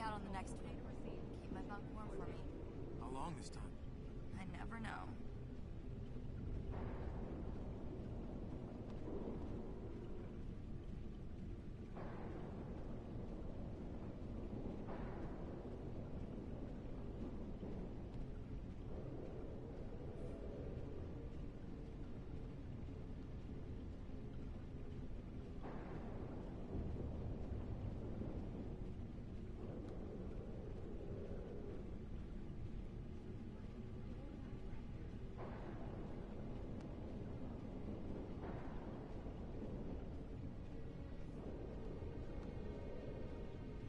out on the next one. Keep my bunk warm for me. How long this time? I never know.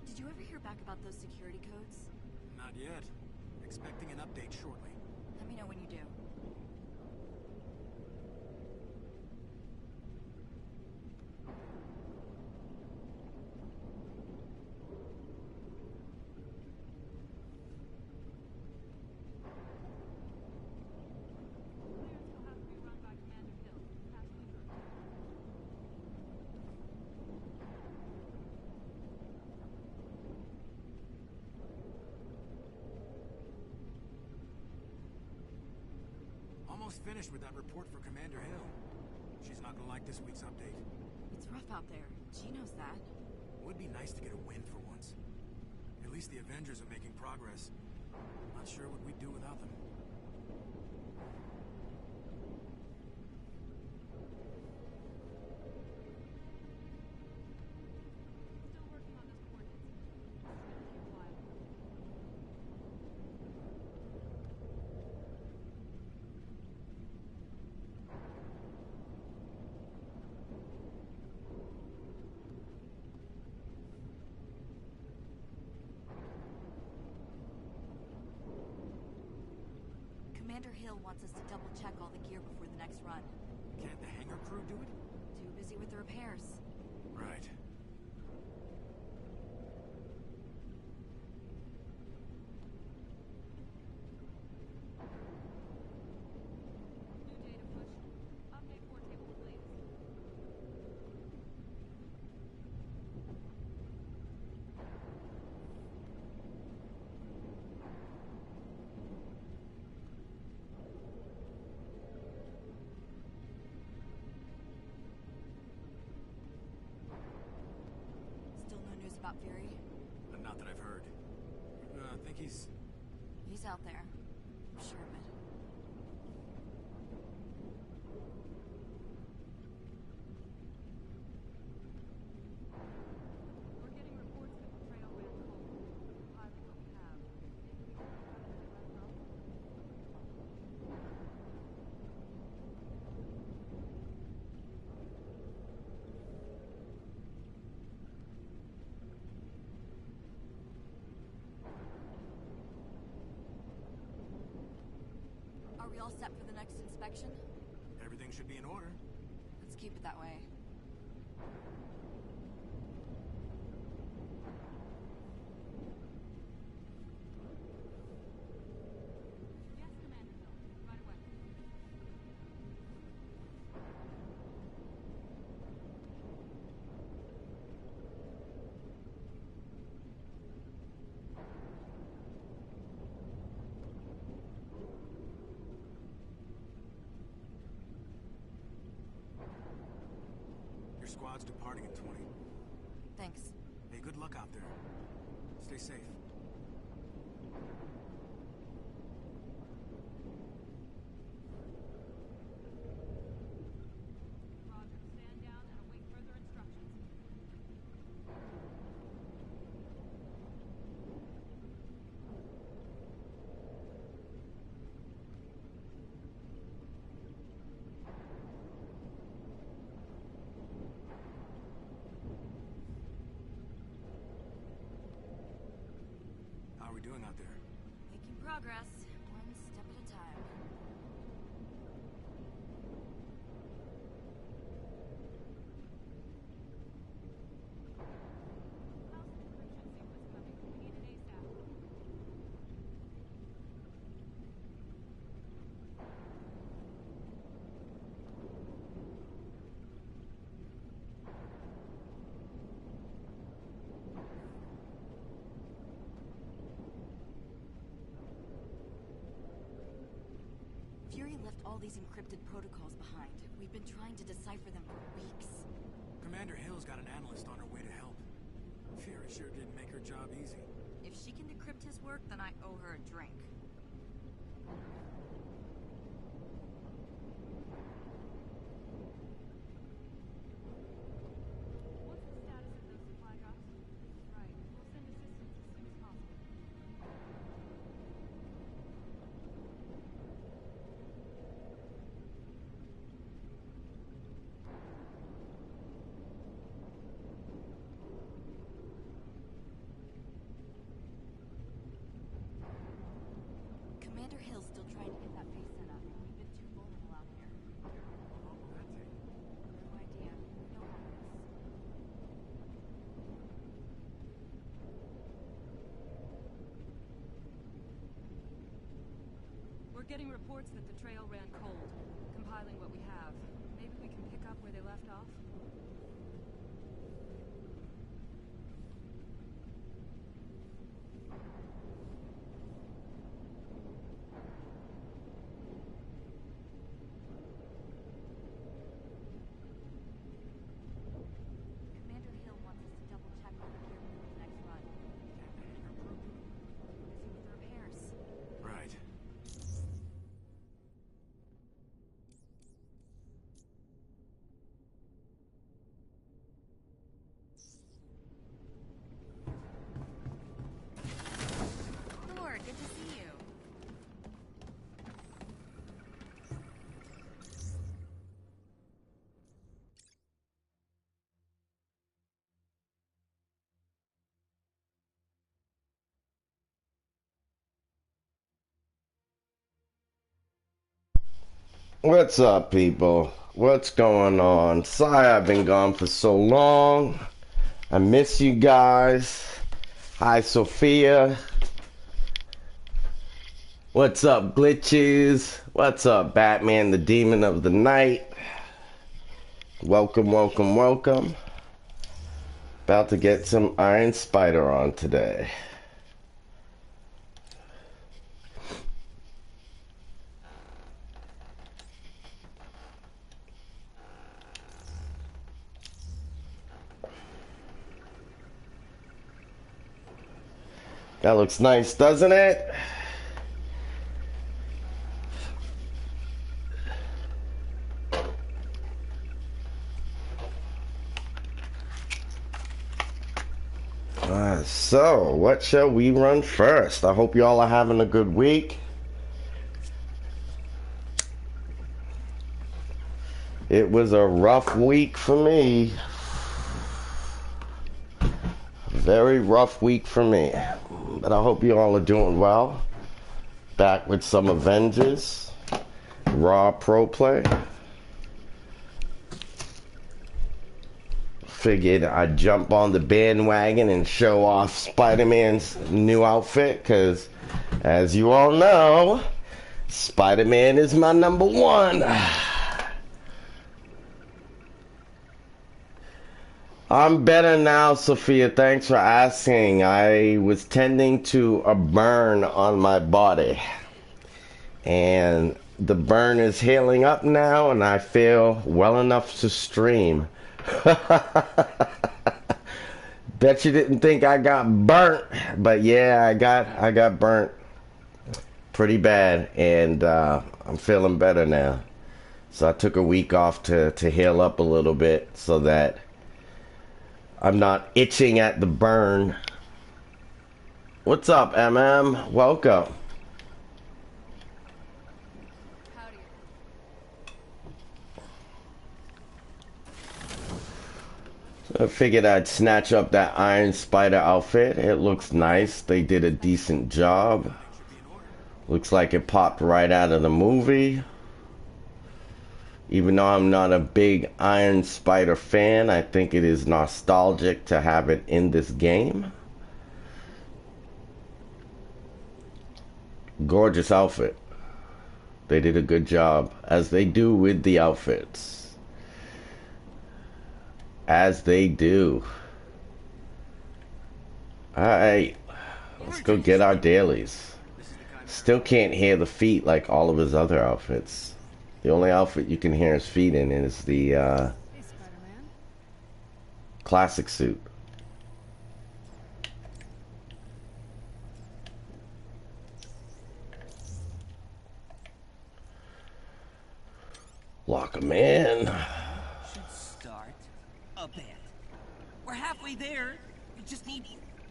Did you ever hear back about those security codes? Not yet. Expecting an update shortly. Let me know when you do. Almost finished with that report for Commander Hill. She's not gonna like this week's update. It's rough out there. She knows that. Would be nice to get a win for once. At least the Avengers are making progress. Not sure what we'd do without them. Still working on those coordinates. It's gonna take a while. Commander Hill wants us to double-check all the gear before the next run. Can't the hangar crew do it? Too busy with the repairs. Right. New data push. Update core table, please. Still no news about Fury? Not that I've heard. I think he's... He's out there. I'm sure of it. We're getting reports that the trail ran cold. Highly what we have. Maybe we can find out if they left from. Are we all set for the next inspection? Everything should be in order. Let's keep it that way. Yes, Commander Hill. Right away. Your squad's departing in 20. Thanks. Hey, good luck out there. Stay safe. Roger. Stand down and await further instructions. How are we doing out there? Making progress, one step at a time. How's the encryption sequence coming? We need an ASAP. left all these encrypted protocols behind. We've been trying to decipher them for weeks. Commander Hill's got an analyst on her way to help. Fury sure didn't make her job easy. If she can decrypt his work, then I owe her a drink. What's the status of those supply drops? Right. We'll send assistance as soon as possible. Commander Hill's still trying to get that base set up. We've been too vulnerable out here. How long will that take? No idea. No helpless. We're getting reports that the trail ran cold. Compiling what we have. Maybe we can pick up where they left off? Commander Hill wants us to double check all the gear before the next run. Busy with repairs. Right. Thor, good to see you. What's up, people? What's going on? Sorry I've been gone for so long. I miss you guys. Hi, Sophia. What's up, Glitches? What's up, Batman, the Demon of the Night? Welcome, welcome, welcome. About to get some Iron Spider on today. That looks nice, doesn't it? So, what shall we run first? I hope y'all are having a good week. It was a rough week for me. Very rough week for me. But I hope you all are doing well. Back with some Avengers. Raw Pro Play. Figured I'd jump on the bandwagon and show off Spider-Man's new outfit, because as you all know, Spider-Man is my number one. I'm better now, Sophia. Thanks for asking. I was tending to a burn on my body, and the burn is healing up now, and I feel well enough to stream. Bet you didn't think I got burnt, but yeah, I got burnt pretty bad, and I'm feeling better now. So I took a week off to heal up a little bit so that I'm not itching at the burn. What's up, MM? Welcome. Howdy. I figured I'd snatch up that Iron Spider outfit. It looks nice. They did a decent job. Looks like it popped right out of the movie. Even though I'm not a big Iron Spider fan, I think it is nostalgic to have it in this game. Gorgeous outfit. They did a good job, as they do with the outfits. As they do. Alright, let's go get our dailies. Still can't hear the feet like all of his other outfits. The only outfit you can hear his feet in is the Hey, Spider-Man. classic suit. Lock him in. Should start a bit. We're halfway there. We just need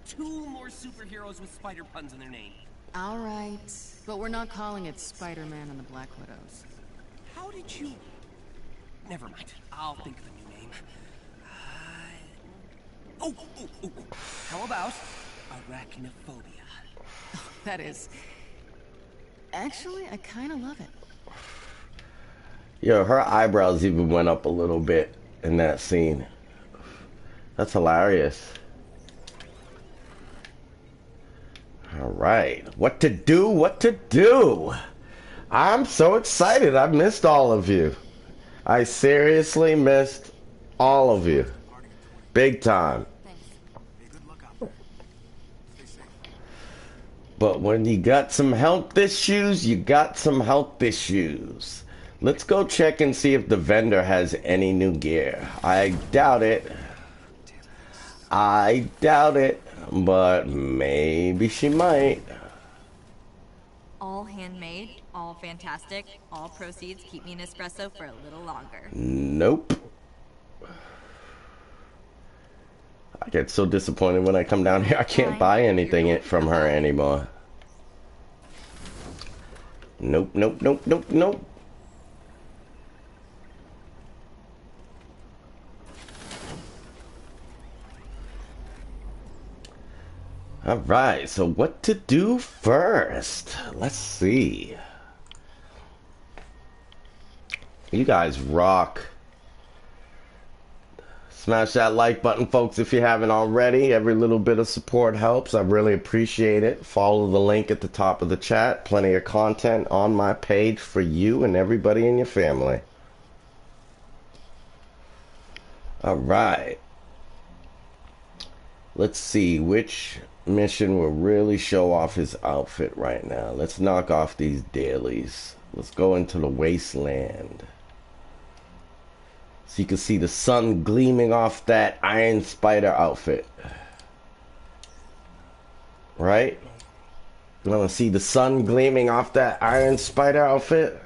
2 more superheroes with spider puns in their name. All right, but we're not calling it Spider-Man and the Black Widows. How did you... Never mind. I'll think of a new name. Oh. How about arachnophobia? That is... Actually, I kind of love it. Yo, her eyebrows even went up a little bit in that scene. That's hilarious. Alright, what to do, what to do? I'm so excited. I missed all of you. I seriously missed all of you. Big time. Thanks. Hey, good luck out there. Stay safe. But when you got some health issues, you got some health issues. Let's go check and see if the vendor has any new gear. I doubt it. I doubt it. But maybe she might. All handmade, all fantastic, all proceeds keep me an espresso for a little longer. Nope. I get so disappointed when I come down here. I can't buy anything from her anymore. Nope, nope, nope, nope, nope. Alright, so what to do first? Let's see. You guys rock. Smash that like button, folks, if you haven't already. Every little bit of support helps. I really appreciate it. Follow the link at the top of the chat. Plenty of content on my page for you and everybody in your family. Alright. Let's see which mission will really show off his outfit right now. Let's knock off these dailies. Let's go into the wasteland. So you can see the sun gleaming off that Iron Spider outfit. Right? You want to see the sun gleaming off that Iron Spider outfit?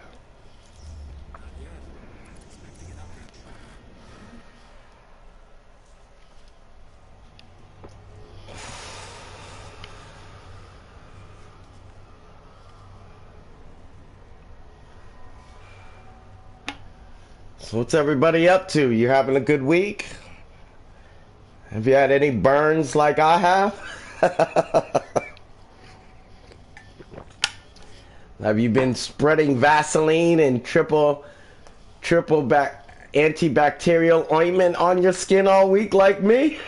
So what's everybody up to? You having a good week? Have you had any burns like I have? Have you been spreading Vaseline and triple antibacterial ointment on your skin all week like me?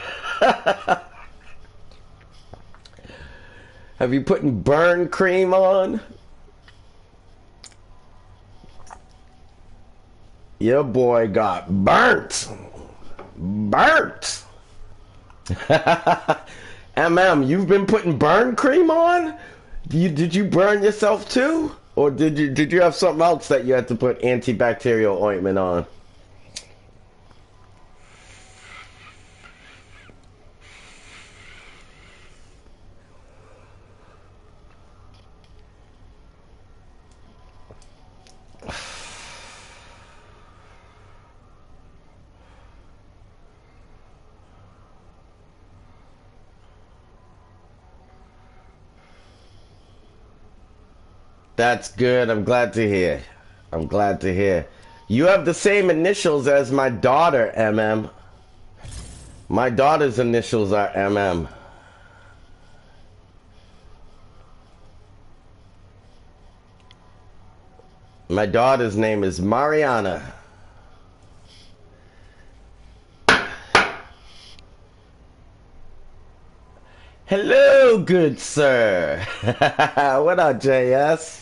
Have you putting burn cream on? Your boy got burnt. Burnt. You've been putting burn cream on? Did you burn yourself too? Or did you have something else that you had to put antibacterial ointment on? That's good. I'm glad to hear. I'm glad to hear. You have the same initials as my daughter, MM. My daughter's initials are MM. My daughter's name is Mariana. Hello, good sir. What up, JS?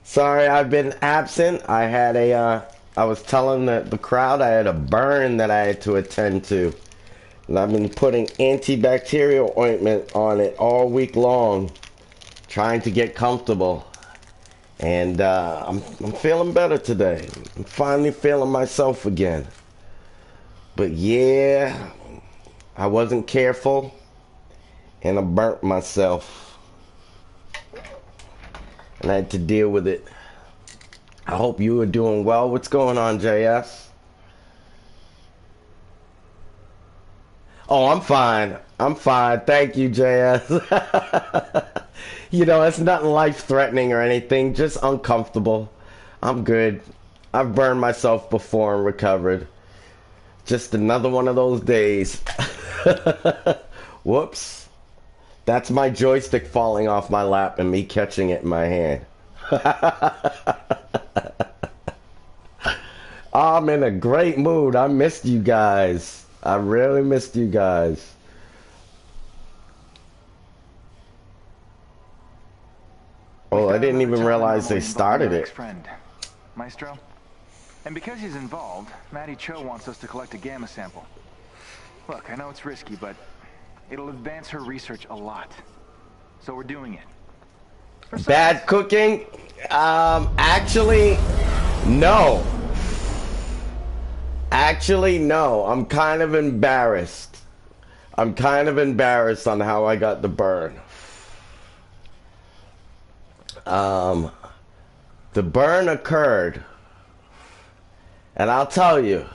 Sorry, I've been absent. I had I was telling the crowd I had a burn that I had to attend to. And I've been putting antibacterial ointment on it all week long. trying to get comfortable. And I'm feeling better today. I'm finally feeling myself again. But yeah, I wasn't careful, and I burnt myself. And I had to deal with it. I hope you are doing well. What's going on, JS? Oh, I'm fine. I'm fine. Thank you, JS. You know, it's nothing life-threatening or anything. Just uncomfortable. I'm good. I've burned myself before and recovered. Just another one of those days. Whoops. That's my joystick falling off my lap and me catching it in my hand. I'm in a great mood. I missed you guys. I really missed you guys. Oh, I didn't even realize they started it. Friend, Maestro. And because he's involved, Matty Cho wants us to collect a gamma sample. Look, I know it's risky, but it'll advance her research a lot. So we're doing it. Bad cooking? Actually, no. Actually, no. I'm kind of embarrassed. I'm kind of embarrassed on how I got the burn. The burn occurred, and I'll tell you,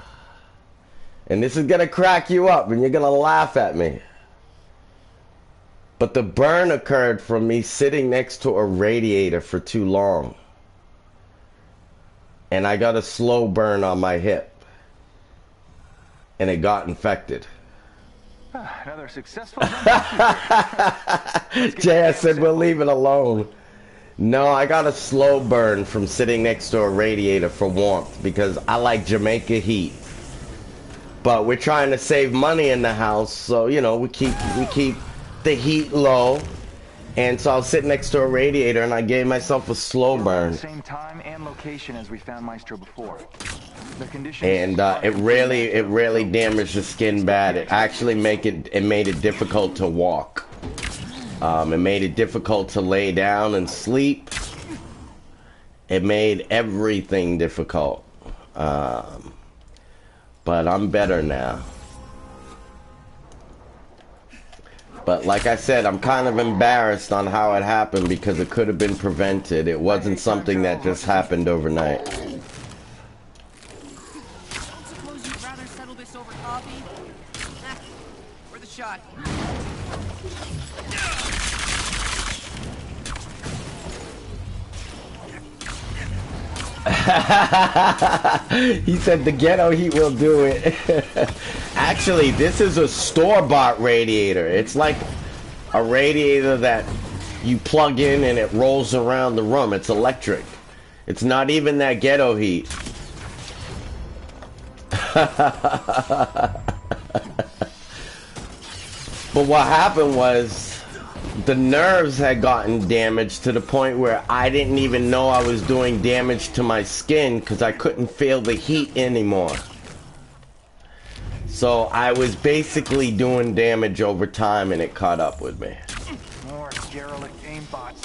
and this is gonna crack you up, and you're gonna laugh at me. But the burn occurred from me sitting next to a radiator for too long. And I got a slow burn on my hip. And it got infected. Another successful Jay, I said we'll leave it alone. No, I got a slow burn from sitting next to a radiator for warmth because I like Jamaica heat. But we're trying to save money in the house, so you know, we keep the heat low. And so I was sitting next to a radiator and I gave myself a slow burn. Same time and location as we found Maestro before. The conditions And it really damaged the skin bad. It actually made it difficult to walk. It made it difficult to lay down and sleep. It made everything difficult. But I'm better now. But like I said, I'm kind of embarrassed on how it happened because it could have been prevented. It wasn't something that just happened overnight. Don't suppose you'd rather settle this over coffee? Worth a shot. He said the ghetto heat will do it. Actually, this is a store-bought radiator. It's like a radiator that you plug in and it rolls around the room. It's electric. It's not even that ghetto heat. But what happened was the nerves had gotten damaged to the point where I didn't even know I was doing damage to my skin because I couldn't feel the heat anymore. So I was basically doing damage over time and it caught up with me. more derelict aimbots.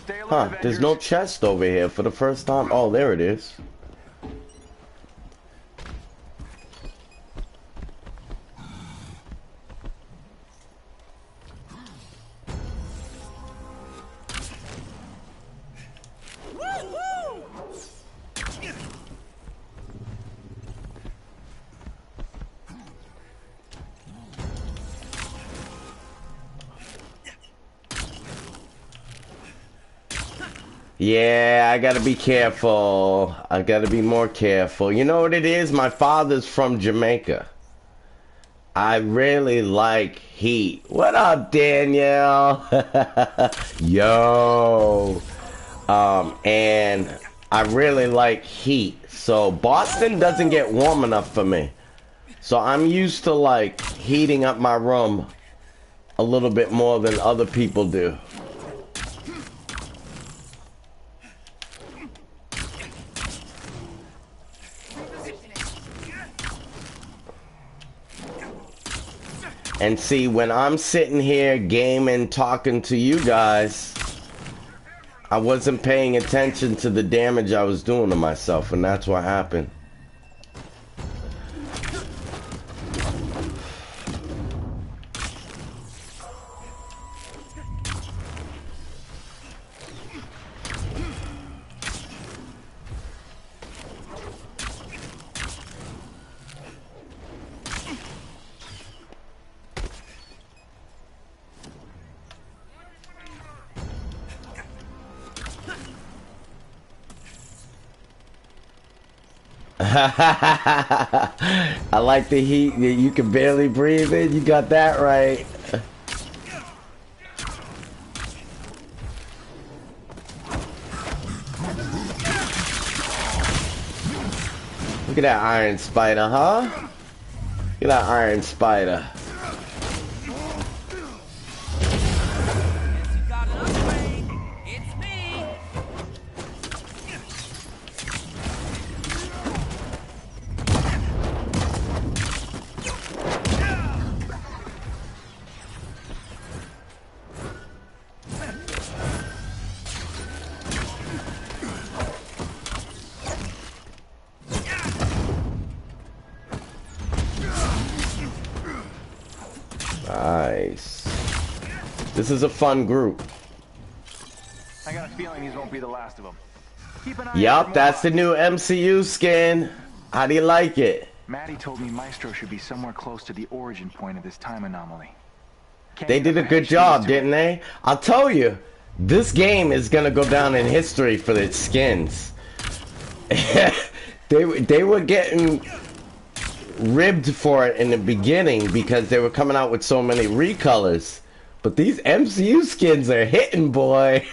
Stay alert, Huh, Avengers. there's no chest over here for the first time. Oh, there it is. Yeah, I gotta be careful. I gotta be more careful. You know what it is? My father's from Jamaica. I really like heat. What up, Danielle? Yo. And I really like heat. So Boston doesn't get warm enough for me. So I'm used to like heating up my room a little bit more than other people do. And see, when I'm sitting here gaming, talking to you guys, I wasn't paying attention to the damage I was doing to myself, and that's what happened. I like the heat that you can barely breathe in. You got that right. Look at that iron spider, huh? Look at that iron spider. Guess you got another way. It's me. Nice. This is a fun group. I got a feeling these won't be the last of them. Keep an eye out for Yup, more. that's the new MCU skin. How do you like it? Maddie told me Maestro should be somewhere close to the origin point of this time anomaly. They did a good job, didn't they? I'll tell you, this game is gonna go down in history for its skins. They were getting ribbed for it in the beginning because they were coming out with so many recolors. But these MCU skins are hitting, boy.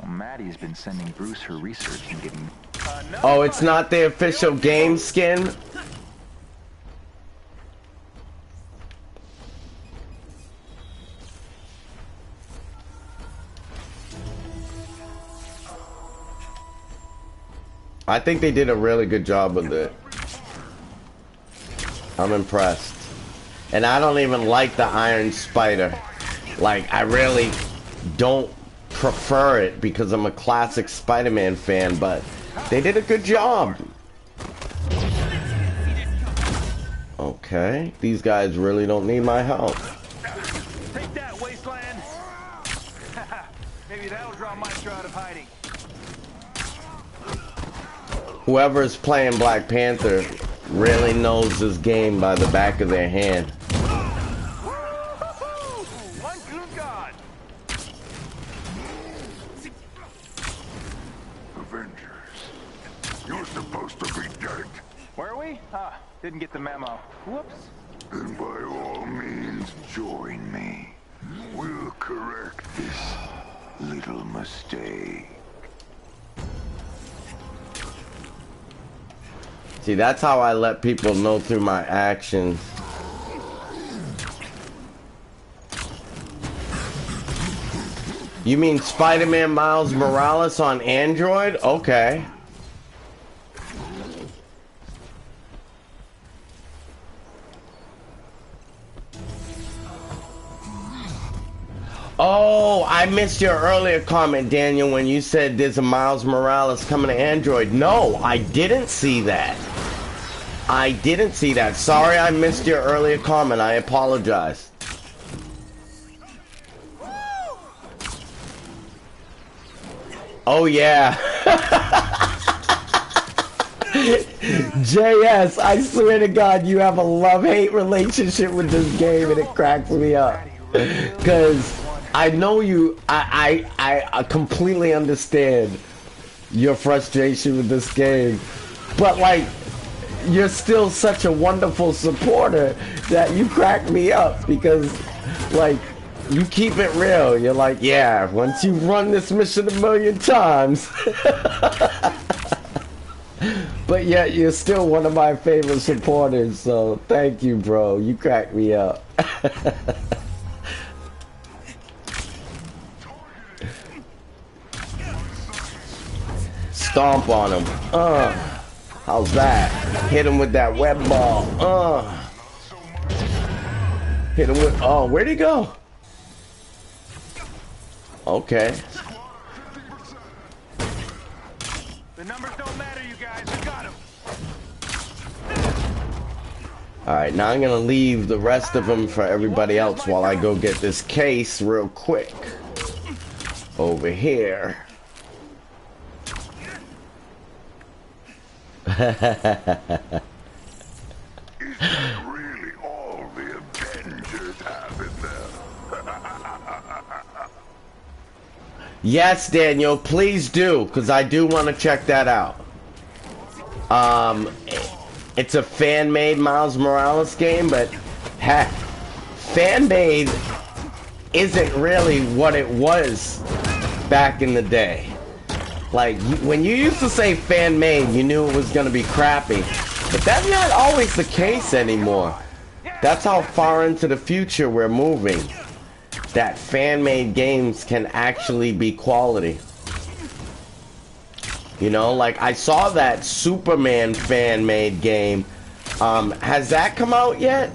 Maddie's been sending Bruce her research and getting... Oh, it's not the official game skin? I think they did a really good job with it. I'm impressed. And I don't even like the Iron Spider. Like, I really don't prefer it because I'm a classic Spider-Man fan, but they did a good job. Okay, these guys really don't need my help. Take that, Wasteland! Maybe that'll draw Maestro out of hiding. Whoever's playing Black Panther really knows this game by the back of their hand. One good god! Avengers, you're supposed to be dead. Were we? Ah, didn't get the memo. Whoops. Then by all means, join me. We'll correct this little mistake. See, that's how I let people know through my actions. You mean Spider-Man Miles Morales on Android? Okay. Oh, I missed your earlier comment, Daniel, when you said there's a Miles Morales coming to Android. No, I didn't see that. I didn't see that. Sorry I missed your earlier comment. I apologize. Oh, yeah. JS, I swear to God, you have a love-hate relationship with this game, and it cracks me up. Because I know you, I completely understand your frustration with this game. But, like, you're still such a wonderful supporter that you crack me up because, like, you keep it real. You're like, yeah, once you run this mission 1,000,000 times. But yet, you're still one of my favorite supporters, so thank you, bro. You crack me up. Stomp on him. How's that? Hit him with that web ball. Hit him with. Oh, where'd he go? Okay. The numbers don't matter, you guys. We got him. Alright, now I'm gonna leave the rest of them for everybody else while I go get this case real quick. Over here. Is that really all the Avengers have in there? Yes, Daniel, please do, because I do want to check that out. It's a fan-made Miles Morales game, but heck, fan-made isn't really what it was back in the day. Like, when you used to say fan-made, you knew it was going to be crappy. But that's not always the case anymore. That's how far into the future we're moving. That fan-made games can actually be quality. You know, like I saw that Superman fan-made game. Has that come out yet?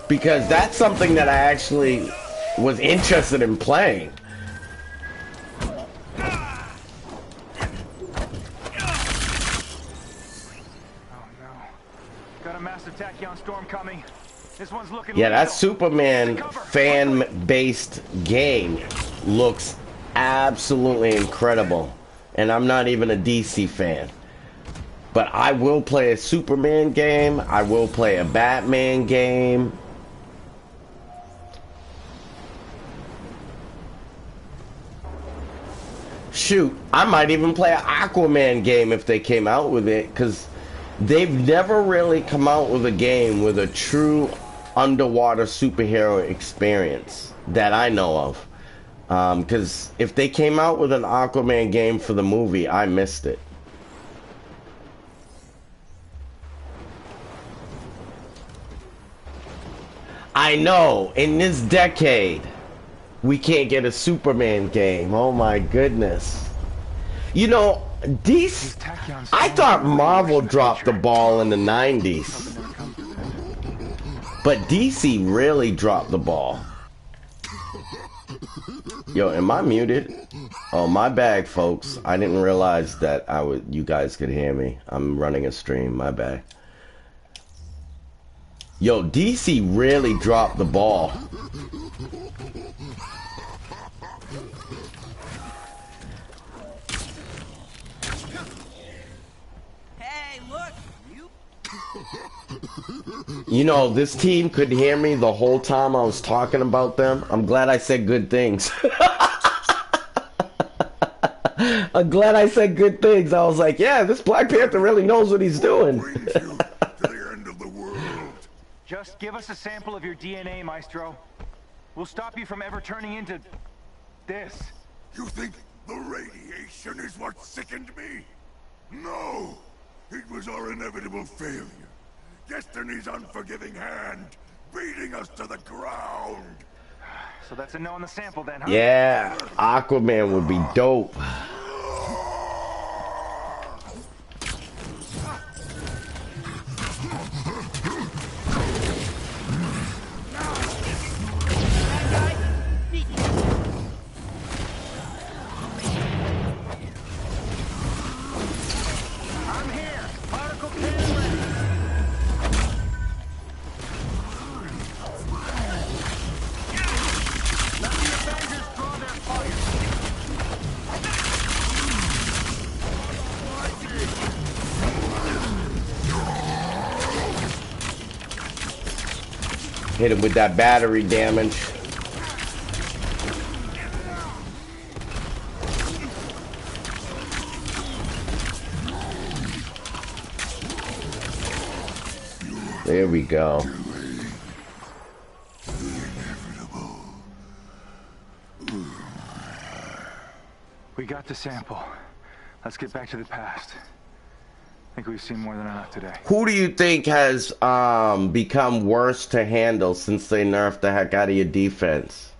Because that's something that I actually was interested in playing. Got a massive tachyon storm coming. This one's looking Yeah, that lethal. Superman fan-based game looks absolutely incredible. And I'm not even a DC fan. But I will play a Superman game. I will play a Batman game. Shoot, I might even play an Aquaman game if they came out with it, because they've never really come out with a game with a true underwater superhero experience that I know of. Because if they came out with an Aquaman game for the movie, I missed it. I know, in this decade, we can't get a Superman game. Oh my goodness. You know, DC, I thought Marvel dropped the ball in the 90s. But DC really dropped the ball. Yo, am I muted? Oh, my bad, folks. I didn't realize that you guys could hear me. I'm running a stream, my bad. Yo, DC really dropped the ball. Hey, look! You know, this team could hear me the whole time I was talking about them. I'm glad I said good things. I'm glad I said good things. I was like, yeah, this Black Panther really knows what he's doing. Just give us a sample of your DNA, Maestro. We'll stop you from ever turning into this. You think the radiation is what sickened me? No! It was our inevitable failure. Destiny's unforgiving hand, beating us to the ground. So that's a no on the sample then, huh? Yeah, Aquaman would be dope. Hit him with that battery damage. There we go. We got the sample. Let's get back to the past. I think we've seen more than enough today. Who do you think has become worse to handle since they nerfed the heck out of your defense?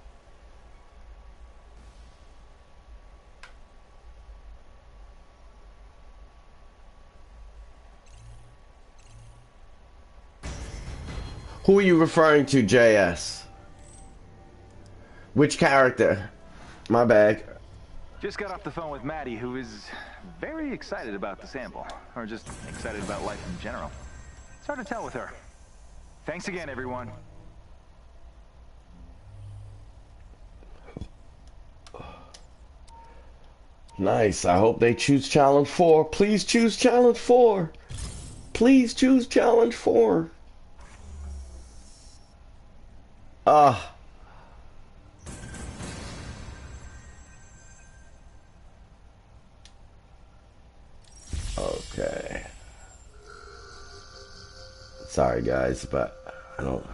Who are you referring to, JS? Which character? My bad. Just got off the phone with Maddie, who is very excited about the sample. Or just excited about life in general. It's hard to tell with her. Thanks again, everyone. Nice. I hope they choose Challenge 4. Please choose Challenge 4. Please choose Challenge 4. Okay. Sorry, guys, but I don't...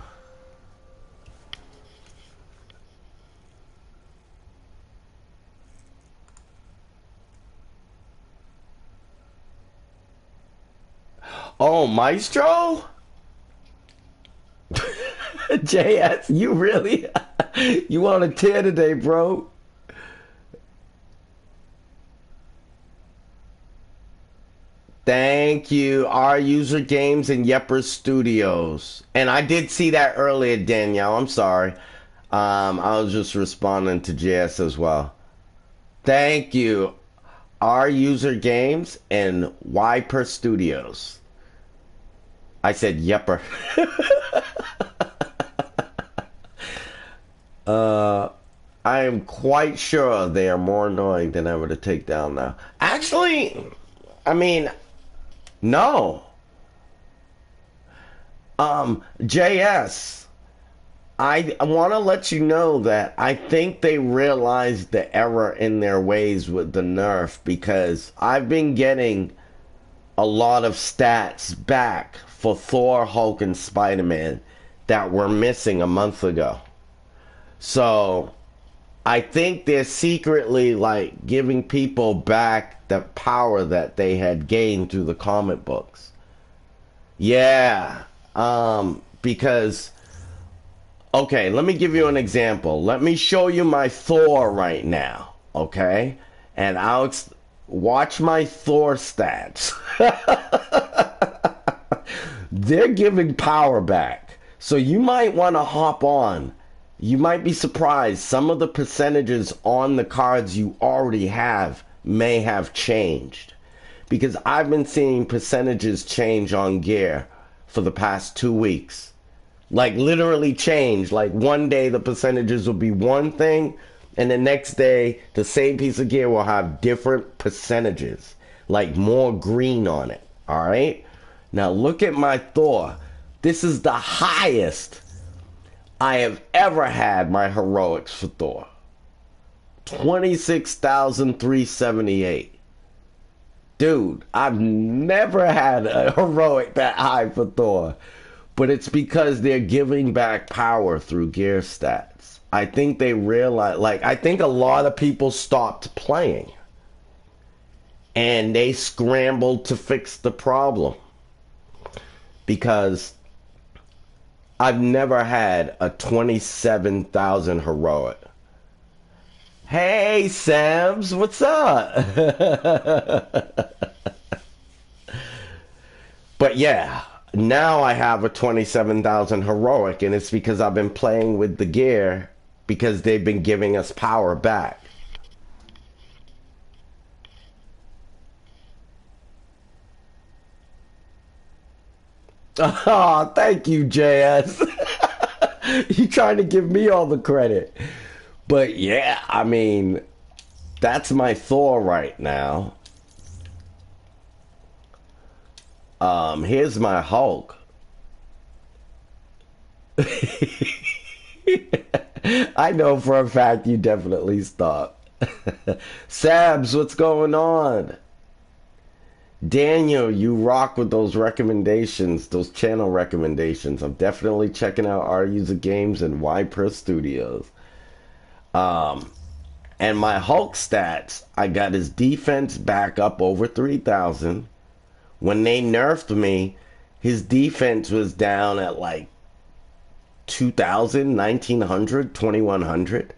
Oh, Maestro? JS, you really... you on a tear today, bro. Thank you, our user games and Yepper Studios. And I did see that earlier, Danielle. I'm sorry. I was just responding to JS as well. Thank you, our user games and Yper Studios. I said Yepper. I am quite sure they are more annoying than ever to take down now. Actually, I mean, no. JS, I want to let you know that I think they realized the error in their ways with the nerf, because I've been getting a lot of stats back for Thor, Hulk, and Spider-Man that were missing a month ago. So I think they're secretly like giving people back the power that they had gained through the comic books. Yeah, because, okay, let me give you an example. Let me show you my Thor right now, okay? And watch my Thor stats. They're giving power back. So you might want to hop on. You might be surprised. Some of the percentages on the cards you already have may have changed. Because I've been seeing percentages change on gear for the past 2 weeks. Like literally change. Like one day the percentages will be one thing, and the next day the same piece of gear will have different percentages. Like more green on it. Alright? Now look at my Thor. This is the highest I have ever had my heroics for Thor. 26,378. Dude, I've never had a heroic that high for Thor. But it's because they're giving back power through gear stats. I think they realize, like, I think a lot of people stopped playing. And they scrambled to fix the problem. Because I've never had a 27,000 heroic. Hey, Sams, what's up? But yeah, now I have a 27,000 heroic, and it's because I've been playing with the gear because they've been giving us power back. Oh, thank you, JS. You trying to give me all the credit. But yeah, I mean, that's my Thor right now. Here's my Hulk. I know for a fact you definitely stopped. Sabs, what's going on? Daniel, you rock with those recommendations, those channel recommendations. I'm definitely checking out our user games and Yper Studios. And my Hulk stats, I got his defense back up over 3,000. When they nerfed me, his defense was down at like 2,000, 1,900, 2,100.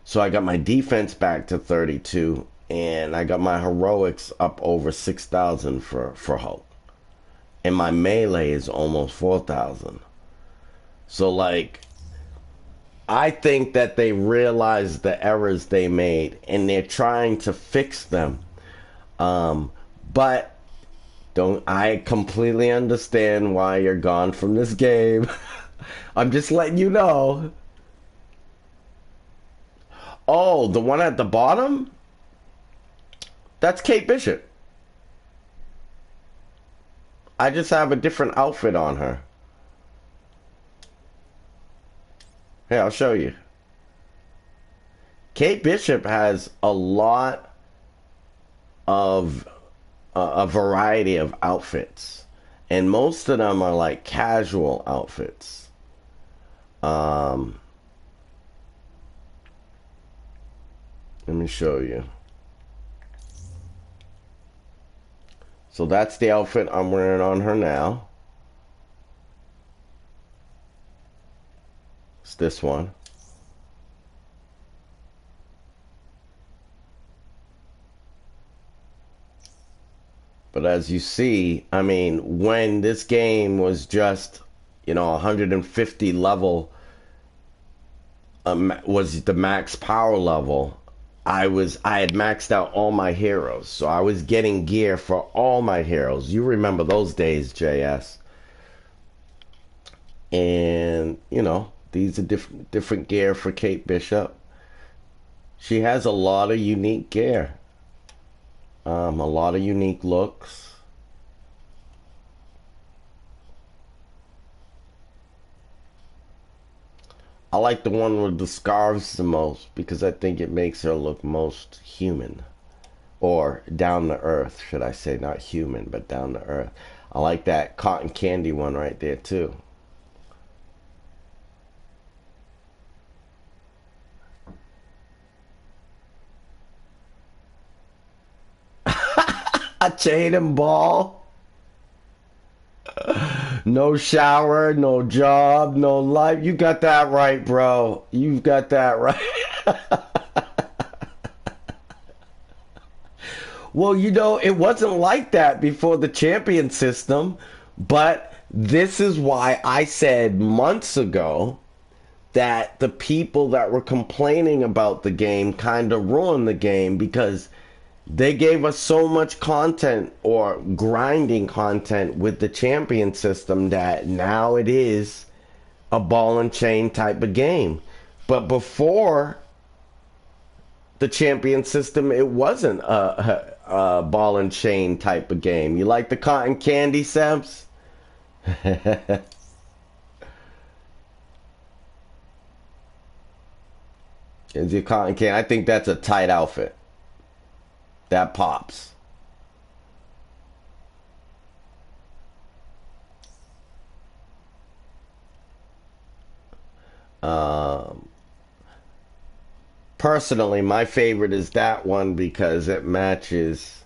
So I got my defense back to 32. And I got my heroics up over 6,000 for Hulk. And my melee is almost 4,000. So like, I think that they realized the errors they made and they're trying to fix them. But don't I completely understand why you're gone from this game. I'm just letting you know. Oh, the one at the bottom? That's Kate Bishop. I just have a different outfit on her. Hey, I'll show you. Kate Bishop has a lot of a variety of outfits, and most of them are like casual outfits. Let me show you. So that's the outfit I'm wearing on her now. It's this one. But as you see, I mean, when this game was just, 150 level, was the max power level, I had maxed out all my heroes. So I was getting gear for all my heroes. You remember those days, JS. And, these are different gear for Kate Bishop. She has a lot of unique gear. A lot of unique looks. I like the one with the scarves the most because I think it makes her look most human. Or down to earth, should I say. Not human, but down to earth. I like that cotton candy one right there too. A chain and ball. No shower, no job, no life. You got that right, bro. You've got that right. Well, it wasn't like that before the champion system, but this is why I said months ago that the people that were complaining about the game kind of ruined the game because they gave us so much content or grinding content with the champion system that now it is a ball and chain type of game. But before the champion system, it wasn't a ball and chain type of game. You like the cotton candy, Sebs? Is your cotton candy? I think that's a tight outfit. That pops. Personally, my favorite is that one because it matches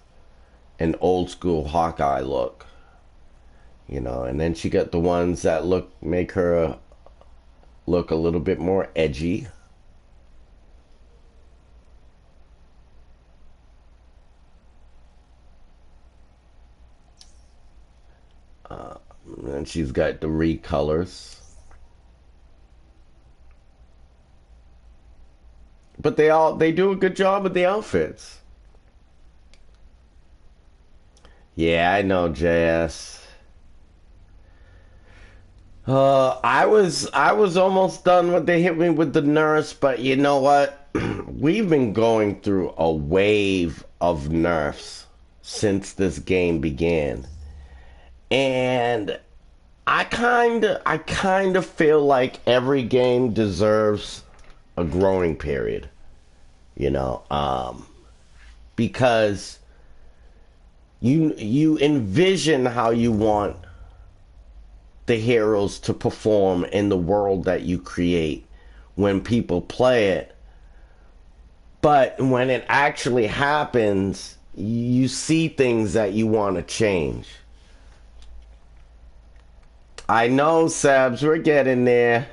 an old school Hawkeye look. And then she got the ones that make her look a little bit more edgy. And she's got the recolors. But they do a good job with the outfits. Yeah, I know, JS. I was almost done when they hit me with the nurse, but you know what? We've been going through a wave of nerfs since this game began. And I kind of feel like every game deserves a growing period, because you envision how you want the heroes to perform in the world that you create when people play it, but when it actually happens, you see things that you want to change. I know, Sabs, we're getting there.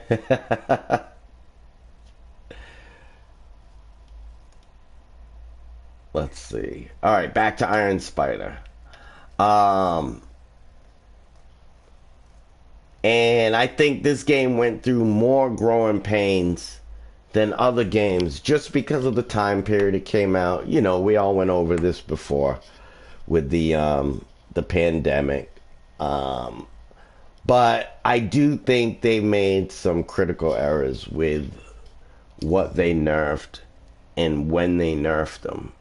Let's see. All right, back to Iron Spider. And I think this game went through more growing pains than other games just because of the time period it came out. You know, we all went over this before with the pandemic. But I do think they made some critical errors with what they nerfed and when they nerfed them.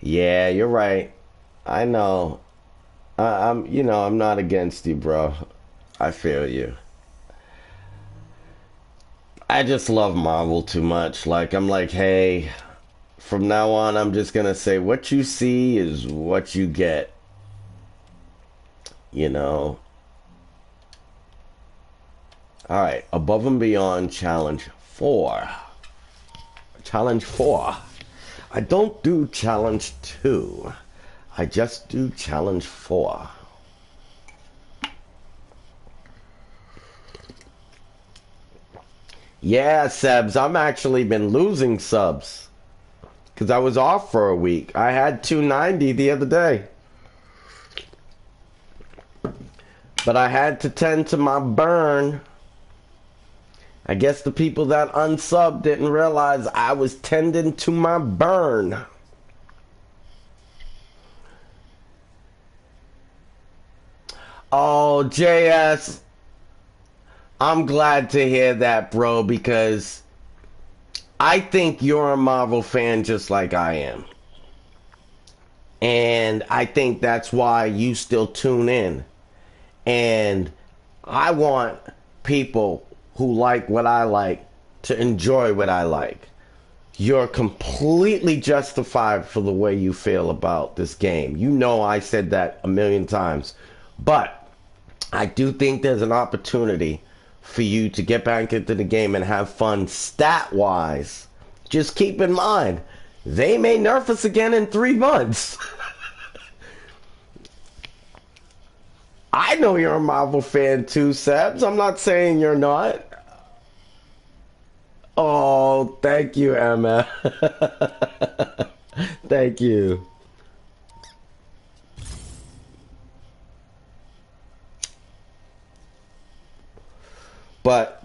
Yeah, you're right. I know. I'm not against you, bro. I feel you. I just love Marvel too much. Like, I'm like, hey, from now on, I'm just gonna say what you see is what you get. You know. All right, Above and Beyond Challenge 4. Challenge 4. I don't do Challenge 2. I just do Challenge 4. Yeah, Sebs, I'm actually been losing subs. Because I was off for a week. I had 290 the other day. But I had to tend to my burn. I guess the people that unsubbed didn't realize I was tending to my burn. Oh, JS, I'm glad to hear that, bro, because I think you're a Marvel fan just like I am. And I think that's why you still tune in. And I want people who like what I like to enjoy what I like. You're completely justified for the way you feel about this game. You know I said that a million times. But I do think there's an opportunity for you to get back into the game and have fun stat-wise. Just keep in mind, they may nerf us again in 3 months. I know you're a Marvel fan too, Sebs. I'm not saying you're not. Oh, thank you, Emma. Thank you. But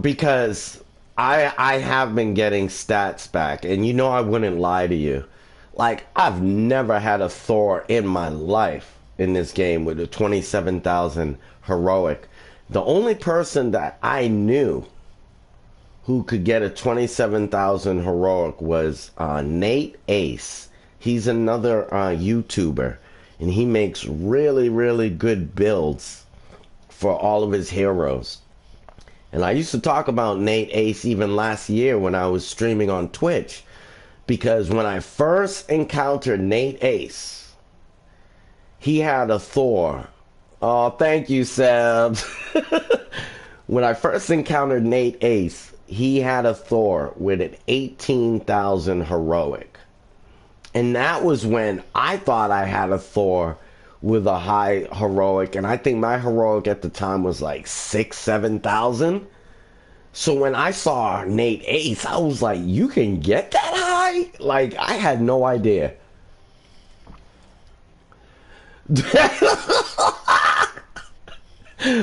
because I have been getting stats back, and you know I wouldn't lie to you. Like, I've never had a Thor in my life in this game with a 27,000 heroic. The only person that I knew who could get a 27,000 heroic was Nate Ace. He's another YouTuber, and he makes really, really good builds for all of his heroes. And I used to talk about Nate Ace even last year when I was streaming on Twitch. Because when I first encountered Nate Ace, he had a Thor. Oh, thank you, Seb. When I first encountered Nate Ace, he had a Thor with an 18,000 heroic. And that was when I thought I had a Thor with a high heroic. And I think my heroic at the time was like 7,000. So when I saw Nate Ace, I was like, you can get that high? Like, I had no idea.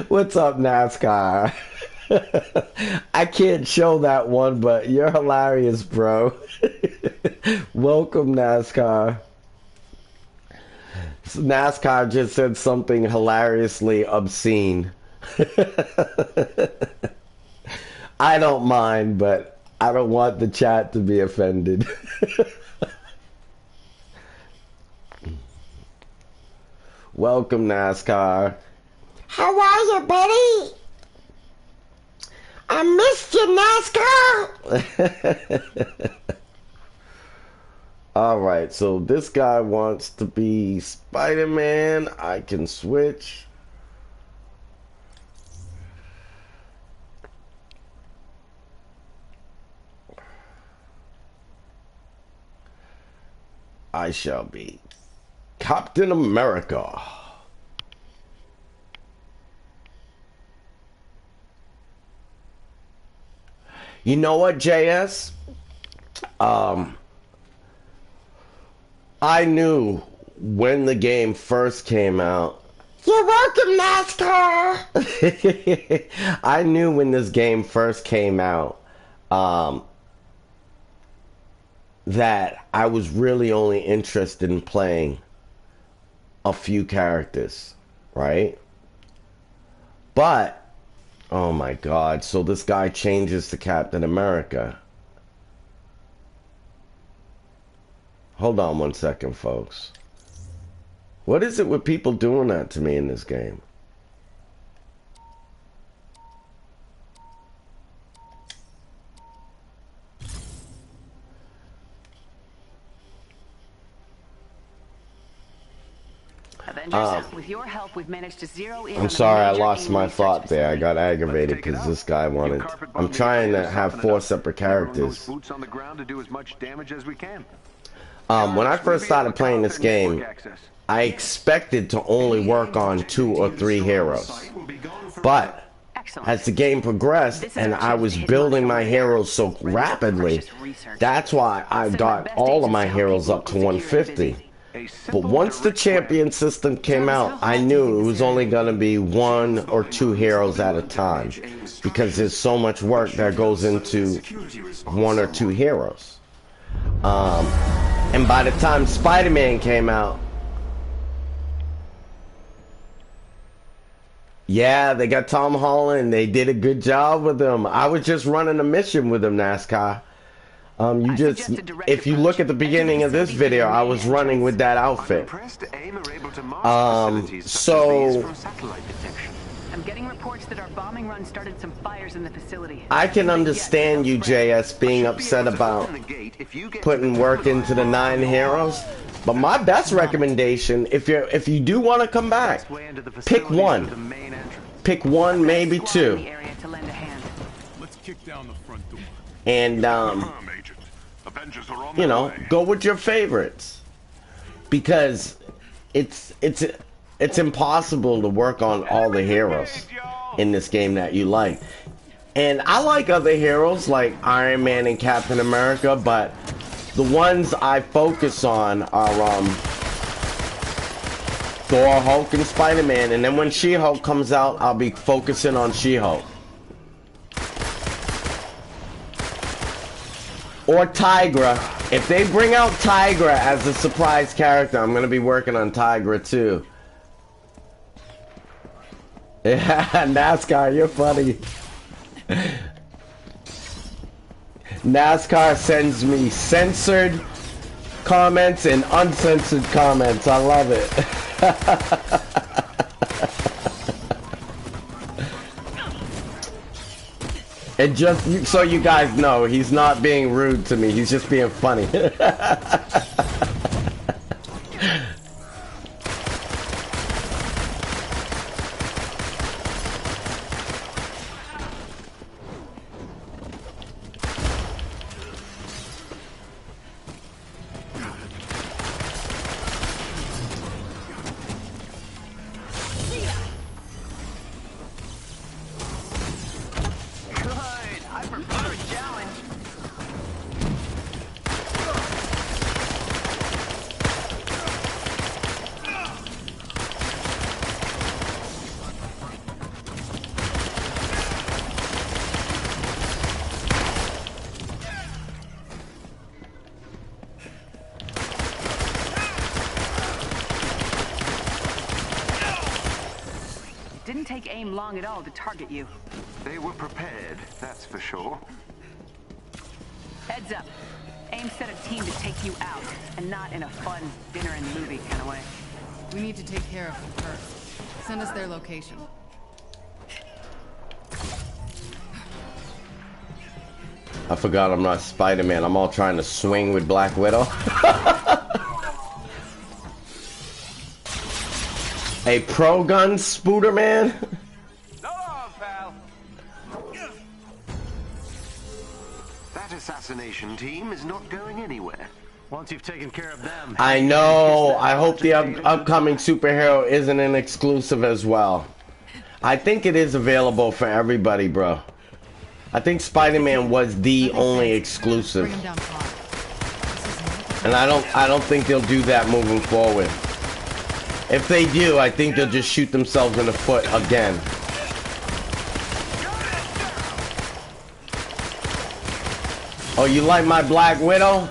What's up, NASCAR? I can't show that one, but you're hilarious, bro. Welcome, NASCAR. NASCAR just said something hilariously obscene. I don't mind, but I don't want the chat to be offended. Welcome, NASCAR. How are you, buddy? I missed you, NASCAR. Alright, so this guy wants to be Spider-Man. I can switch. I shall be Captain America. You know what, JS? I knew when the game first came out. You're welcome, NASCAR. I knew when this game first came out that I was really only interested in playing a few characters, right? But oh my God! So this guy changes to Captain America. Hold on one second, folks. What is it with people doing that to me in this game? Avengers, with your help, we've managed to zero in. I'm sorry, I lost my thought there. I got aggravated because this guy wanted. I'm trying to have 4 separate characters. Boots on the ground to do as much damage as we can. When I first started playing this game, I expected to only work on 2 or 3 heroes. But as the game progressed and I was building my heroes so rapidly, that's why I got all of my heroes up to 150. But once the champion system came out, I knew it was only going to be 1 or 2 heroes at a time, because there's so much work that goes into 1 or 2 heroes. And by the time Spider-Man came out, yeah, they got Tom Holland. They did a good job with him. I was just running a mission with him, NASCAR. If you look at the beginning of this video, I was running with that outfit. I'm getting reports that our bombing run started some fires in the facility. I can understand you, JS, being upset about putting work into the 9 heroes, but my best recommendation, if you do want to come back, pick 1. Pick 1, maybe 2. Let's kick down the front door. And you know, go with your favorites, because it's impossible to work on all the heroes in this game that you like. And I like other heroes like Iron Man and Captain America, but the ones I focus on are Thor, Hulk, and Spider-Man. And then when She-Hulk comes out, I'll be focusing on She-Hulk. Or Tigra. If they bring out Tigra as a surprise character, I'm gonna be working on Tigra too. Yeah, NASCAR, you're funny. NASCAR sends me censored comments and uncensored comments. I love it. And just so you guys know, he's not being rude to me. He's just being funny. Didn't take AIM long at all to target you. They were prepared, that's for sure. Heads up. AIM set a team to take you out, and not in a fun dinner and movie kind of way. We need to take care of them first. Send us their location. I forgot I'm not Spider-Man. I'm all trying to swing with Black Widow. A pro gun spooter, man. So long, pal. That assassination team is not going anywhere. Once you've taken care of them. I know. I hope the upcoming superhero isn't an exclusive as well. I think it is available for everybody, bro. I think Spider-Man was the only exclusive. Bring him down hard. This is not the And I don't think they'll do that moving forward. If they do, I think they'll just shoot themselves in the foot again. Oh, you like my Black Widow?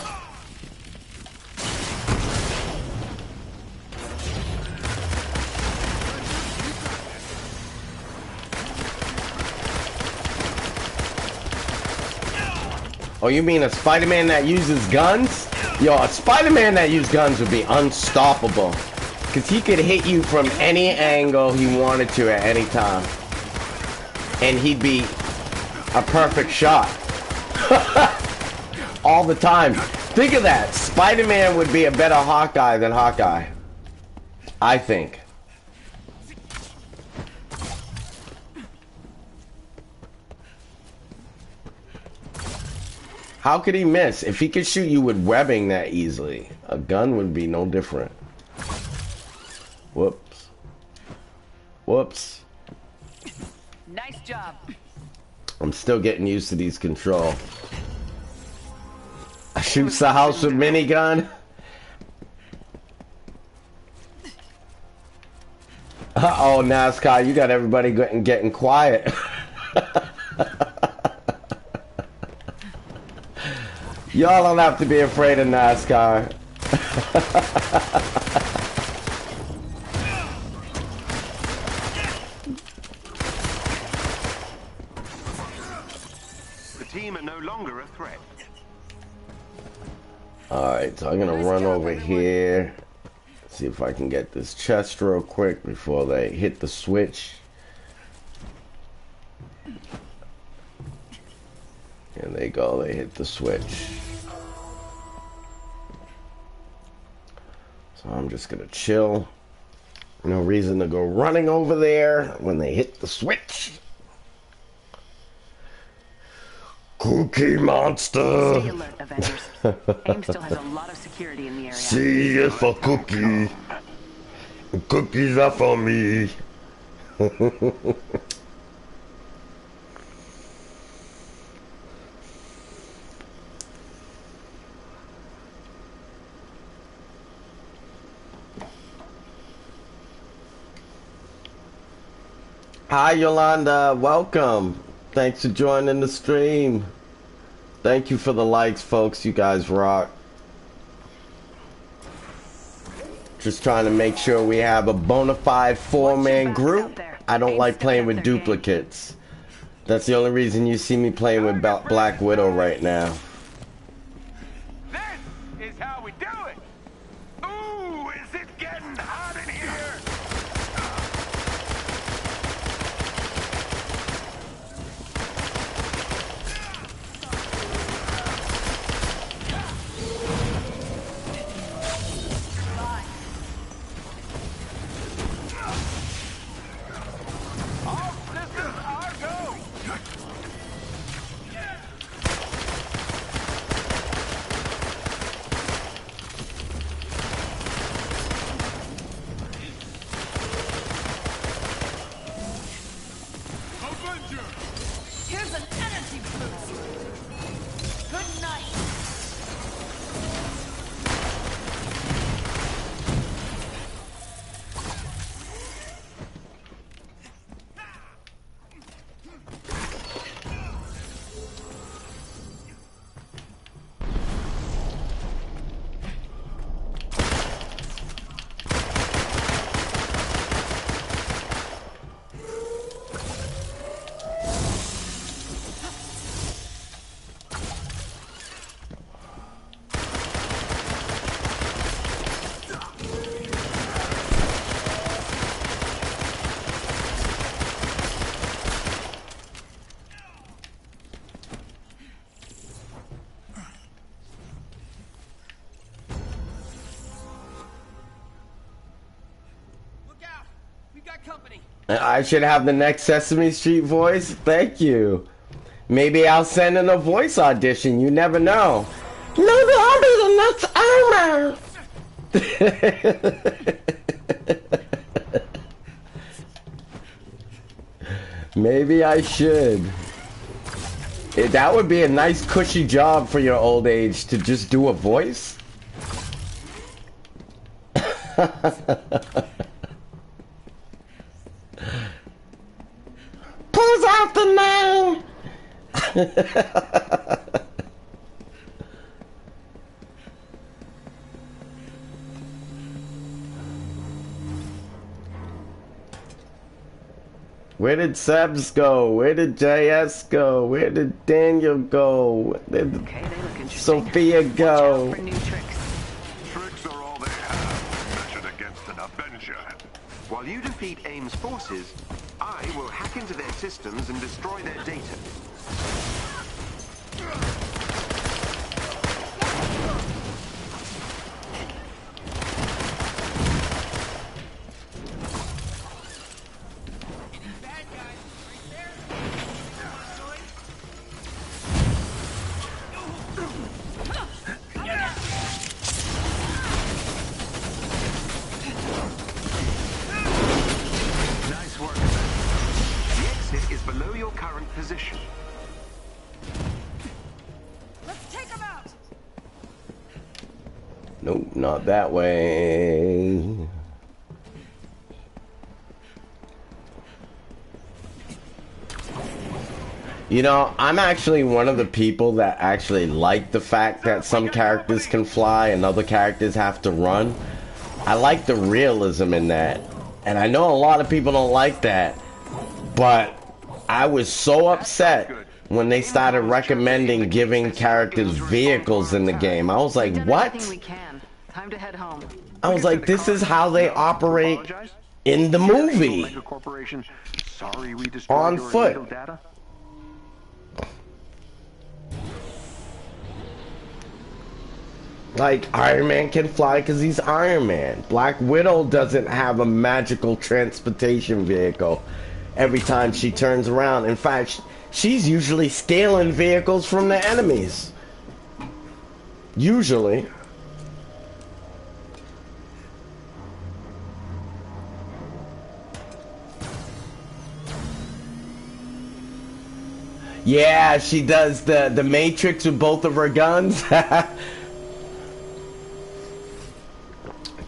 Oh, you mean a Spider-Man that uses guns? Yo, a Spider-Man that uses guns would be unstoppable. Because he could hit you from any angle he wanted to at any time. And he'd be a perfect shot. All the time. Think of that. Spider-Man would be a better Hawkeye than Hawkeye. I think. How could he miss? If he could shoot you with webbing that easily, a gun would be no different. Whoops. Whoops. Nice job. I'm still getting used to these controls. I shoot the house with minigun. Uh-oh, NASCAR, you got everybody getting quiet. Y'all don't have to be afraid of NASCAR. The team are no longer a threat. Alright, so I'm gonna run over here. See if I can get this chest real quick before they hit the switch. And there you go, they hit the switch. So I'm just gonna chill. No reason to go running over there when they hit the switch. Cookie Monster! Stay alert, Avengers. AIM still has a lot of security in the area. C is for cookie. Cookies are for me. Hi Yolanda, welcome. Thanks for joining the stream. Thank you for the likes, folks. You guys rock. Just trying to make sure we have a bona fide four-man group. I don't like playing with duplicates. That's the only reason you see me playing with Black Widow right now. This is how we do it. Ooh, is it getting hot in here? Here's an energy boost. Good night. I should have the next Sesame Street voice? Thank you. Maybe I'll send in a voice audition. You never know. Maybe I'll be the next Elmer. Maybe I should. That would be a nice cushy job for your old age to just do a voice. Pulls out the nine. Where did Sebs go? Where did JS go? Where did Daniel go? Where did Sophia go? Tricks are all they have, measured against an Avenger. While you defeat AIM's forces, I will hack into their systems and destroy their data. Nice work. The exit is below your current position. Let's take him out. Nope, not that way. You know, I'm actually one of the people that actually like the fact that some characters can fly and other characters have to run. I like the realism in that. And I know a lot of people don't like that. But I was so upset when they started recommending giving characters vehicles in the game. I was like, what? Time to head home. I was like, this is how they operate in the movie. Sorry we On destroyed your foot. illegal data. Like, Iron Man can fly because he's Iron Man. Black Widow doesn't have a magical transportation vehicle every time she turns around. In fact, she's usually stealing vehicles from the enemies. Usually. Yeah, she does the Matrix with both of her guns.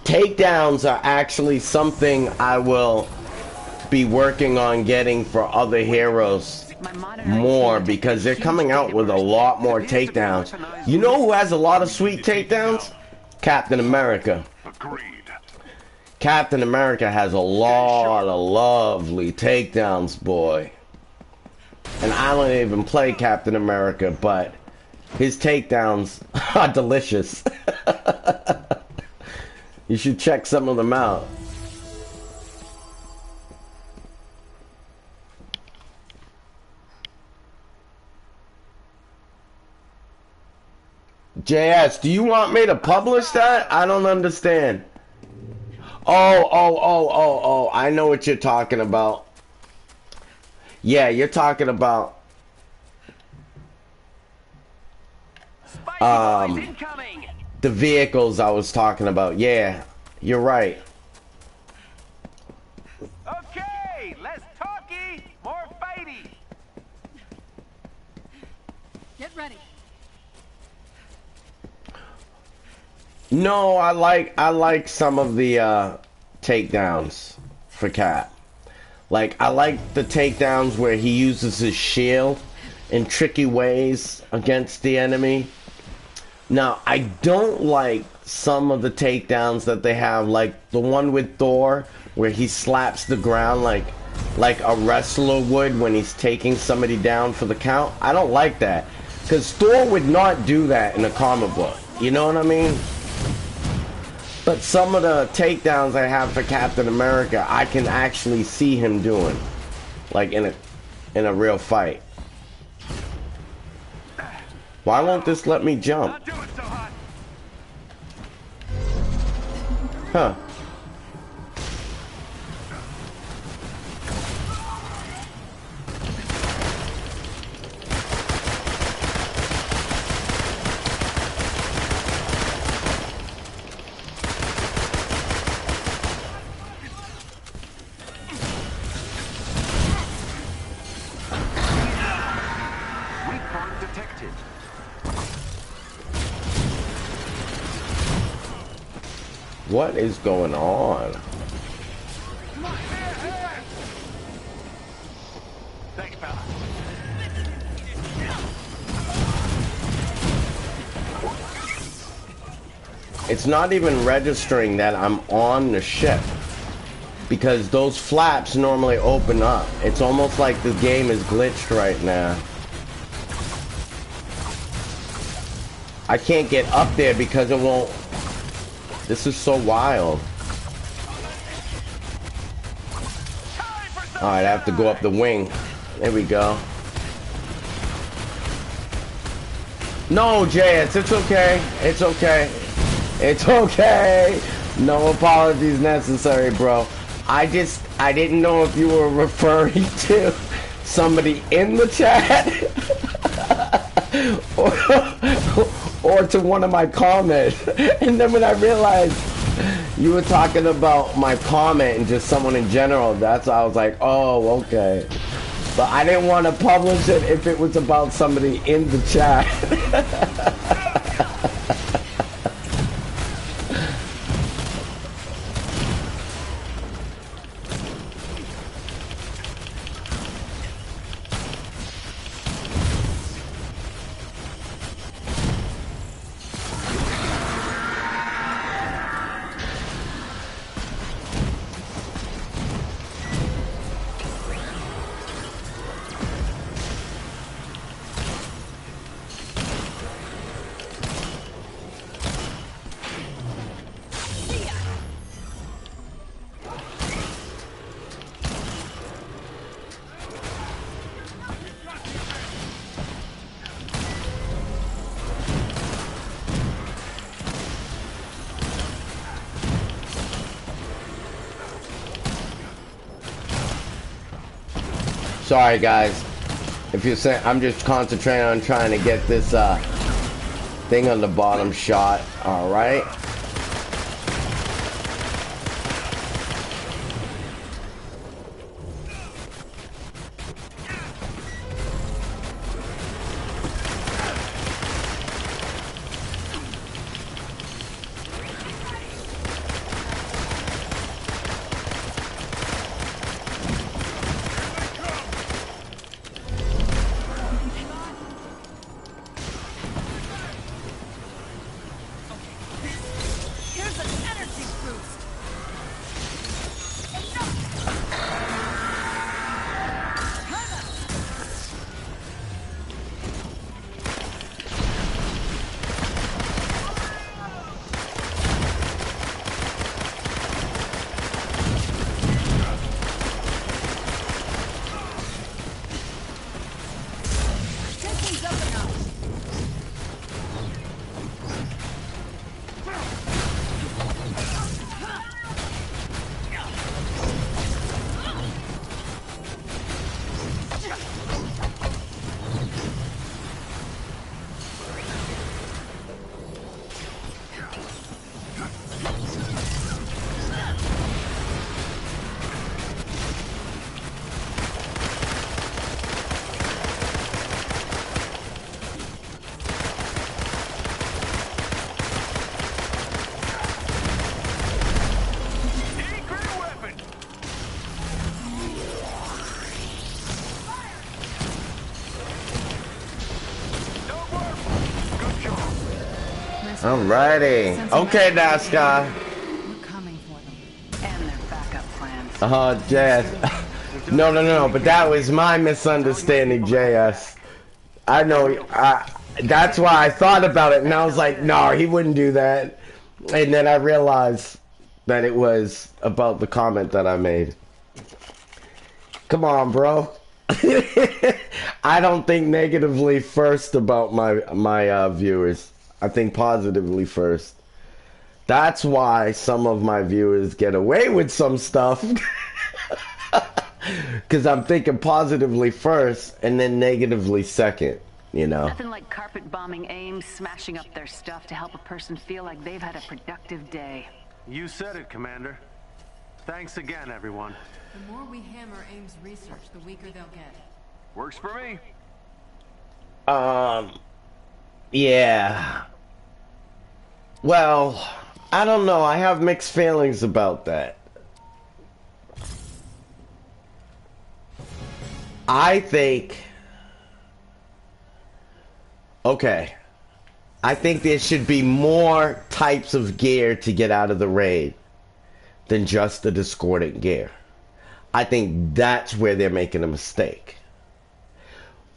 Takedowns are actually something I will be working on getting for other heroes more, because they're coming out with a lot more takedowns. You know who has a lot of sweet takedowns? Captain America. Captain America has a lot of lovely takedowns, boy. And I don't even play Captain America, but his takedowns are delicious. You should check some of them out. JS, do you want me to publish that? I don't understand. Oh, I know what you're talking about. Yeah, you're talking about the vehicles I was talking about. Yeah, you're right. Okay, less talky, more fighty. Get ready. No, I like some of the takedowns for Cap. Like, I like the takedowns where he uses his shield in tricky ways against the enemy. Now, I don't like some of the takedowns that they have, like the one with Thor, where he slaps the ground like a wrestler would when he's taking somebody down for the count. I don't like that, because Thor would not do that in a comic book. You know what I mean? But some of the takedowns I have for Captain America, I can actually see him doing, like in a real fight. Why won't this let me jump? Huh. What is going on? Thanks, pal. It's not even registering that I'm on the ship. Because those flaps normally open up. It's almost like the game is glitched right now. I can't get up there because it won't. This is so wild. Alright, I have to go up the wing. There we go. No, JS, it's okay. It's okay. It's okay. No apologies necessary, bro. I didn't know if you were referring to somebody in the chat or to one of my comments. And then when I realized you were talking about my comment and just someone in general, that's why I was like, oh, okay. But I didn't want to publish it if it was about somebody in the chat. Sorry guys, if you're saying, I'm just concentrating on trying to get this thing on the bottom shot. All right. Alrighty. Okay, NASCAR. We're coming for them. And their backup plans. JS. No. But that was my misunderstanding, JS. I know. That's why I thought about it, and I was like, no, he wouldn't do that. And then I realized that it was about the comment that I made. Come on, bro. I don't think negatively first about my viewers. I think positively first. That's why some of my viewers get away with some stuff. Because I'm thinking positively first and then negatively second, you know? Nothing like carpet bombing Ames, smashing up their stuff to help a person feel like they've had a productive day. You said it, Commander. Thanks again, everyone. The more we hammer Ames' research, the weaker they'll get. Works for me. Yeah. Well, I don't know. I have mixed feelings about that. I think, okay, I think there should be more types of gear to get out of the raid than just the discordant gear. I think that's where they're making a mistake.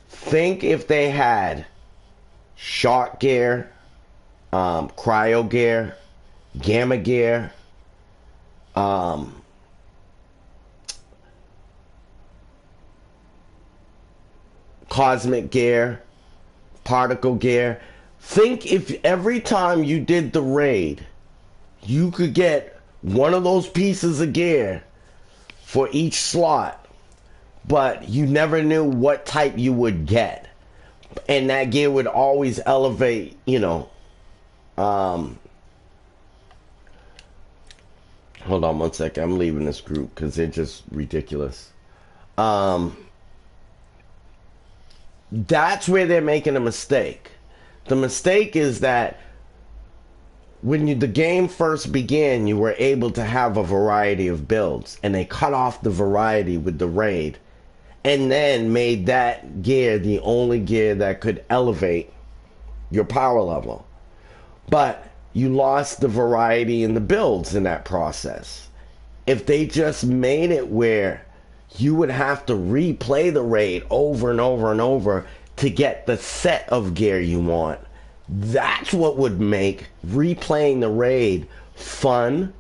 Think if they had shark gear, cryo gear, gamma gear, cosmic gear, particle gear. Think if every time you did the raid, you could get one of those pieces of gear for each slot, but you never knew what type you would get. And that gear would always elevate, you know. Hold on one second. I'm leaving this group because they're just ridiculous. That's where they're making a mistake. The mistake is that when the game first began, you were able to have a variety of builds, and they cut off the variety with the raid, and then made that gear the only gear that could elevate your power level. But you lost the variety in the builds in that process. If they just made it where you would have to replay the raid over and over and over to get the set of gear you want, that's what would make replaying the raid fun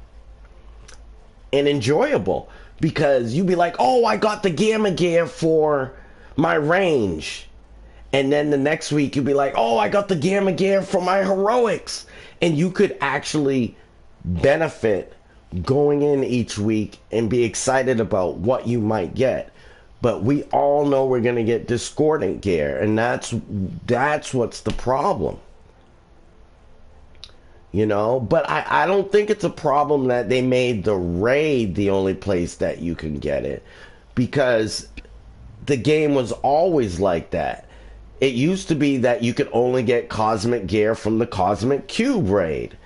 and enjoyable. Because you'd be like, oh, I got the gamma gear for my range. And then the next week you'd be like, oh, I got the gamma gear for my heroics. And you could actually benefit going in each week and be excited about what you might get. But we all know we're going to get discordant gear, and that's what's the problem. You know, but I don't think it's a problem that they made the raid the only place that you can get it, because the game was always like that. It used to be that you could only get cosmic gear from the Cosmic Cube raid.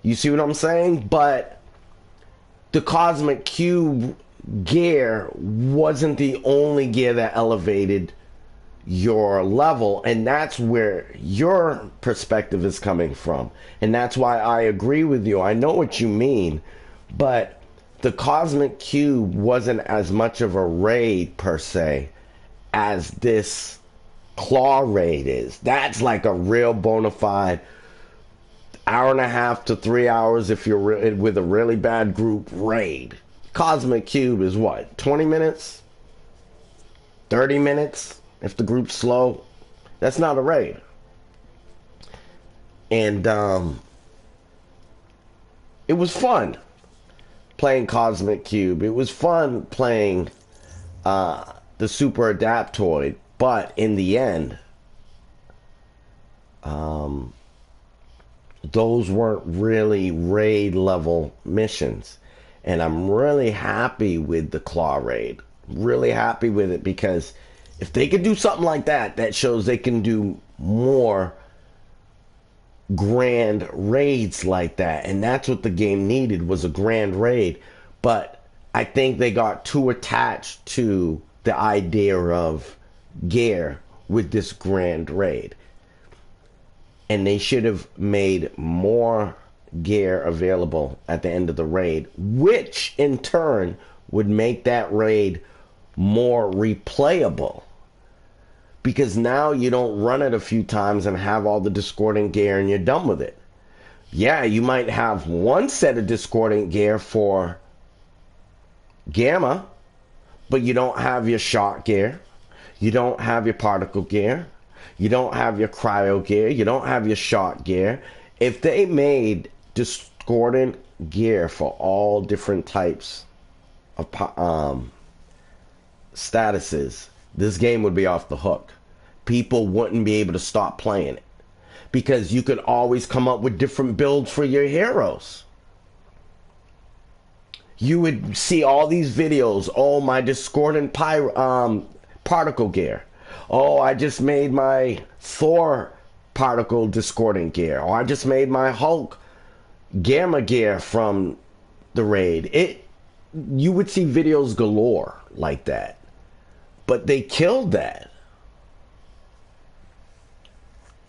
You see what I'm saying? But the Cosmic Cube gear wasn't the only gear that elevated your level, and that's where your perspective is coming from, and that's why I agree with you. I know what you mean, but the Cosmic Cube wasn't as much of a raid per se as this claw raid is. That's like a real bona fide hour and a half to 3 hours if you're with a really bad group raid. Cosmic Cube is what, 20 minutes, 30 minutes if the group's slow. That's not a raid. And it was fun playing Cosmic Cube. It was fun playing the Super Adaptoid. But in the end, those weren't really raid level missions. And I'm really happy with the Claw raid. Really happy with it, because if they could do something like that, that shows they can do more grand raids like that. And that's what the game needed, was a grand raid. But I think they got too attached to the idea of gear with this grand raid. And they should have made more gear available at the end of the raid, which in turn would make that raid more replayable, because now you don't run it a few times and have all the discordant gear and you're done with it. Yeah, you might have one set of discordant gear for gamma, but you don't have your shock gear, you don't have your particle gear, you don't have your cryo gear, you don't have your shock gear. If they made discordant gear for all different types of statuses, this game would be off the hook. People wouldn't be able to stop playing it, because you could always come up with different builds for your heroes. You would see all these videos. Oh, my discordant particle gear. Oh, I just made my Thor particle discordant gear. Or I just made my Hulk, gamma gear from the raid. You would see videos galore like that, but they killed that.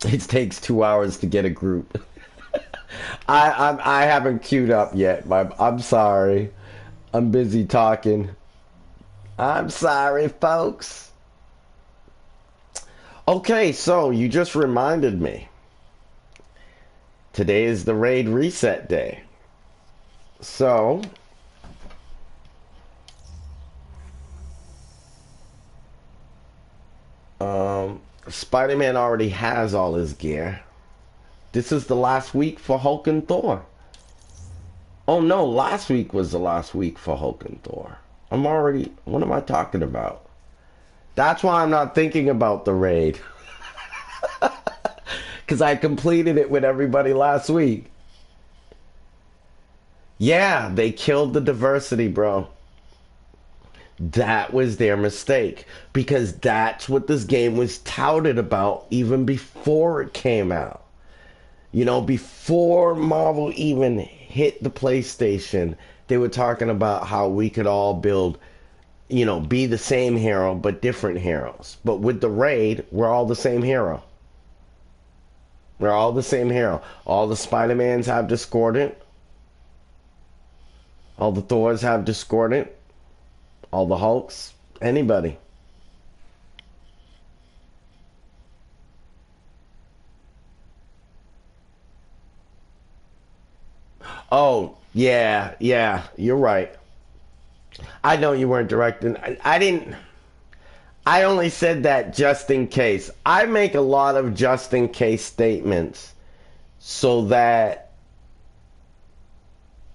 It takes 2 hours to get a group. I haven't queued up yet. I'm sorry. I'm busy talking. I'm sorry, folks. Okay, so you just reminded me. Today is the raid reset day. So, Spider-Man already has all his gear. This is the last week for Hulk and Thor. Oh no, last week was the last week for Hulk and Thor. What am I talking about? That's why I'm not thinking about the raid. Because I completed it with everybody last week. Yeah, they killed the diversity, bro. That was their mistake. Because that's what this game was touted about even before it came out. You know, before Marvel even hit the PlayStation, they were talking about how we could all build, you know, be the same hero, but different heroes. But with the raid, we're all the same hero. We're all the same hero. All the Spider-Mans have Discordant. All the Thors have Discordant. All the Hulks. Anybody. Oh, yeah, you're right. I know you weren't directing. I didn't. I only said that just in case. I make a lot of just in case statements so that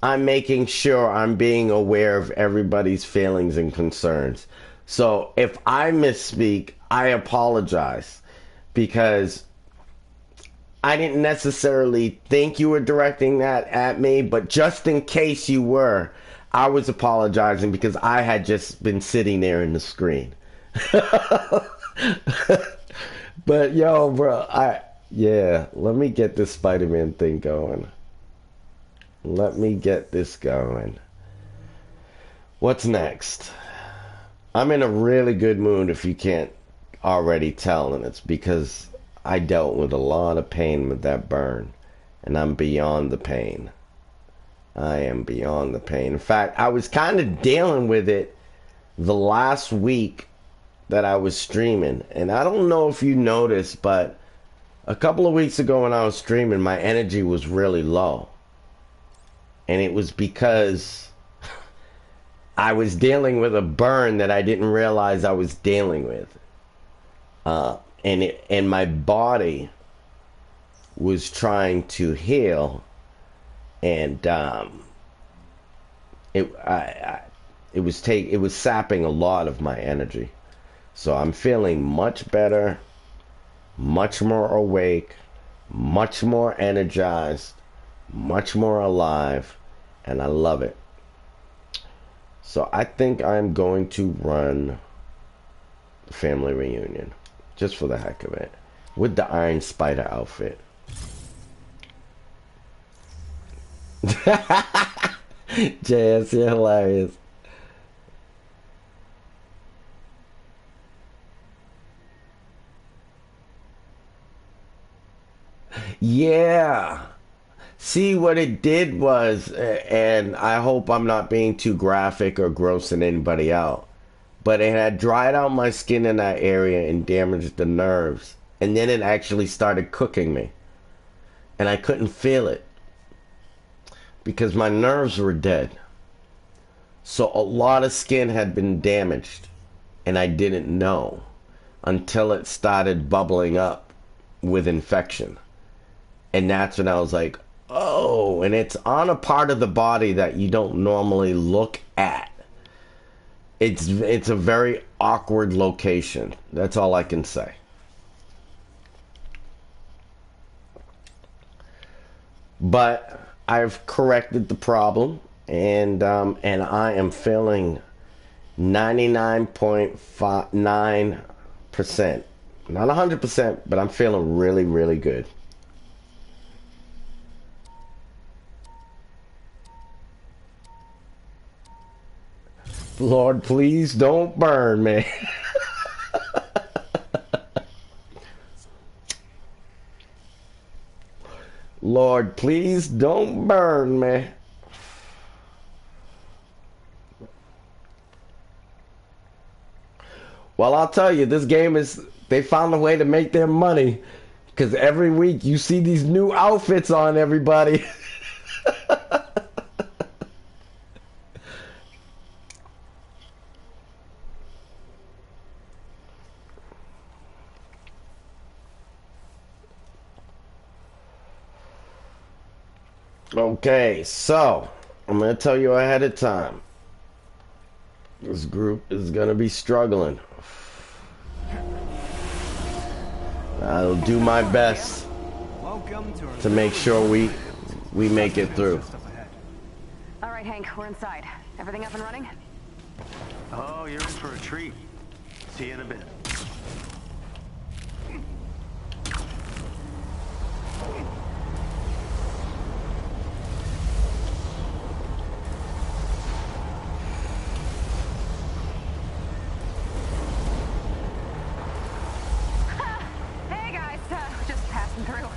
I'm making sure I'm being aware of everybody's feelings and concerns. So if I misspeak, I apologize because I didn't necessarily think you were directing that at me, but just in case you were, I was apologizing because I had just been sitting there in the screen. But yo, bro, let me get this Spider-Man thing going. Let me get this going. What's next? I'm in a really good mood if you can't already tell, and it's because I dealt with a lot of pain with that burn, and I'm beyond the pain. I am beyond the pain. In fact, I was kind of dealing with it the last week that I was streaming, and I don't know if you noticed, but a couple of weeks ago when I was streaming, my energy was really low. And it was because I was dealing with a burn that I didn't realize I was dealing with. And my body was trying to heal, and it was sapping a lot of my energy. So I'm feeling much better, much more awake, much more energized, much more alive, and I love it. So I think I'm going to run the family reunion just for the heck of it with the Iron Spider outfit. JS, you're hilarious. Yeah. See, what it did was, and I hope I'm not being too graphic or grossing anybody out, but it had dried out my skin in that area and damaged the nerves. And then it actually started cooking me. And I couldn't feel it because my nerves were dead. So a lot of skin had been damaged, and I didn't know until it started bubbling up with infection. And that's when I was like, oh, and it's on a part of the body that you don't normally look at. It's a very awkward location. That's all I can say. But I've corrected the problem, and I am feeling 99.59%. Not 100%, but I'm feeling really, really good. Lord, please don't burn me. Lord, please don't burn me. Well, I'll tell you, this game is, they found a way to make their money. Because every week you see these new outfits on everybody. Okay, so I'm going to tell you ahead of time. This group is going to be struggling. I'll do my best to make sure we make it through. All right, Hank, we're inside. Everything up and running? Oh, you're in for a treat. See you in a bit. Hey guys, just passing through.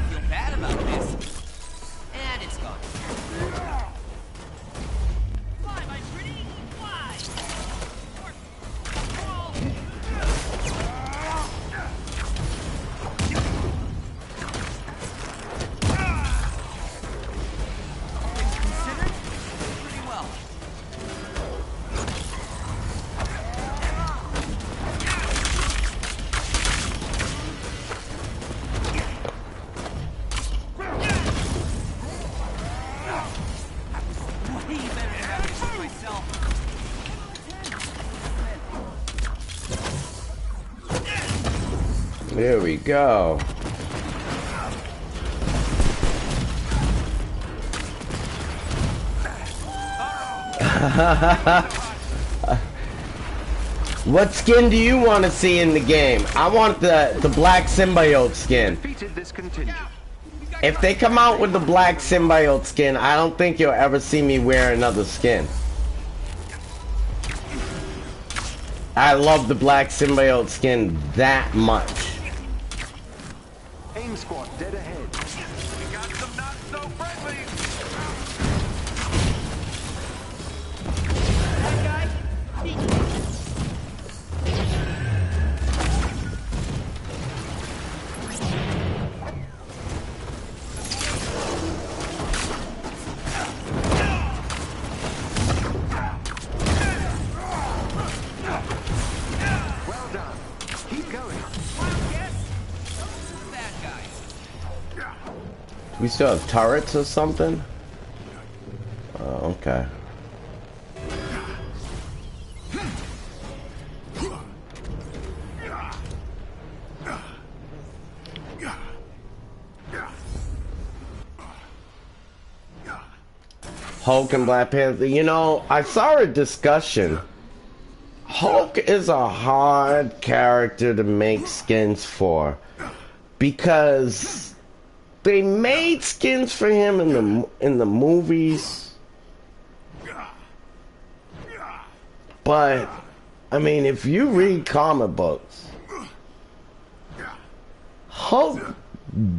Feel bad about this. And it's gone. Fly, my pretty, fly! Things considered, pretty well. Way better than having to shoot myself. There we go. What skin do you want to see in the game? I want the black symbiote skin. Defeated this contingent. If they come out with the black symbiote skin, I don't think you'll ever see me wear another skin. I love the black symbiote skin that much. AIM squad dead ahead. We got some not so friendly. Well done. Keep going. Bad guys. We still have turrets or something? Oh, okay. Hulk and Black Panther. You know, I saw a discussion. Hulk is a hard character to make skins for because they made skins for him in the movies, but I mean, if you read comic books, Hulk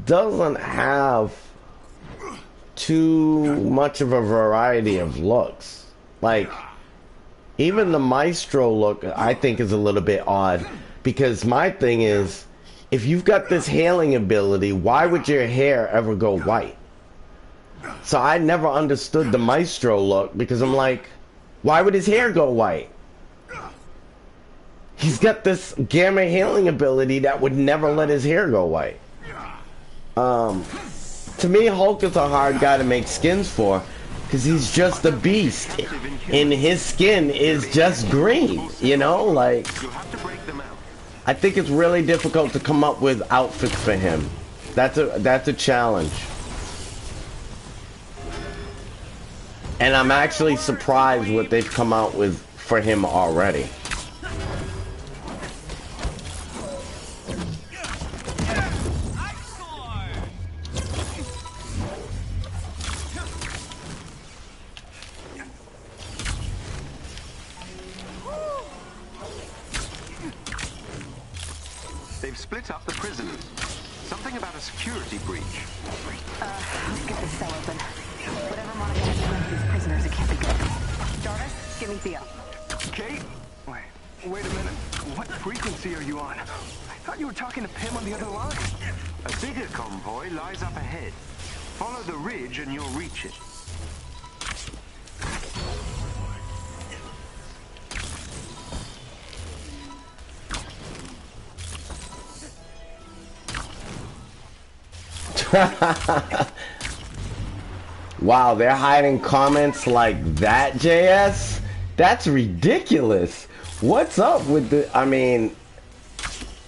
doesn't have too much of a variety of looks. Like, even the Maestro look, I think, is a little bit odd. Because my thing is, if you've got this healing ability, why would your hair ever go white? So I never understood the Maestro look, because I'm like, why would his hair go white? He's got this gamma healing ability that would never let his hair go white. To me, Hulk is a hard guy to make skins for, because he's just a beast, and his skin is just green, you know, like, I think it's really difficult to come up with outfits for him. That's a challenge. And I'm actually surprised what they've come out with for him already. They've split up the prisoners. Something about a security breach. Let's get this cell open. Whatever Monica has done to these prisoners, it can't be good. Jarvis, give me Theo. Kate? Wait a minute. What frequency are you on? I thought you were talking to Pim on the other line. A bigger convoy lies up ahead. Follow the ridge and you'll reach it. Wow, they're hiding comments like that, JS? That's ridiculous. What's up with the... I mean...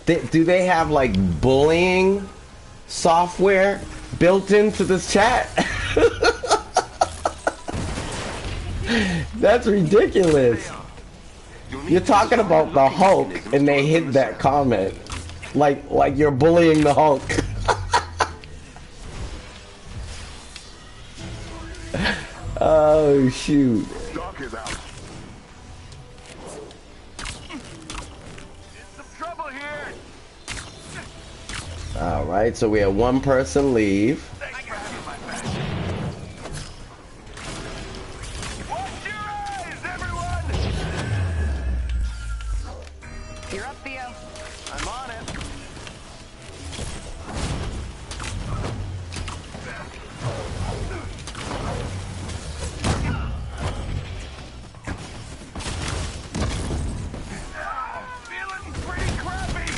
do they have, like, bullying software built into this chat? That's ridiculous. You're talking about the Hulk, and they hit that comment. Like you're bullying the Hulk. Oh, shoot. Doc is out. Some trouble here. Alright, so we have one person leave. Thanks for having my back. Watch your eyes, everyone! You're up, Theo. I'm on it. Feeling pretty crappy.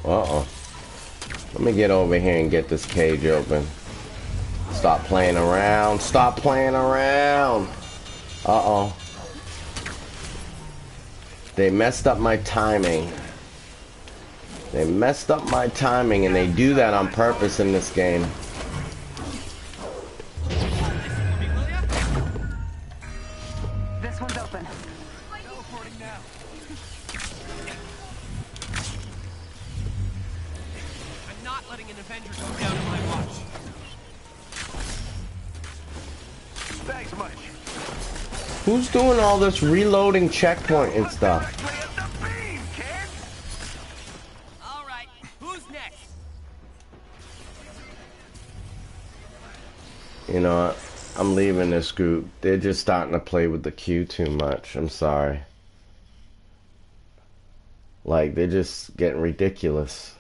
Uh-oh. Let me get over here and get this cage open. Stop playing around. Stop playing around. Uh-oh. They messed up my timing. They messed up my timing, and they do that on purpose in this game. This one's open. Teleporting now. I'm not letting an Avenger go down in my watch. Thanks much. Who's doing all this reloading checkpoint and stuff? All right, who's next? You know what? I'm leaving this group. They're just starting to play with the queue too much. I'm sorry. Like, they're just getting ridiculous.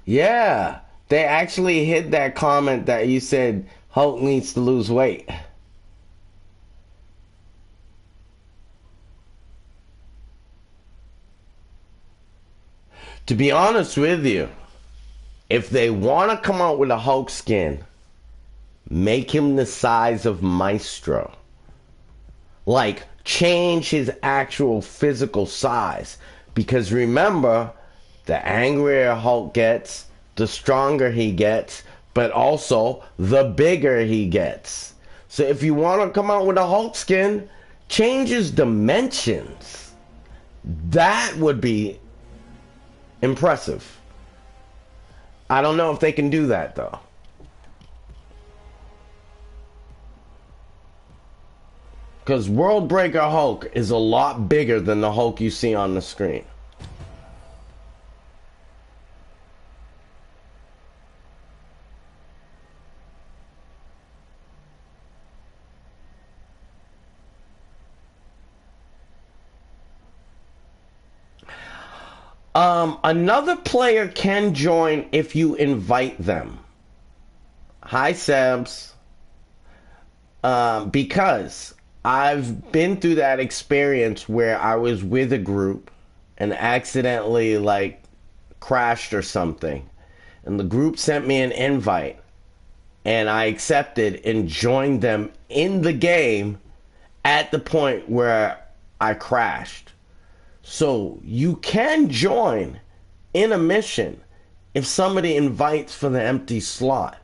Yeah, they actually hit that comment that you said Hulk needs to lose weight. To be honest with you, if they want to come out with a Hulk skin, make him the size of Maestro. Like, change his actual physical size. Because remember, the angrier Hulk gets, the stronger he gets, but also the bigger he gets. So if you want to come out with a Hulk skin, change his dimensions. That would be impressive. I don't know if they can do that though. Because World Breaker Hulk is a lot bigger than the Hulk you see on the screen. Another player can join if you invite them. Hi, Sebs. Because I've been through that experience where I was with a group and accidentally, like, crashed or something. And the group sent me an invite. And I accepted and joined them in the game at the point where I crashed. So you can join in a mission if somebody invites for the empty slot.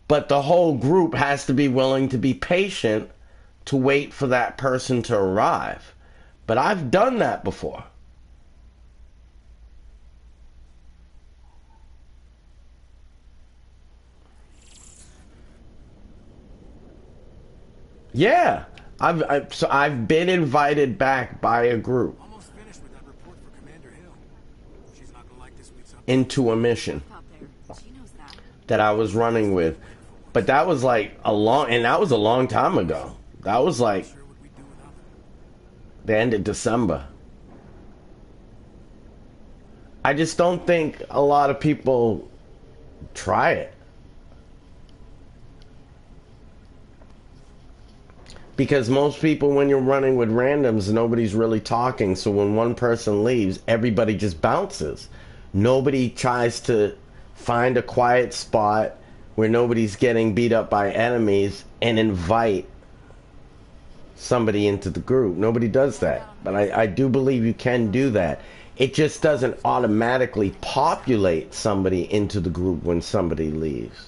But the whole group has to be willing to be patient to wait for that person to arrive. But I've done that before. Yeah, I've been invited back by a group Almost finished with that report for Commander Hill. She's not gonna like this week's update. into a mission that I was running with. But that was like that was a long time ago. That was like the end of December. I just don't think a lot of people try it. Because most people, when you're running with randoms, nobody's really talking. So when one person leaves, everybody just bounces. Nobody tries to find a quiet spot where nobody's getting beat up by enemies and invite somebody into the group. Nobody does that. But I do believe you can do that. It just doesn't automatically populate somebody into the group when somebody leaves.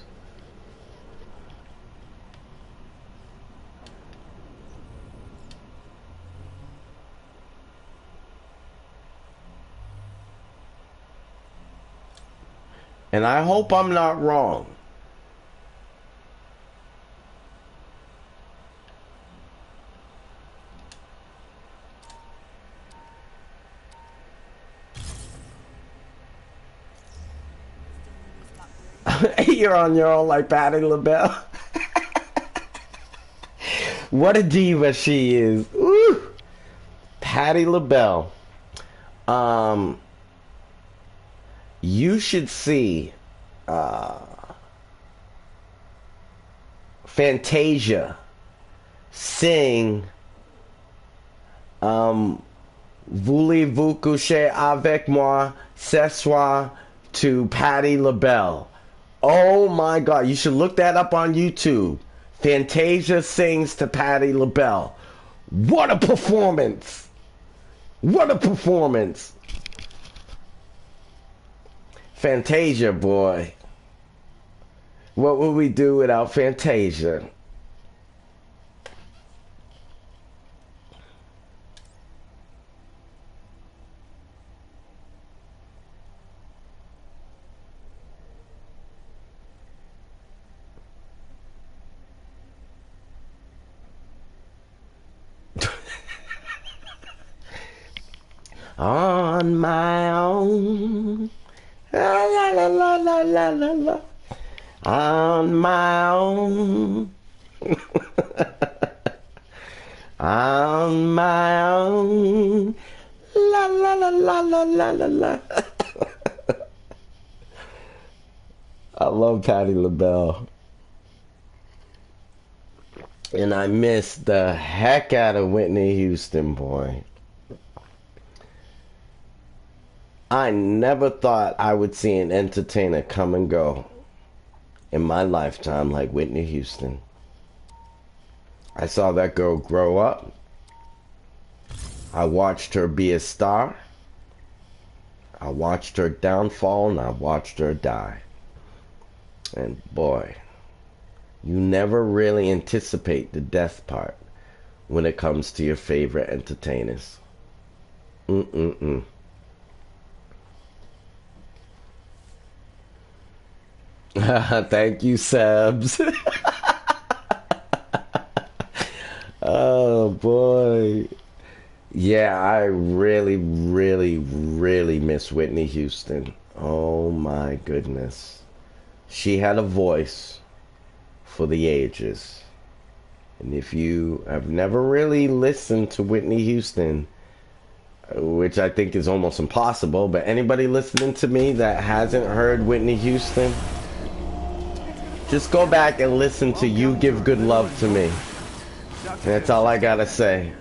And I hope I'm not wrong. You're on your own like Patti LaBelle. What a diva she is. Woo! Patti LaBelle. You should see Fantasia sing Voulez-vous coucher avec moi ce soir to Patti LaBelle. Oh my God, you should look that up on YouTube. Fantasia sings to Patti LaBelle. What a performance! What a performance! Fantasia, boy. What would we do without Fantasia? On my own. La la la la la la la la. On my own. On my own. La la la la la la la la. I love Patti LaBelle. And I miss the heck out of Whitney Houston, boy. I never thought I would see an entertainer come and go in my lifetime like Whitney Houston. I saw that girl grow up. I watched her be a star. I watched her downfall and I watched her die. And boy, you never really anticipate the death part when it comes to your favorite entertainers. Thank you, Sebs. Oh boy. Yeah, I really, really, really miss Whitney Houston. Oh my goodness. She had a voice for the ages. And if you have never really listened to Whitney Houston, which I think is almost impossible, but anybody listening to me that hasn't heard Whitney Houston, just go back and listen to You Give Good Love to Me. That's all I gotta say.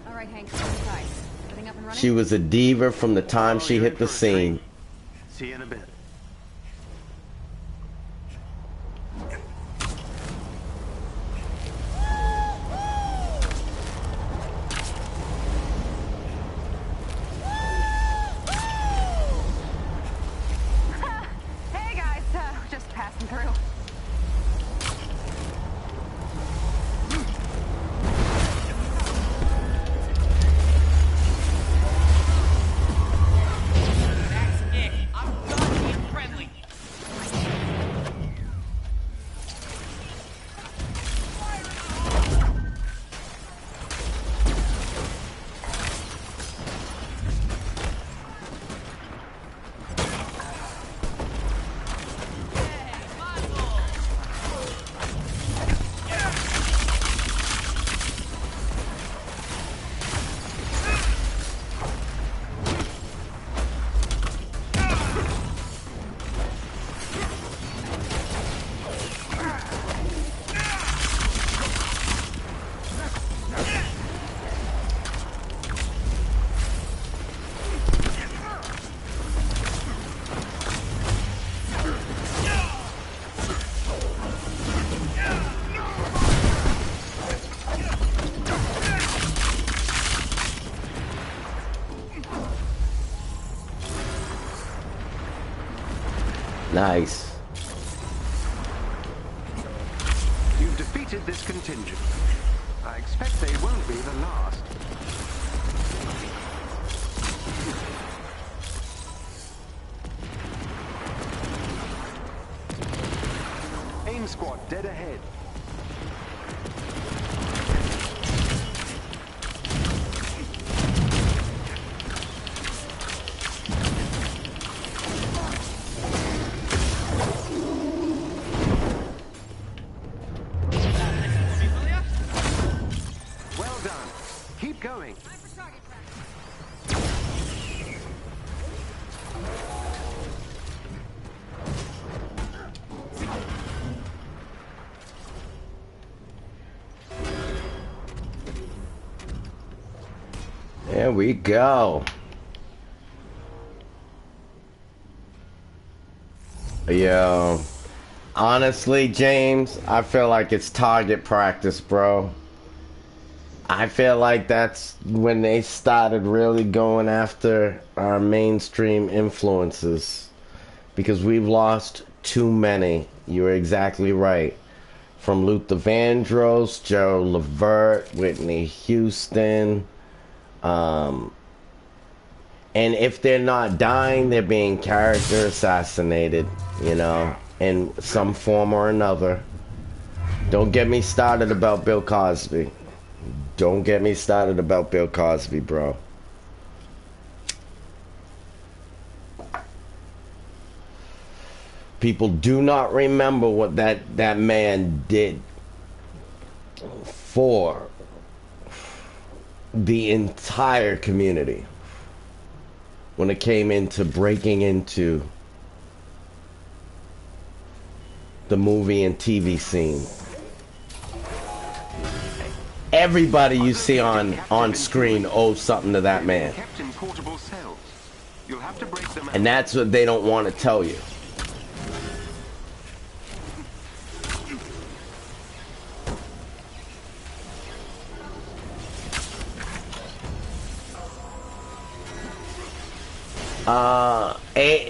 All right, Hank, inside. Everything up and running? She was a diva from the time she hit the scene. See you in a bit. Hey guys, just passing through. Nice. You've defeated this contingent. I expect they won't be the last. AIM squad dead ahead. Well done. Keep going. There we go. Yo, honestly, James, I feel like it's target practice, bro. I feel like that's when they started really going after our mainstream influences, because we've lost too many. You're exactly right. From Luther Vandross, Gerald Levert, Whitney Houston. And if they're not dying, they're being character assassinated, you know, in some form or another. Don't get me started about Bill Cosby. Don't get me started about Bill Cosby, bro. People do not remember what that man did for the entire community when it came into breaking into the movie and TV scene. Everybody you see on screen owes something to that man. Kept in portable cells. You'll have to break them out. And that's what they don't want to tell you.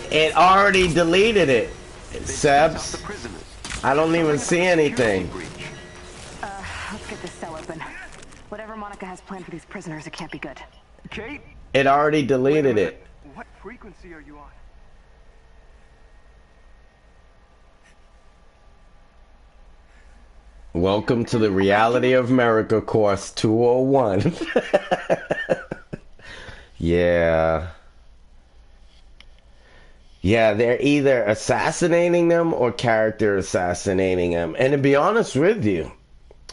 It already deleted it, Sebs. I don't even see anything. Let's get this cell open. Whatever Monica has planned for these prisoners, it can't be good. Kate? It already deleted it. What frequency are you on? Welcome to the Reality of America course 201. Yeah. Yeah, they're either assassinating them or character assassinating them. And to be honest with you,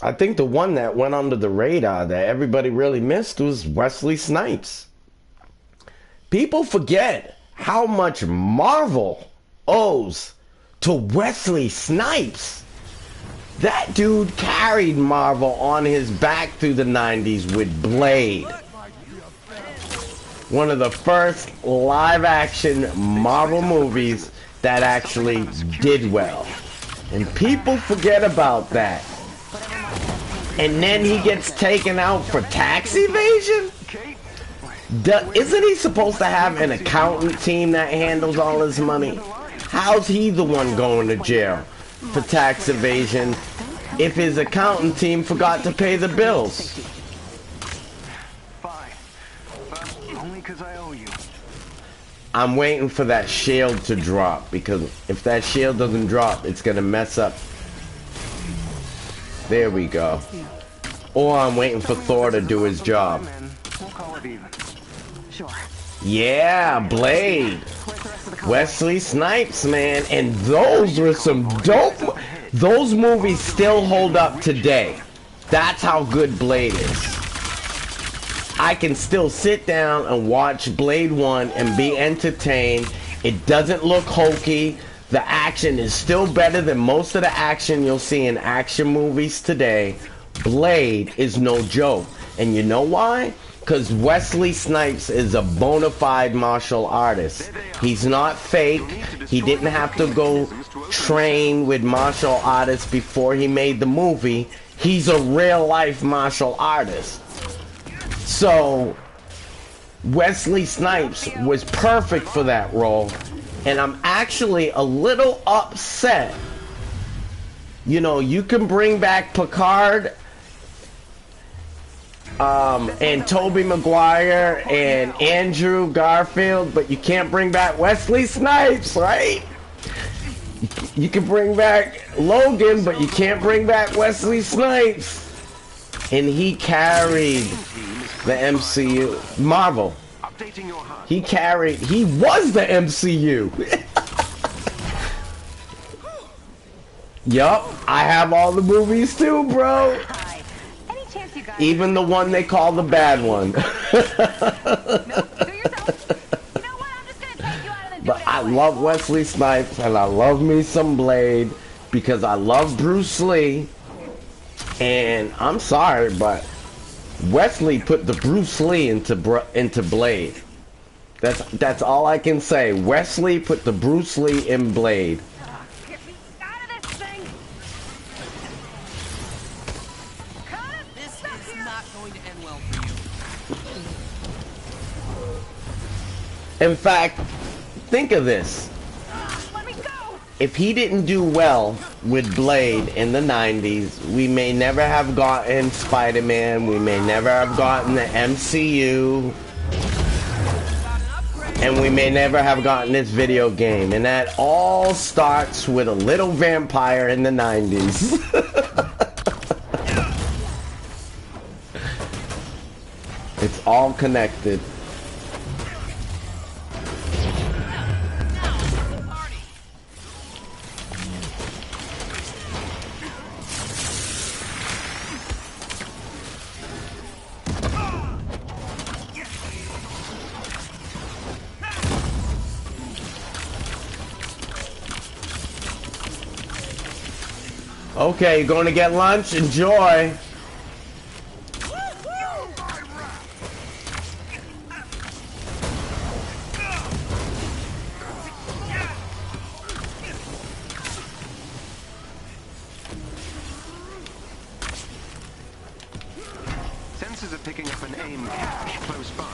I think the one that went under the radar that everybody really missed was Wesley Snipes. People forget how much Marvel owes to Wesley Snipes. That dude carried Marvel on his back through the 90s with Blade. One of the first live-action Marvel movies that actually did well. And people forget about that. And then he gets taken out for tax evasion? Isn't he supposed to have an accountant team that handles all his money? How's he the one going to jail for tax evasion if his accountant team forgot to pay the bills? Only because I owe you. I'm waiting for that shield to drop, because if that shield doesn't drop, it's gonna mess up. There we go. Or I'm waiting for Thor to do his job. We'll call it even. Sure. Yeah, Blade. Wesley Snipes, man. And those were some dope. Those movies still hold up today. That's how good Blade is. I can still sit down and watch Blade 1 and be entertained. It doesn't look hokey. The action is still better than most of the action you'll see in action movies today. Blade is no joke. And you know why? Because Wesley Snipes is a bona fide martial artist. He's not fake. He didn't have to go train with martial artists before he made the movie. He's a real life martial artist. So Wesley Snipes was perfect for that role. And I'm actually a little upset. You know, you can bring back Picard, and Tobey Maguire and Andrew Garfield, but you can't bring back Wesley Snipes, right? You can bring back Logan, but you can't bring back Wesley Snipes. And he carried the MCU. Marvel. He was the MCU. Yup, I have all the movies too, bro. Even the one they call the bad one. But I love Wesley Snipes and I love me some Blade because I love Bruce Lee. And I'm sorry, but Wesley put the Bruce Lee into Blade. That's all I can say. Wesley put the Bruce Lee in Blade. This is not going to end well for you. In fact, think of this. If he didn't do well with Blade in the 90s, we may never have gotten Spider-Man, we may never have gotten the MCU, and we may never have gotten this video game. And that all starts with a little vampire in the 90s. It's all connected. Okay, you're going to get lunch? Enjoy. Sensors are picking up an AIM cache close by.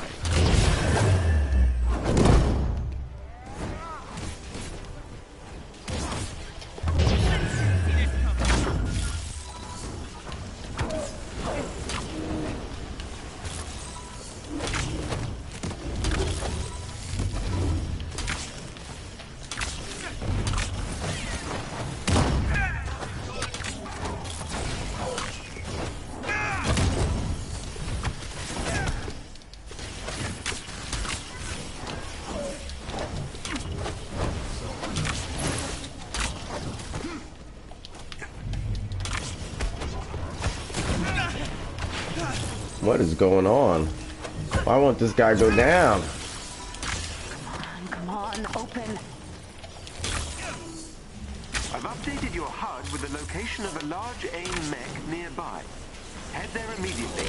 What is going on? Why won't this guy go down? Come on, open. I've updated your HUD with the location of a large AIM mech nearby. Head there immediately.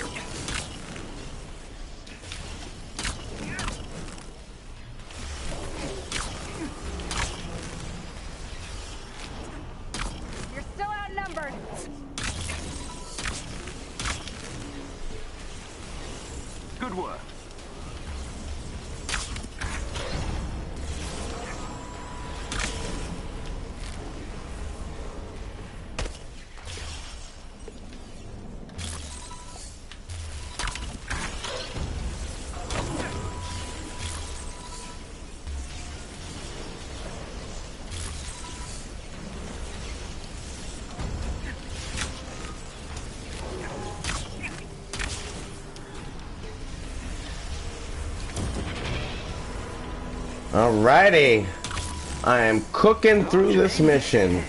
You're still outnumbered. Good work. Alrighty. I am cooking through this mission.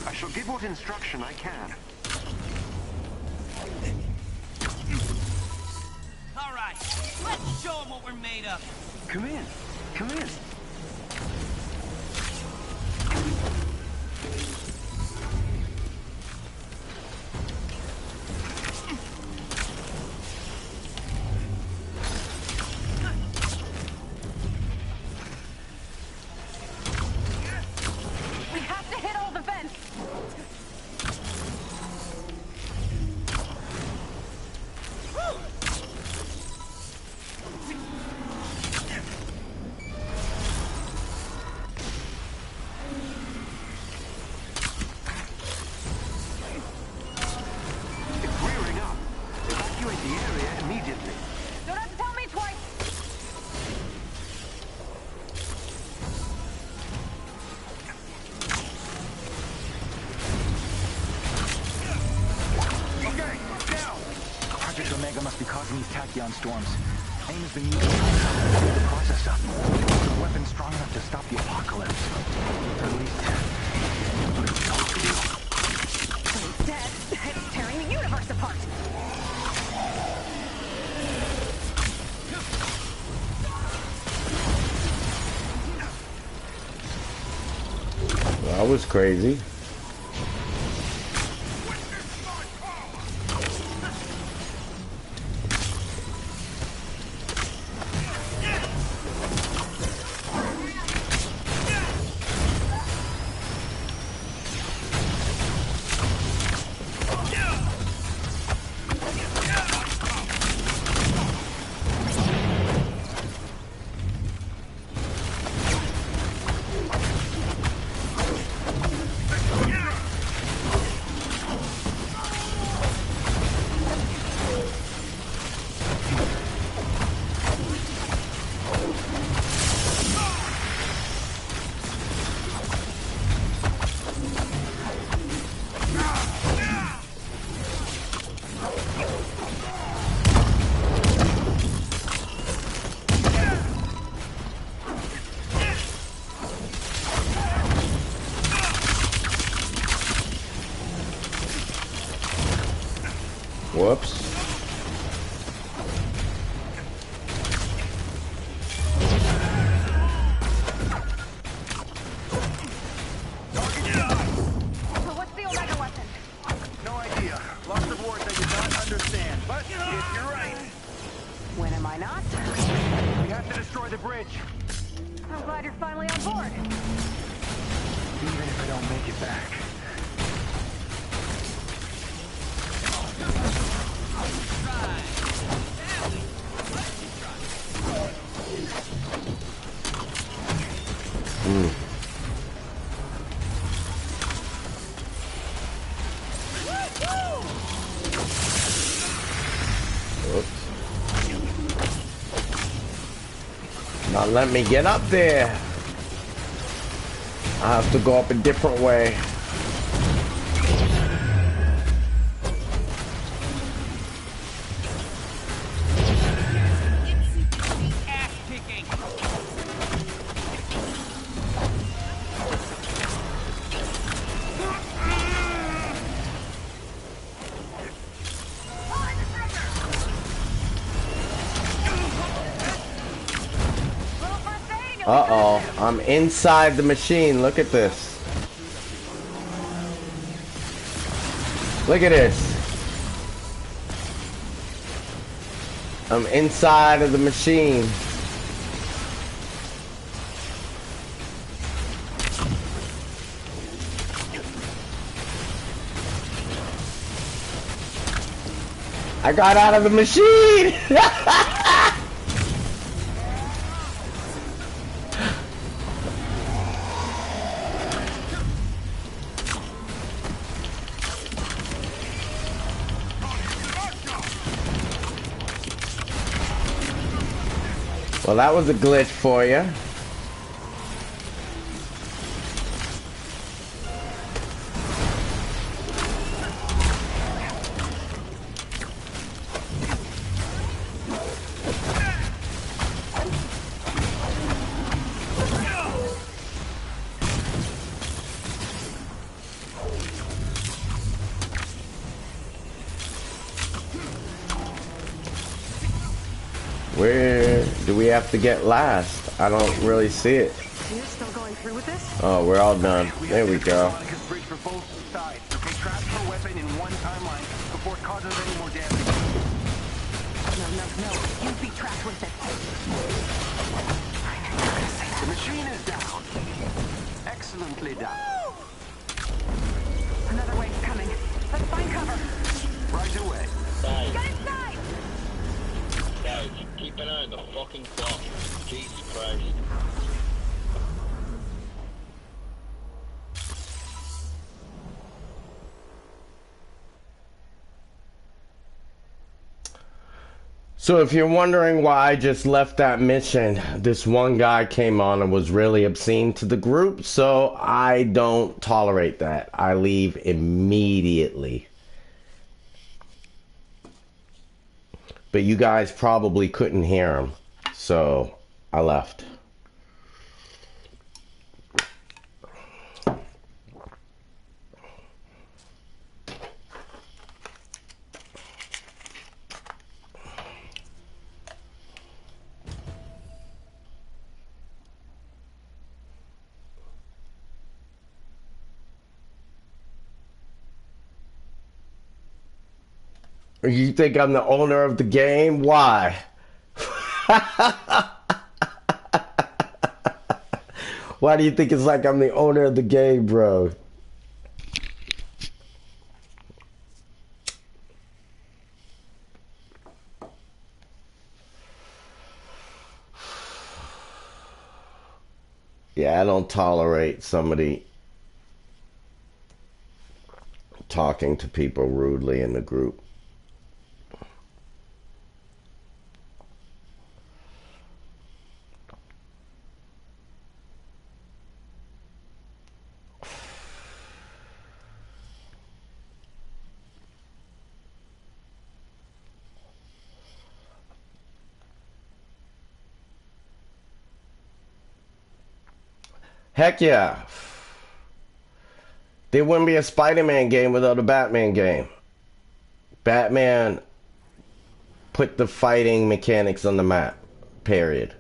I shall give what instruction I can. All right, let's show them what we're made of. Come in. Come in. We have to hit all the vents. must be causing these tachyon storms. AIM has been using to speed the process up. It's a weapon strong enough to stop the apocalypse. Or at least, what it's supposed to do. It's dead. It's tearing the universe apart. That was crazy. Whoops. So what's the Omega weapon? No idea. Lots of words I did not understand. But if you're right, When am I not? we have to destroy the bridge. I'm glad you're finally on board. Even if I don't make it back. Not let me get up there. I have to go up a different way. Ass kicking. Uh-oh, I'm inside the machine. Look at this. Look at this. I'm inside of the machine. I got out of the machine! Well, that was a glitch for you. Where do we have to get last? I don't really see it. You're still going through with this? Oh, we're all done. There we go. Bridge for both sides. Okay, transfer weapon in one timeline before it causes any more damage. No. You be trapped with it. The machine is down. Excellently done. Another wave's coming. Let's find cover. Right away. Get inside! Guys, keep an eye on the fucking clock. Jesus Christ. So if you're wondering why I just left that mission, this one guy came on and was really obscene to the group, so I don't tolerate that. I leave immediately. but you guys probably couldn't hear him, so I left. You think I'm the owner of the game? Why? Why do you think it's like I'm the owner of the game, bro? Yeah, I don't tolerate somebody talking to people rudely in the group. Heck yeah. There wouldn't be a Spider-Man game without a Batman game. Batman put the fighting mechanics on the map. Period.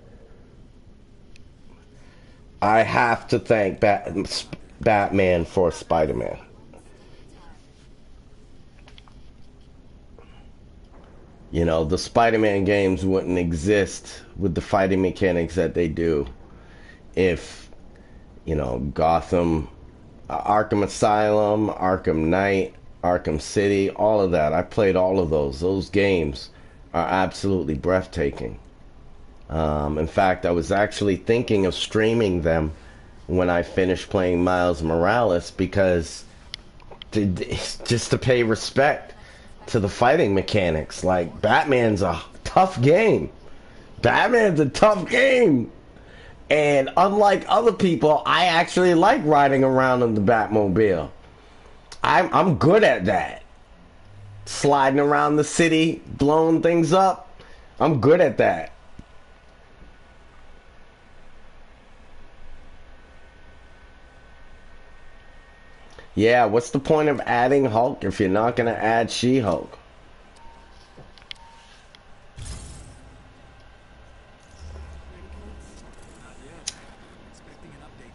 I have to thank Batman for Spider-Man. You know, the Spider-Man games wouldn't exist with the fighting mechanics that they do if, you know, Gotham, Arkham Asylum, Arkham Knight, Arkham City, all of that. I played all of those. Those games are absolutely breathtaking. In fact, I was actually thinking of streaming them when I finished playing Miles Morales because just to pay respect to the fighting mechanics. Like, Batman's a tough game. Batman's a tough game. And unlike other people, I actually like riding around in the Batmobile. I'm good at that. Sliding around the city, blowing things up. I'm good at that. Yeah, what's the point of adding Hulk if you're not going to add She-Hulk? Not yet. Expecting an update.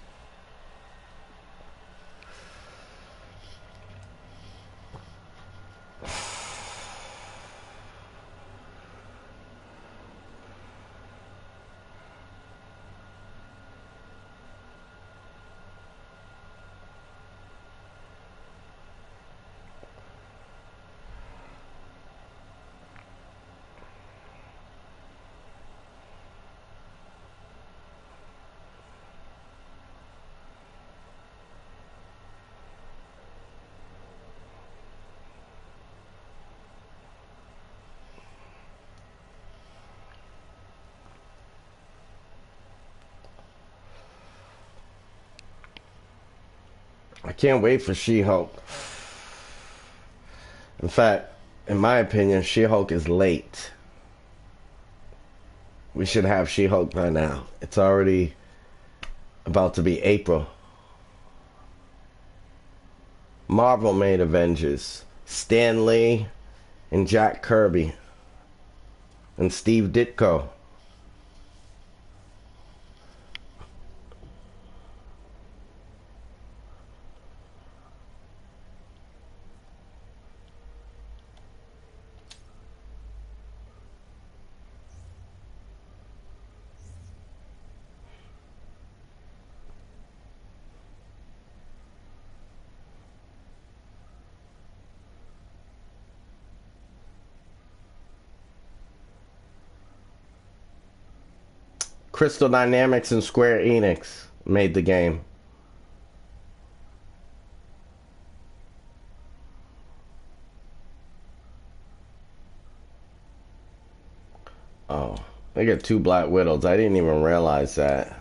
I can't wait for She-Hulk. In fact, in my opinion, She-Hulk is late. We should have She-Hulk by now. It's already about to be April. Marvel made Avengers. Stan Lee and Jack Kirby and Steve Ditko. Crystal Dynamics and Square Enix made the game. Oh, they got 2 Black Widows. I didn't even realize that.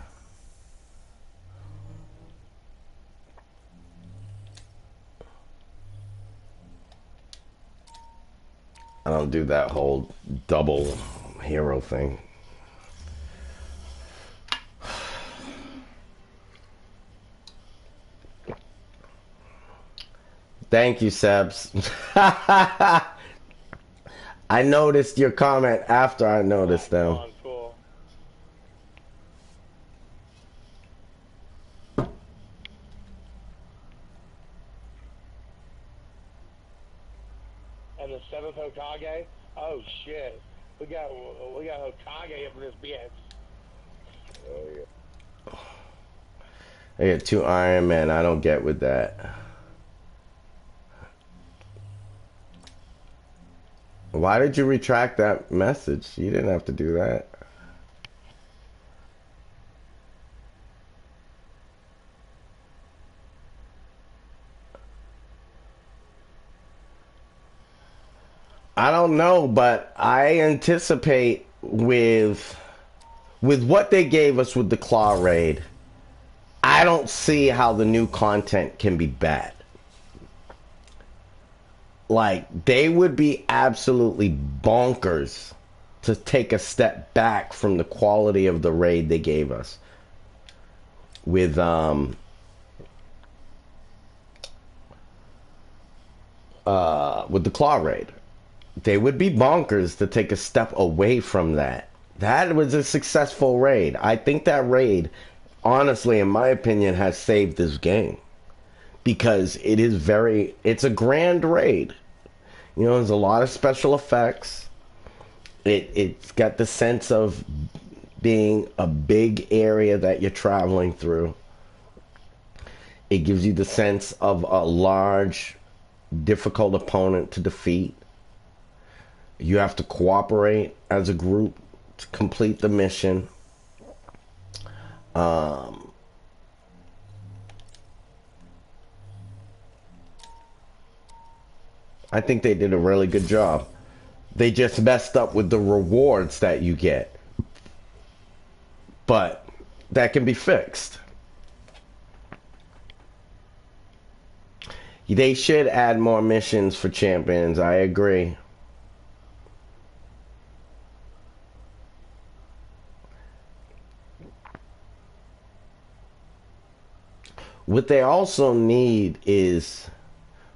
I don't do that whole double hero thing. Thank you, Sebs. I noticed your comment after I noticed them. Cool. And the seventh Hokage? Oh shit. We got Hokage up in this bitch. Oh yeah. I get 2 Iron Men. I don't get with that. Why did you retract that message? You didn't have to do that. I don't know, but I anticipate with what they gave us with the Claw Raid, I don't see how the new content can be bad. Like, they would be absolutely bonkers to take a step back from the quality of the raid they gave us with the Claw Raid. They would be bonkers to take a step away from that. That was a successful raid. I think that raid, honestly, in my opinion, has saved this game. Because it's a grand raid. You know, there's a lot of special effects. It's got the sense of being a big area that you're traveling through. It gives you the sense of a large, difficult opponent to defeat. You have to cooperate as a group to complete the mission. I think they did a really good job. They just messed up with the rewards that you get. But that can be fixed. They should add more missions for champions. I agree. What they also need is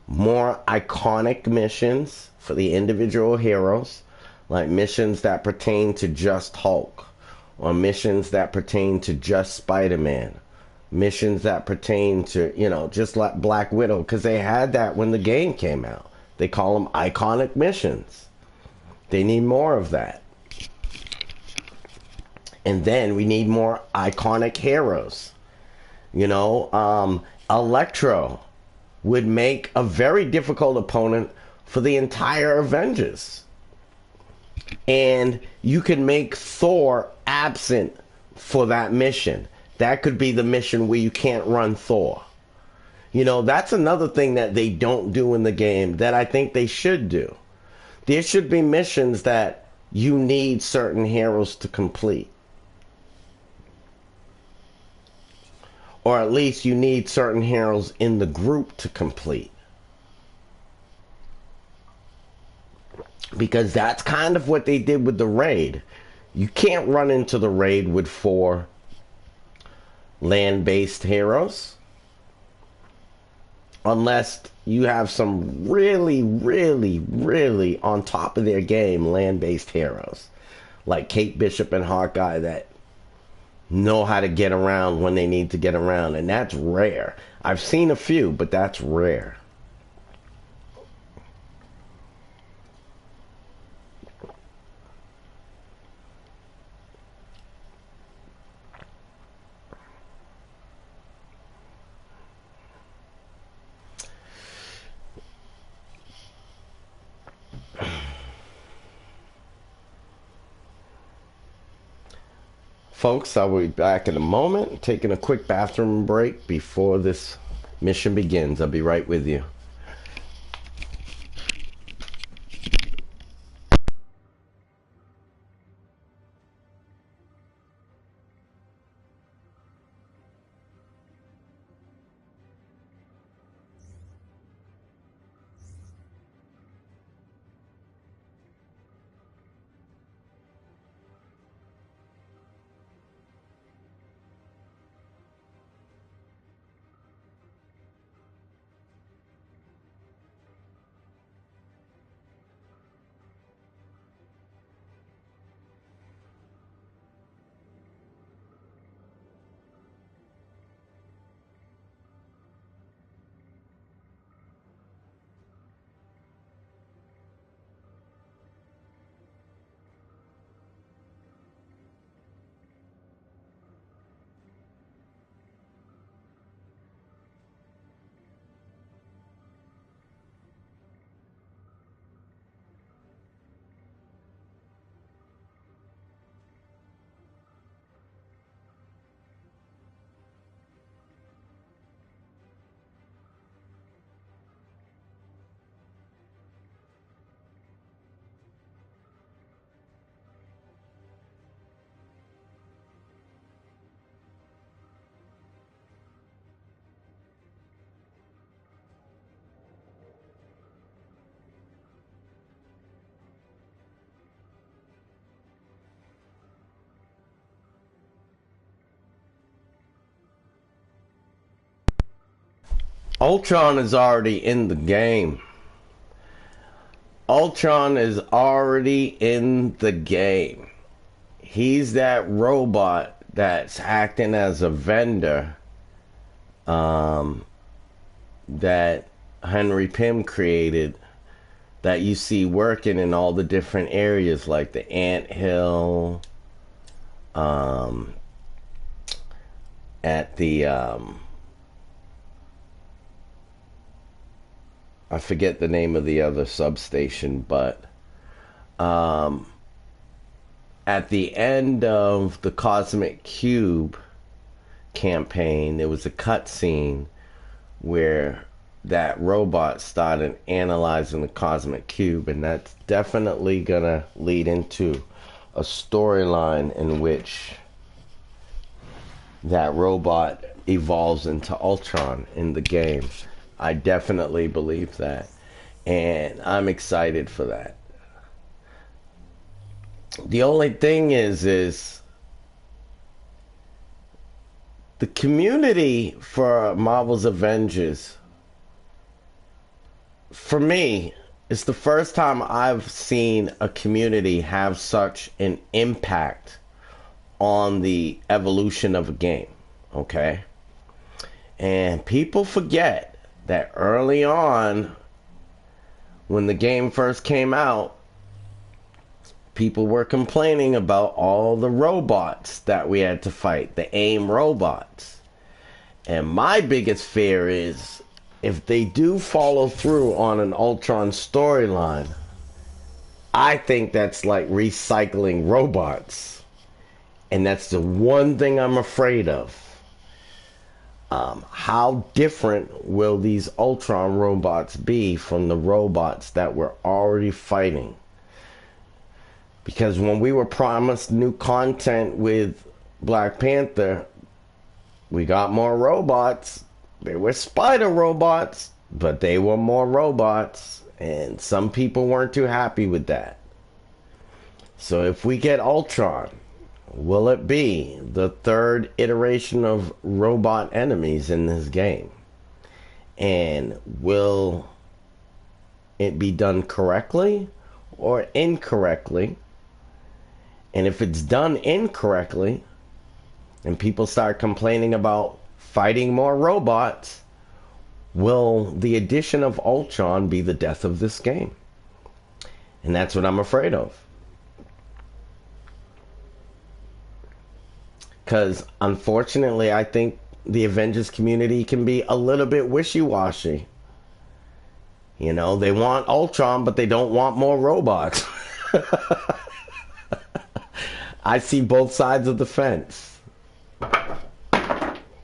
more iconic missions for the individual heroes, like missions that pertain to just Hulk, or missions that pertain to just Spider-Man, missions that pertain to, you know, just like Black Widow, because they had that when the game came out. They call them iconic missions. They need more of that. And then we need more iconic heroes. You know, Electro would make a very difficult opponent for the entire Avengers. And you can make Thor absent for that mission. That could be the mission where you can't run Thor. You know, that's another thing that they don't do in the game that I think they should do. There should be missions that you need certain heroes to complete. Or at least you need certain heroes in the group to complete. Because that's kind of what they did with the raid. You can't run into the raid with 4 land-based heroes. Unless you have some really, really, really on top of their game land-based heroes. Like Kate Bishop and Hawkeye that know how to get around when they need to get around, and that's rare. I've seen a few, but that's rare. Folks, I'll be back in a moment, taking a quick bathroom break before this mission begins. I'll be right with you. Ultron is already in the game. Ultron is already in the game. He's that robot that's acting as a vendor that Henry Pym created, that you see working in all the different areas like the anthill, at the I forget the name of the other substation, but at the end of the Cosmic Cube campaign, there was a cutscene where that robot started analyzing the Cosmic Cube, and that's definitely gonna lead into a storyline in which that robot evolves into Ultron in the game. I definitely believe that, and I'm excited for that. The only thing is the community for Marvel's Avengers, for me, it's the first time I've seen a community have such an impact on the evolution of a game, okay? And people forget that early on, when the game first came out, people were complaining about all the robots that we had to fight, the AIM robots. And my biggest fear is, if they do follow through on an Ultron storyline, I think that's like recycling robots. And that's the one thing I'm afraid of. How different will these Ultron robots be from the robots that we're already fighting? Because when we were promised new content with Black Panther, we got more robots. They were spider robots, but they were more robots, and some people weren't too happy with that. So if we get Ultron, will it be the third iteration of robot enemies in this game? And will it be done correctly or incorrectly? And if it's done incorrectly, and people start complaining about fighting more robots, will the addition of Ultron be the death of this game? And that's what I'm afraid of. Because unfortunately, I think the Avengers community can be a little bit wishy-washy. You know, they want Ultron, but they don't want more robots. I see both sides of the fence.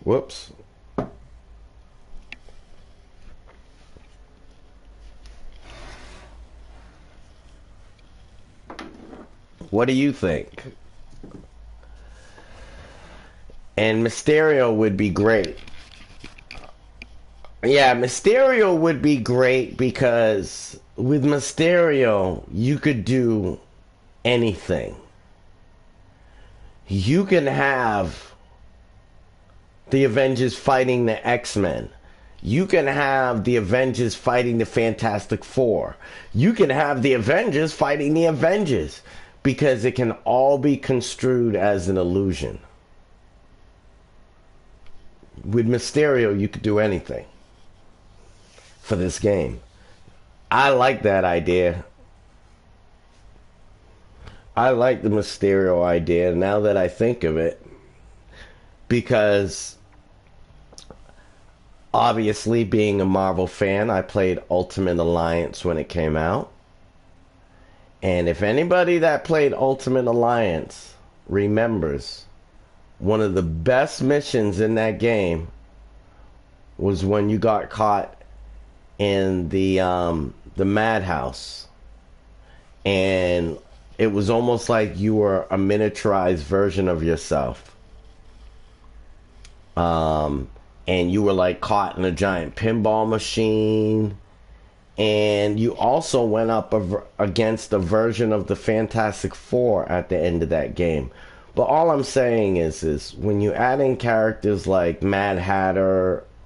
Whoops. What do you think? And Mysterio would be great. Yeah, Mysterio would be great because with Mysterio, you could do anything. You can have the Avengers fighting the X-Men. You can have the Avengers fighting the Fantastic Four. You can have the Avengers fighting the Avengers, because it can all be construed as an illusion. With Mysterio, you could do anything for this game. I like that idea. I like the Mysterio idea now that I think of it, because obviously, being a Marvel fan, I played Ultimate Alliance when it came out. And if anybody that played Ultimate Alliance remembers, one of the best missions in that game was when you got caught in the madhouse, and it was almost like you were a miniaturized version of yourself, and you were like caught in a giant pinball machine, and you also went up against a version of the Fantastic Four at the end of that game. But all I'm saying is when you add in characters like Mad Hatter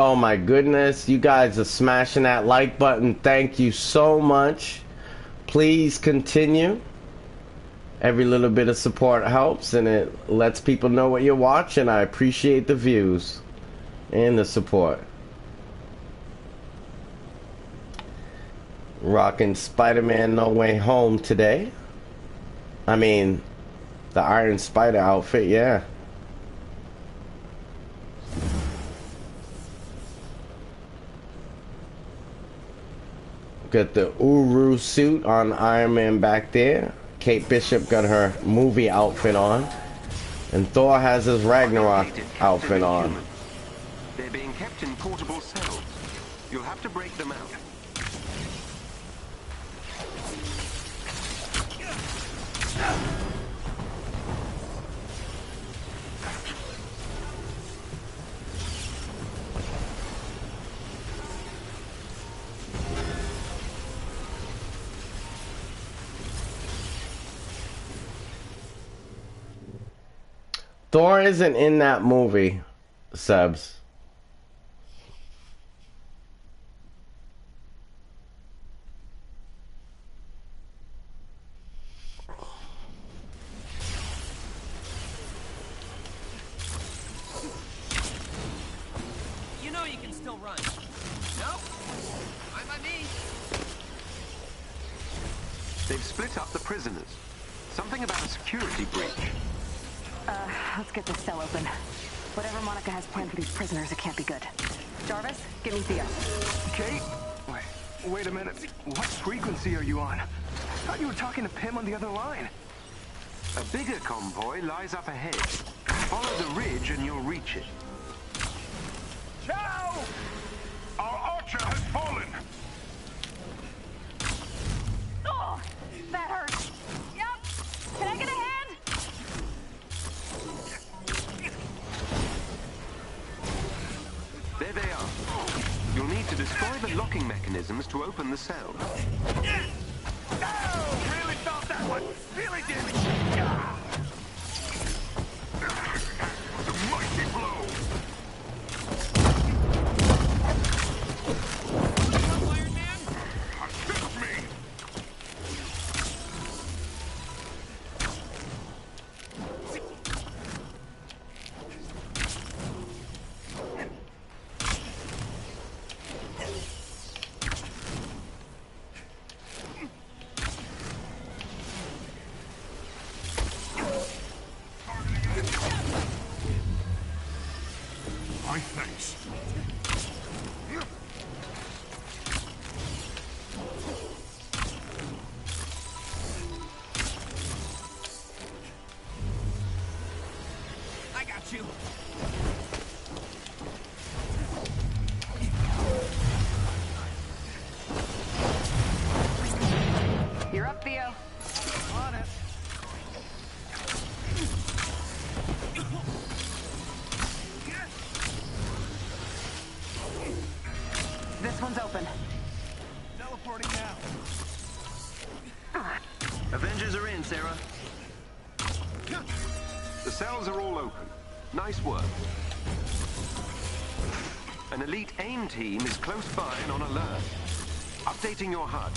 Oh my goodness, you guys are smashing that like button. Thank you so much. Please continue. Every little bit of support helps, and it lets people know what you're watching. I appreciate the views and the support. Rocking Spider-Man No Way Home today. I mean, the Iron Spider outfit, yeah. Got the Uru suit on Iron Man back there. Kate Bishop got her movie outfit on. And Thor has his Ragnarok outfit on. They're being kept in portable cells. You'll have to break them out. Thor isn't in that movie, Sebs. You know you can still run. Nope. Fine by me. They've split up the prisoners. Something about a security breach. Let's get this cell open. Whatever Monica has planned for these prisoners, it can't be good. Jarvis, get me Theo. Kate? Wait a minute. What frequency are you on? I thought you were talking to Pym on the other line. A bigger convoy lies up ahead. Follow the ridge and you'll reach it. Ciao! Our archer has fallen! Oh, that hurts. Yep. Can I get a hand? There they are. You'll need to destroy the locking mechanisms to open the cell. Really felt that one! Really did! A mighty blow! Iron Man? Assist me! My thanks. I got you. You're up, Theo. On it. This one's open. Teleporting now. Avengers are in, Sarah. The cells are all open. Nice work. An elite AIM team is close by and on alert. Updating your HUD.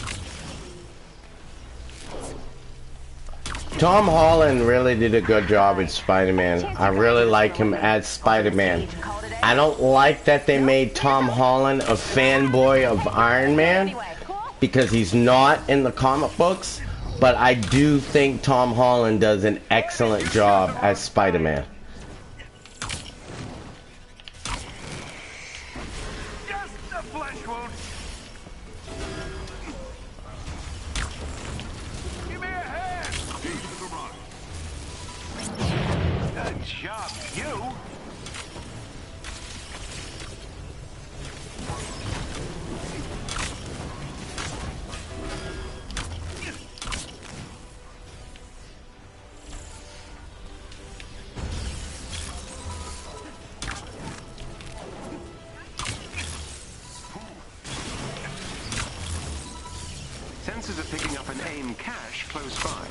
Tom Holland really did a good job as Spider-Man. I really like him as Spider-Man. I don't like that they made Tom Holland a fanboy of Iron Man because he's not in the comic books, but I do think Tom Holland does an excellent job as Spider-Man. Just a flesh wound! Give me a hand! Keep the run! Good job, you! Sensors are picking up an AIM cache close by.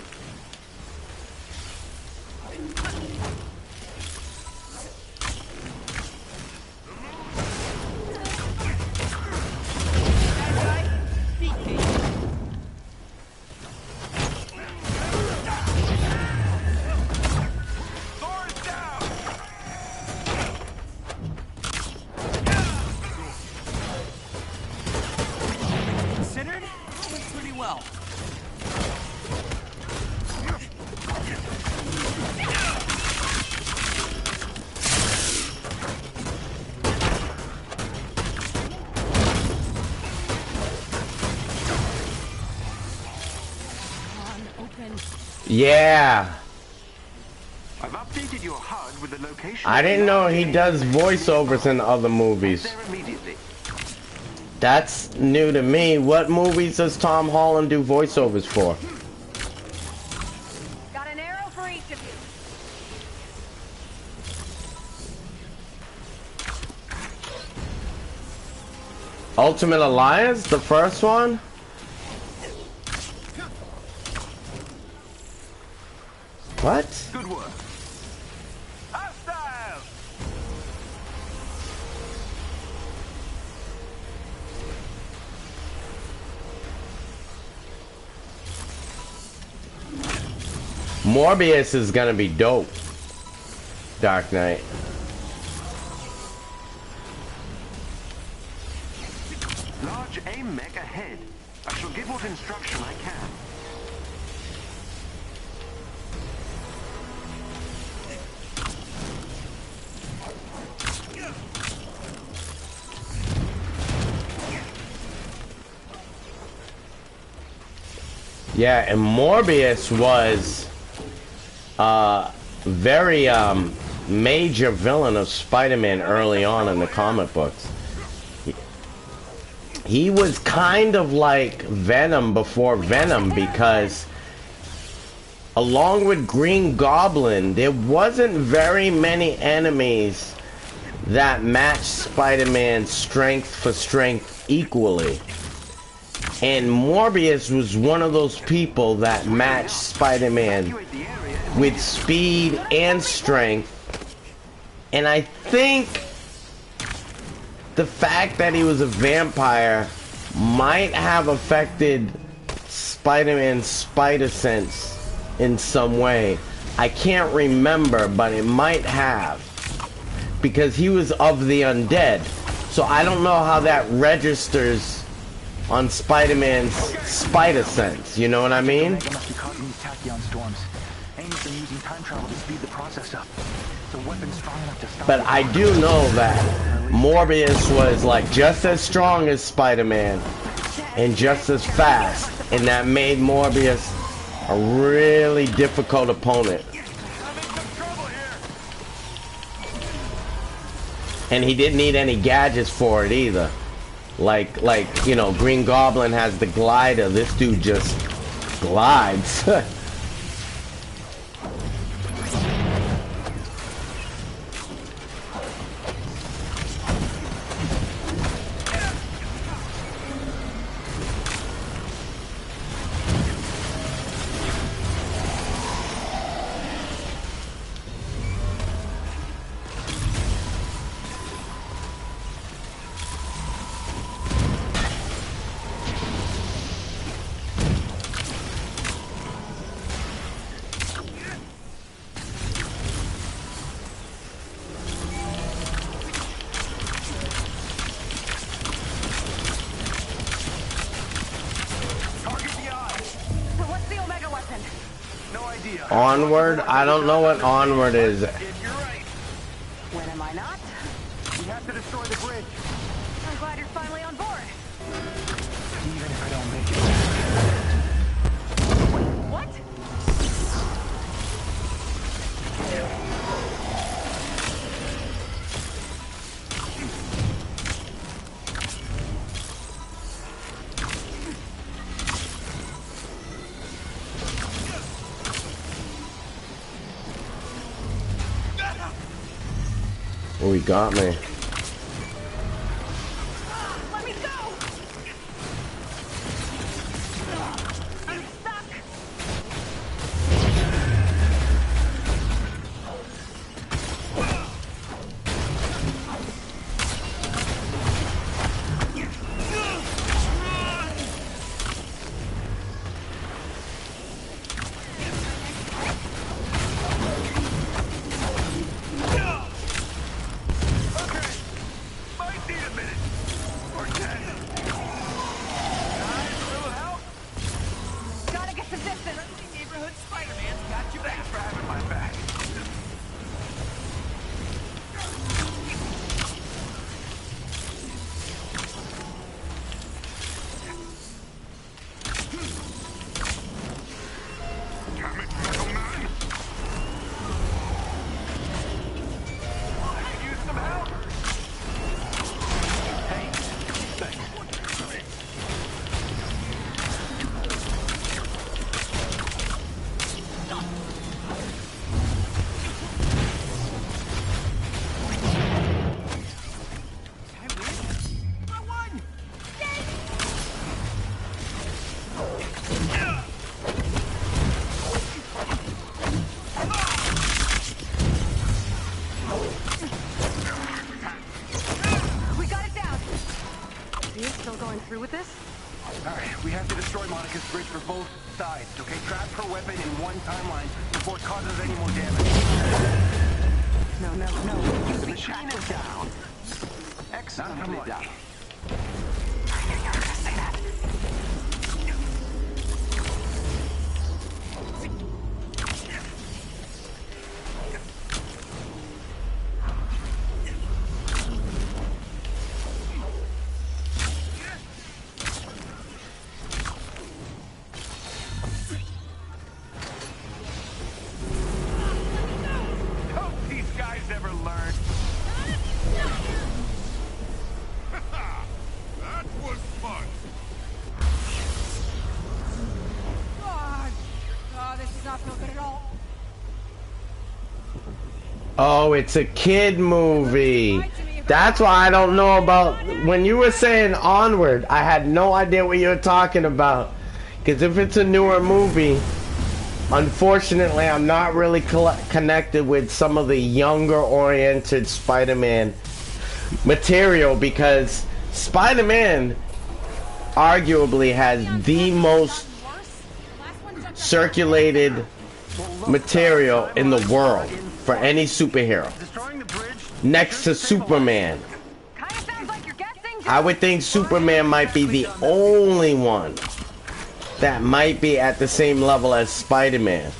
well. Yeah. I've updated your HUD with the location. I didn't know he does voiceovers in other movies. There immediately. That's new to me. What movies does Tom Holland do voiceovers for? Got an arrow for each of you. Ultimate Alliance, the first one? What? Good work. Hostile! Morbius is gonna be dope. Dark Knight. Large AIM mech ahead. I shall give what instruction I can. Yeah, and Morbius was very major villain of Spider-Man early on in the comic books. He was kind of like Venom before Venom, because along with Green Goblin, there wasn't very many enemies that matched Spider-Man's strength for strength equally. And Morbius was one of those people that matched Spider-Man with speed and strength. And I think the fact that he was a vampire might have affected Spider-Man's spider sense in some way. I can't remember, but it might have. Because he was of the undead. So I don't know how that registers on Spider-Man's spider sense, you know what I mean? Omega must be causing these tachyon storms. AIM's been using time travel to speed the process up. It's a weapon strong enough to stop. But I do know that Morbius was like just as strong as Spider-Man and just as fast, and that made Morbius a really difficult opponent. And he didn't need any gadgets for it either. Like, you know, Green Goblin has the glider. This dude just glides. Onward? I don't know what Onward is. When am I not? We have to destroy the bridge. I'm glad you're finally on board. Even if I don't make it. What? Oh, he got me. Let me go! I'm stuck! Okay, destroy Monica's bridge for both sides, okay? Trap her weapon in one timeline before it causes any more damage. No. The machine is down. Excellently down. I knew you were gonna say that. Hope these guys ever learn. That was fun. God. Oh, this does not feel good at all. Oh, it's a kid movie. That's why I don't know about when you were saying Onward. I had no idea what you were talking about. Because if it's a newer movie, unfortunately, I'm not really connected with some of the younger-oriented Spider-Man material because Spider-Man arguably has the most circulated material in the world for any superhero. Next to Superman. I would think Superman might be the only one that might be at the same level as Spider-Man.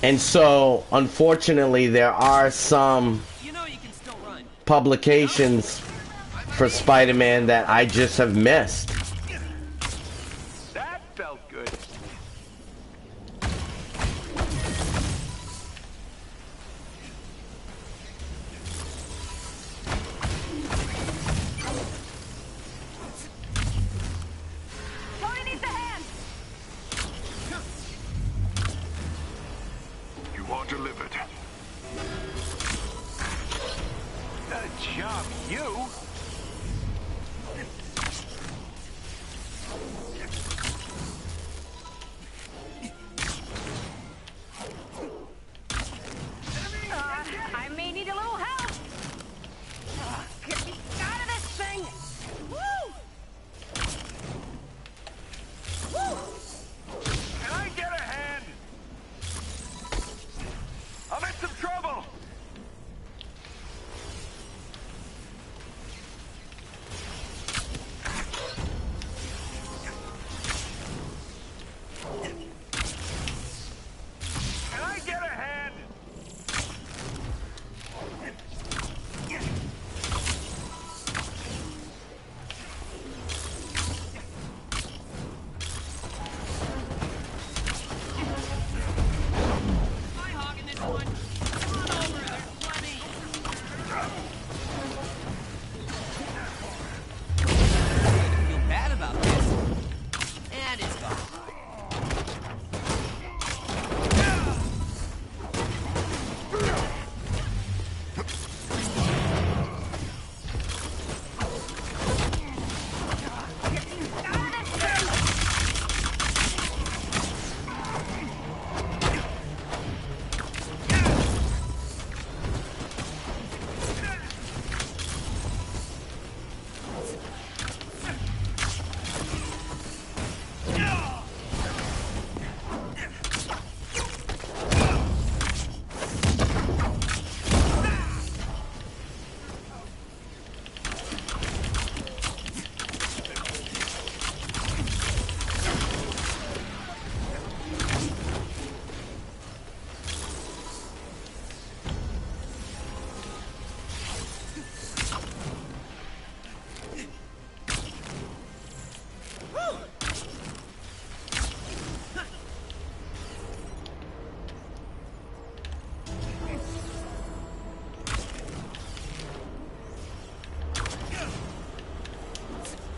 And so, unfortunately, there are some publications for Spider-Man that I just have missed. That felt good. Tony needs a hand. You are delivered. Good job, you. I may need a little help. Get me out of this thing. Woo! Woo! Can I get a hand? I'm in some trouble. Can I get a hand? Feel bad about this. And it's gone.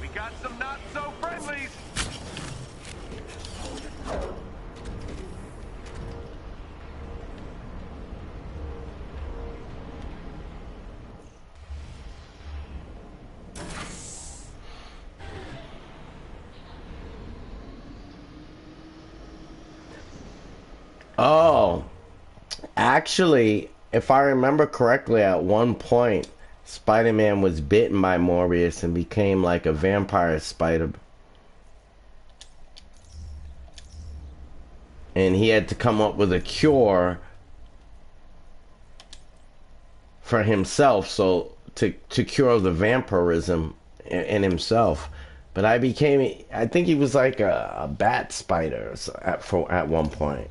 We got some not-so-friendlies. Oh, actually, if I remember correctly, at one point, Spider-Man was bitten by Morbius and became like a vampire spider. And he had to come up with a cure for himself, so to cure the vampirism in himself. But I think he was like a bat spider at one point.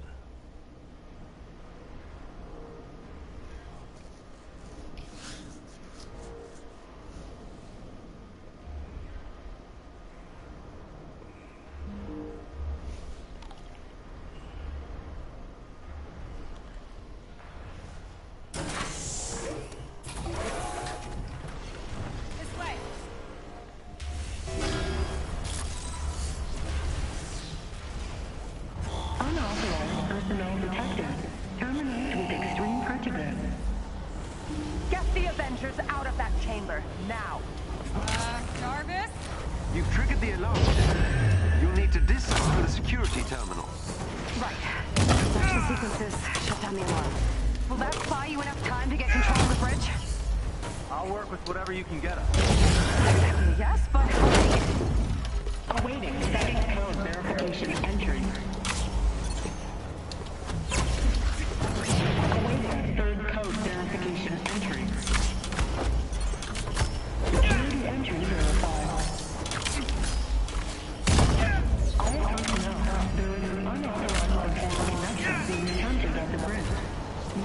Unauthorized personnel detected. Terminate with extreme prejudice. Get the Avengers out of that chamber, now. Jarvis? You've triggered the alarm. You'll need to disarm the security terminal. Right. Flash the sequences, shut down the alarm. Will that buy you enough time to get control of the bridge? I'll work with whatever you can get us. Yes, but awaiting second code verification entry. Awaiting third code verification entry. Security entry verified. All personnel, there is an unauthorized connection being attempted at the bridge.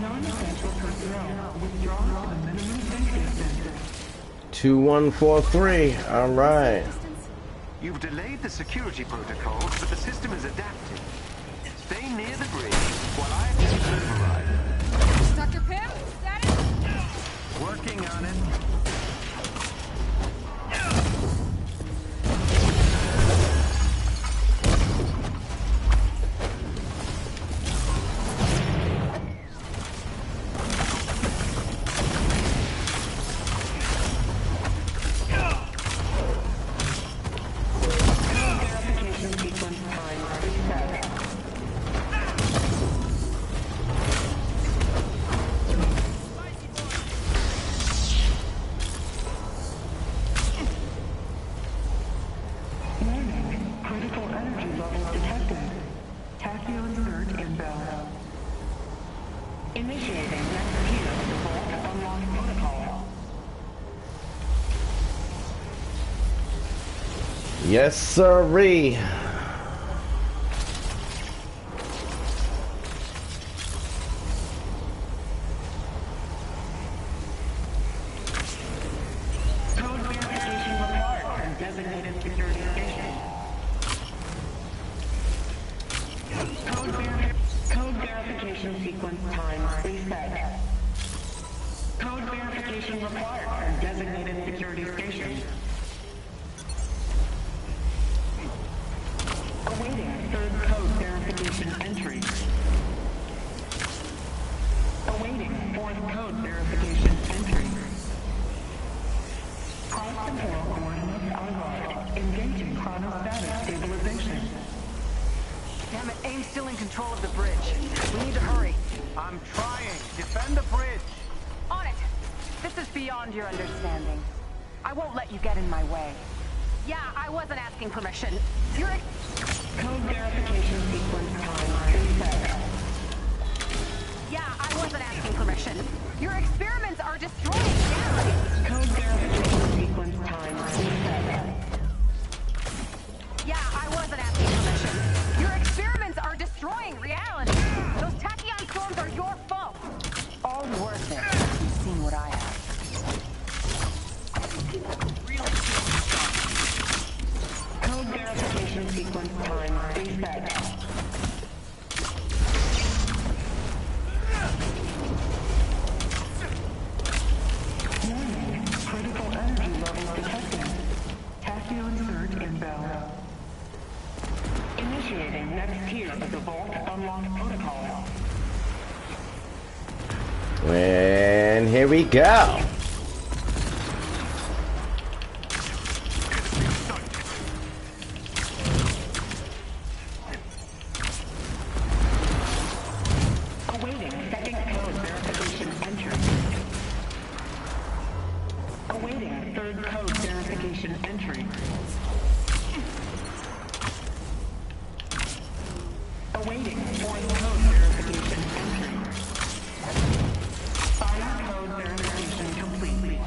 Non-essential personnel withdraw to the minimum safety extent. 2143. All right. You've delayed the security protocols, but the system is adapted. Stay near the bridge while I attempt to override. Dr. Pym, status? Working on it. Yes, sirree. Code verification required from designated security station. Code verification sequence time reset. Code verification required from designated security station. Awaiting third code verification entry. Awaiting fourth code verification entry. Cross-temporal coordinates unlocked. Engaging chronostatic stabilization. damn it, AIM's still in control of the bridge. We need to hurry. I'm trying. Defend the bridge. On it! This is beyond your understanding. I won't let you get in my way. Yeah, I wasn't asking permission. You're... Code verification sequence time reset. Yeah, I wasn't asking permission. Your experiments are destroying reality. Code verification sequence time reset. Yeah, I wasn't asking permission. Your experiments are destroying reality. Those tachyon storms are your fault. All worth it. You've seen what I have. Code verification sequence time reset. Warning, critical energy levels detected. Tachyon surge inbound. Initiating next tier of the Vault Unlock protocol. And here we go. Awaiting second code verification entry. Awaiting fourth code verification entry. Final code verification complete.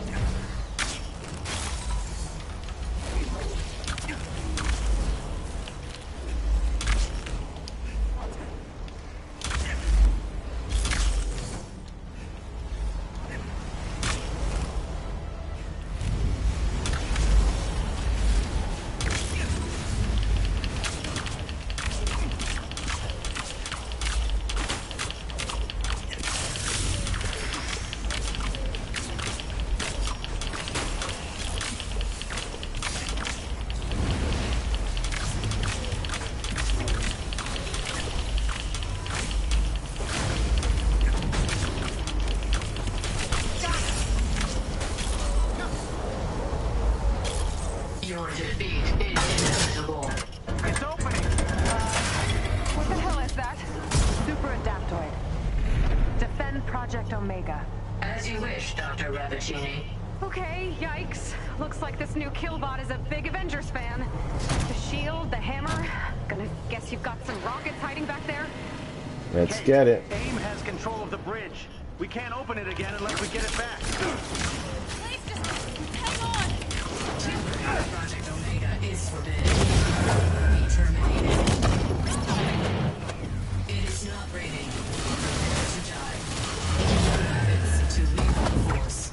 Your defeat is inevitable. It's opening! What the hell is that? Super Adaptoid. Defend Project Omega. As you wish, Dr. Ravicini. Okay, yikes. Looks like this new killbot is a big Avengers fan. The shield, the hammer. Gonna guess you've got some rockets hiding back there? Let's get it. AIM has control of the bridge. We can't open it again unless we get it back. Please just hang on. Project Omega is forbidden. Be terminated. It is not raining. Prepare to die. Weapons to lethal force.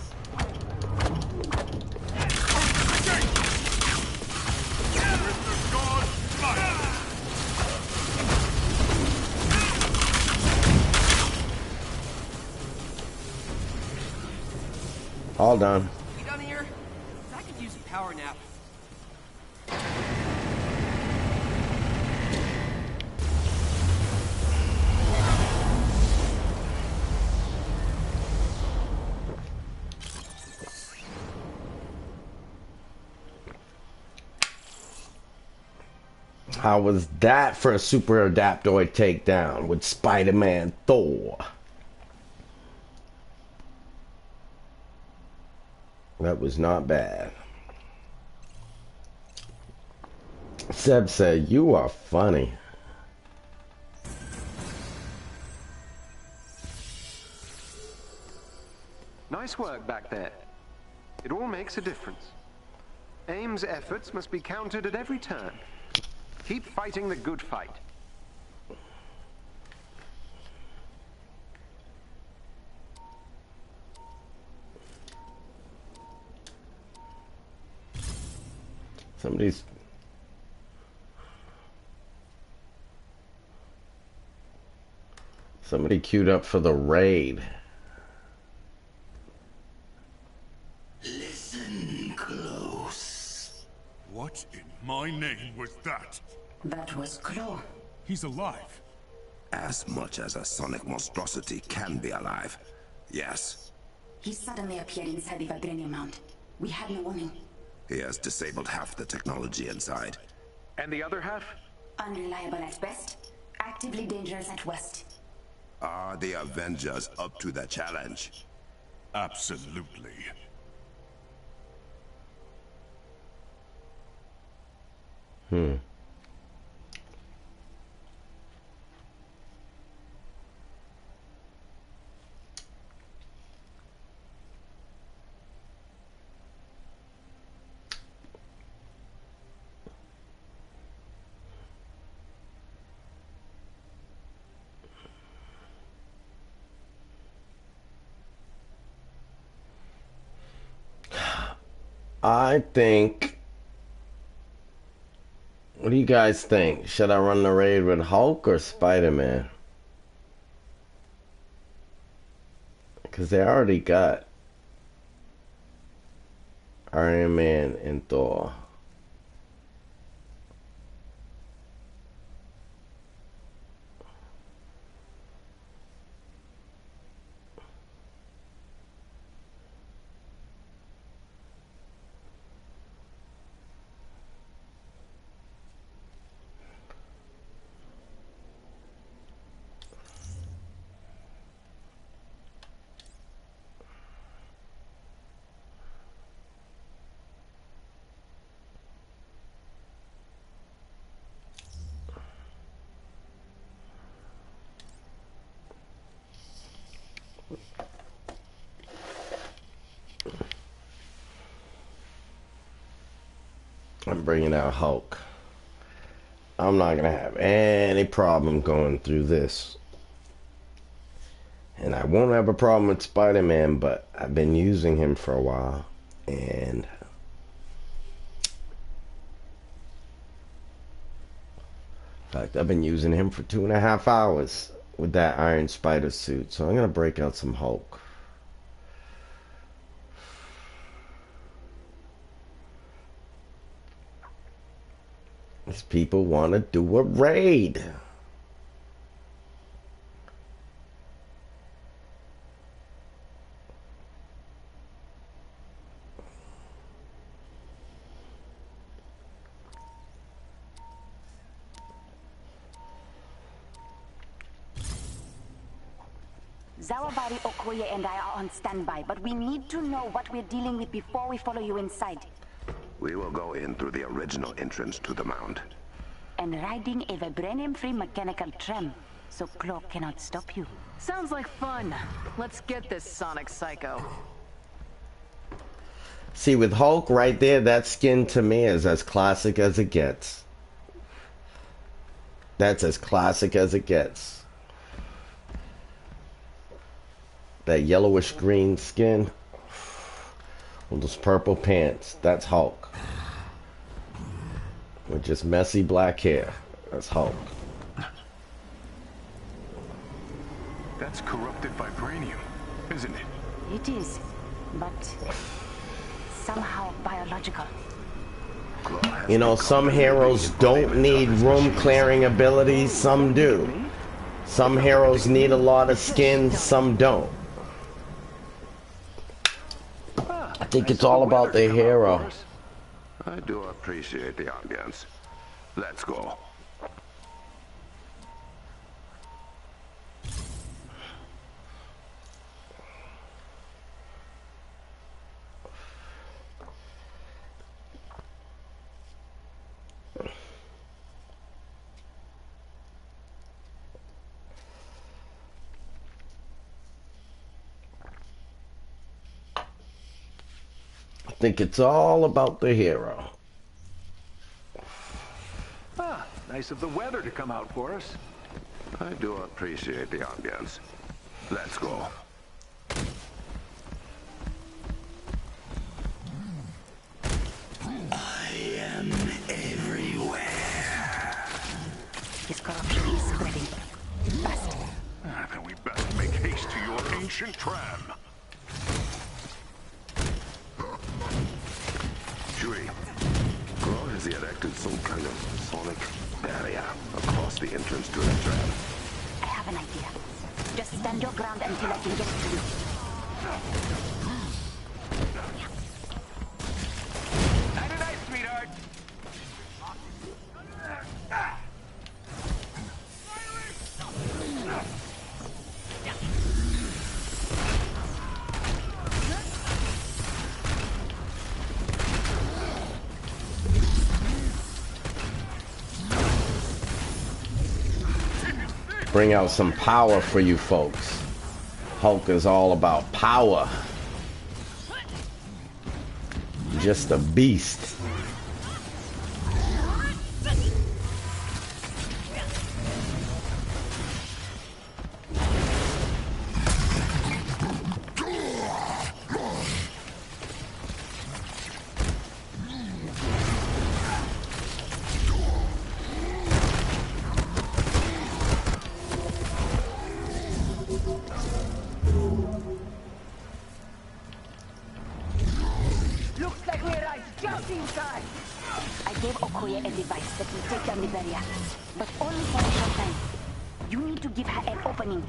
All done. You done here? I could use a power nap. How was that for a super adaptoid takedown with Spider-Man Thor? That was not bad. Seb said, "You are funny." Nice work back there. It all makes a difference. AIM's efforts must be countered at every turn. Keep fighting the good fight. Somebody queued up for the raid. Listen close. What in my name was that? That was Claw. He's alive. As much as a sonic monstrosity can be alive. Yes. He suddenly appeared inside the vibranium mount. We had no warning. He has disabled half the technology inside. And the other half? Unreliable at best, actively dangerous at worst. Are the Avengers up to the challenge? Absolutely. I think. What do you guys think? Should I run the raid with Hulk or Spider-Man? Because they already got Iron Man and Thor. I'm bringing out Hulk. I'm not gonna have any problem going through this. And I won't have a problem with Spider-Man, but I've been using him for a while. And in fact, I've been using him for 2.5 hours with that Iron Spider suit. So I'm gonna break out some Hulk. These people want to do a raid. Zawabari, Okoye, and I are on standby, but we need to know what we're dealing with before we follow you inside. We will go in through the original entrance to the mound. And riding a vibranium-free mechanical tram, so Claw cannot stop you. Sounds like fun. Let's get this Sonic Psycho. See, with Hulk right there, that skin to me is as classic as it gets. That's as classic as it gets. That yellowish green skin with those purple pants, that's Hulk. With just messy black hair, that's Hulk. That's corrupted vibranium, isn't it? It is, but somehow biological. You know, some heroes don't need room clearing abilities, some do. Some heroes need a lot of skin, some don't. I think it's all about the hero. I do appreciate the ambience. Let's go. I think it's all about the hero. Ah, nice of the weather to come out for us. I do appreciate the ambience. Let's go. I am everywhere. This corruption is spreading. Fast. Then we best make haste to your ancient tram. Shui, Claw has erected some kind of sonic barrier across the entrance to the tram. I have an idea. Just stand your ground until I can get to you. Night night, sweetheart. Bring out some power for you folks. Hulk is all about power. Just a beast. Looks like we're right just inside. I gave Okoye a device that will take down the barrier, but only for a short time. You need to give her an opening.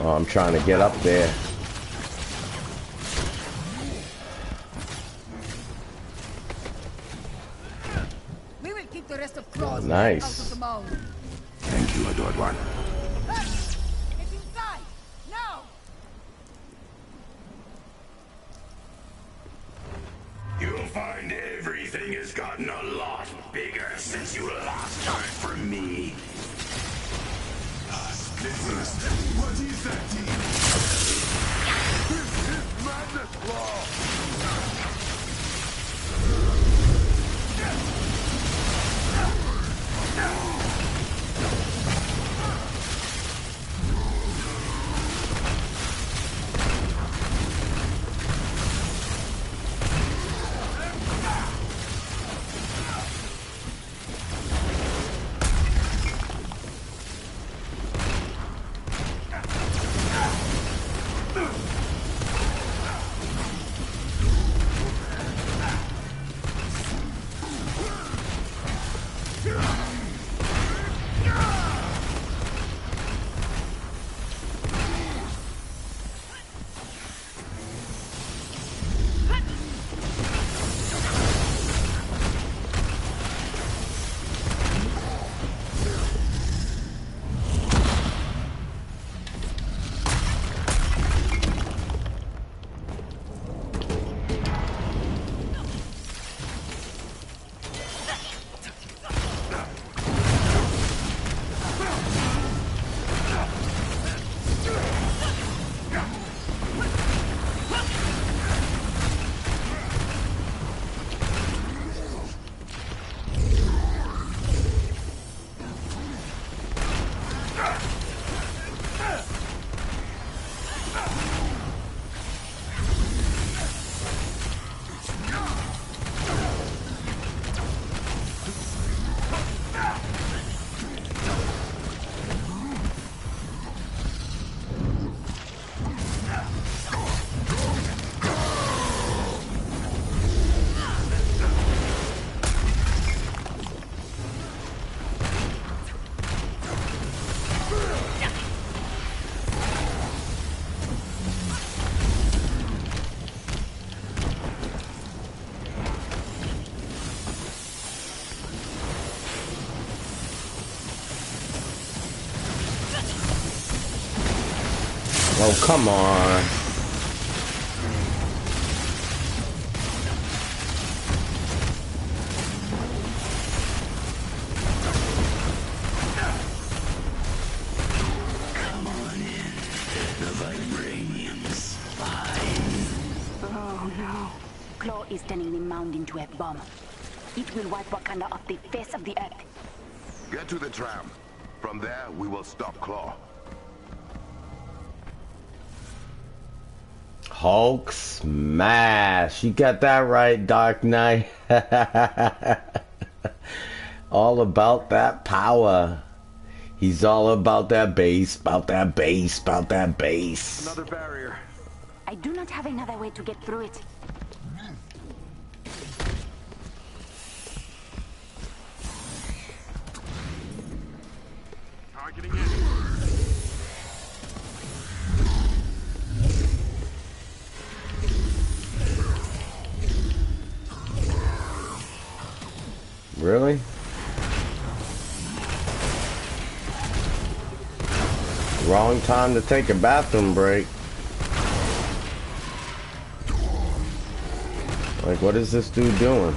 Oh, I'm trying to get up there. rest of Claw's Nice. out of the mound. Thank you, adored one. Hey! Get inside! Now! You'll find everything has gotten a lot bigger since you last heard from me. What is that team? This is Madness Law! Oh, come on. Come on in. The vibranium's fine. Oh no. Claw is turning the mound into a bomb. It will wipe Wakanda off the face of the earth. Get to the tram. From there, we will stop Claw. Hulk smash. You got that right, Dark Knight. All about that power. He's all about that bass, about that bass, about that bass. Another barrier. I do not have another way to get through it. Targeting in. Really? Wrong time to take a bathroom break. Like, what is this dude doing?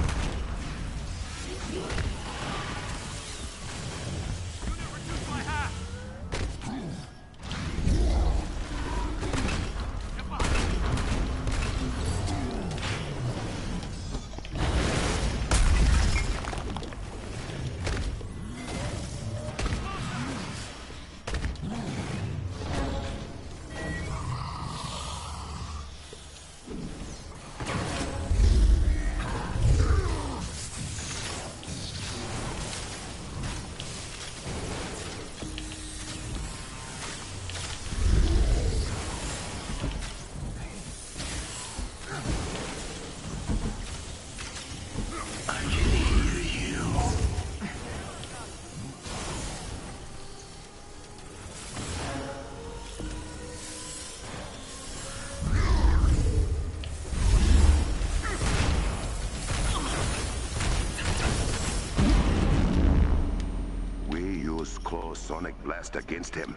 Claw's sonic blast against him.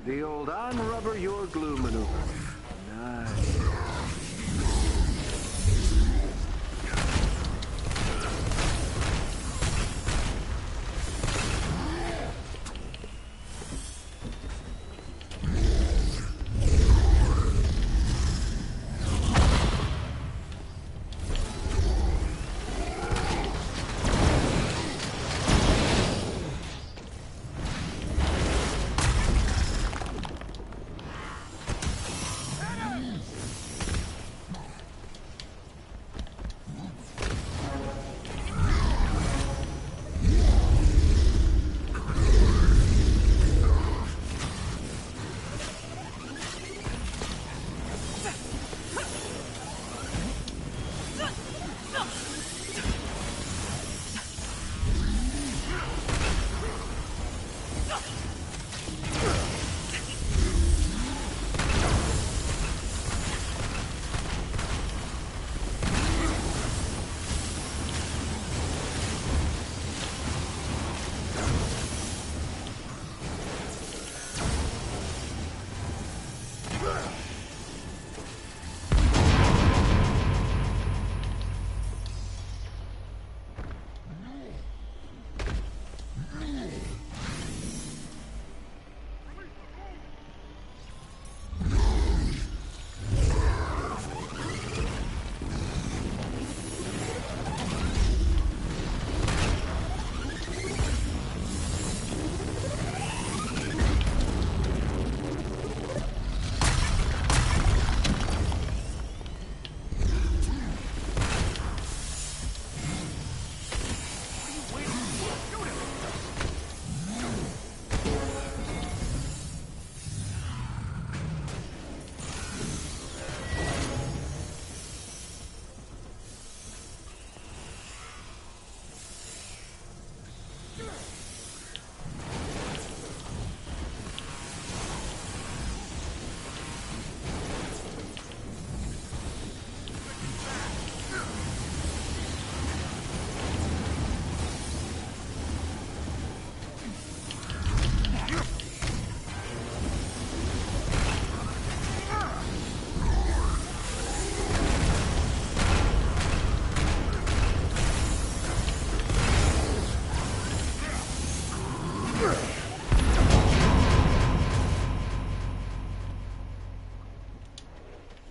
The old unrubber your glue maneuver. Nice.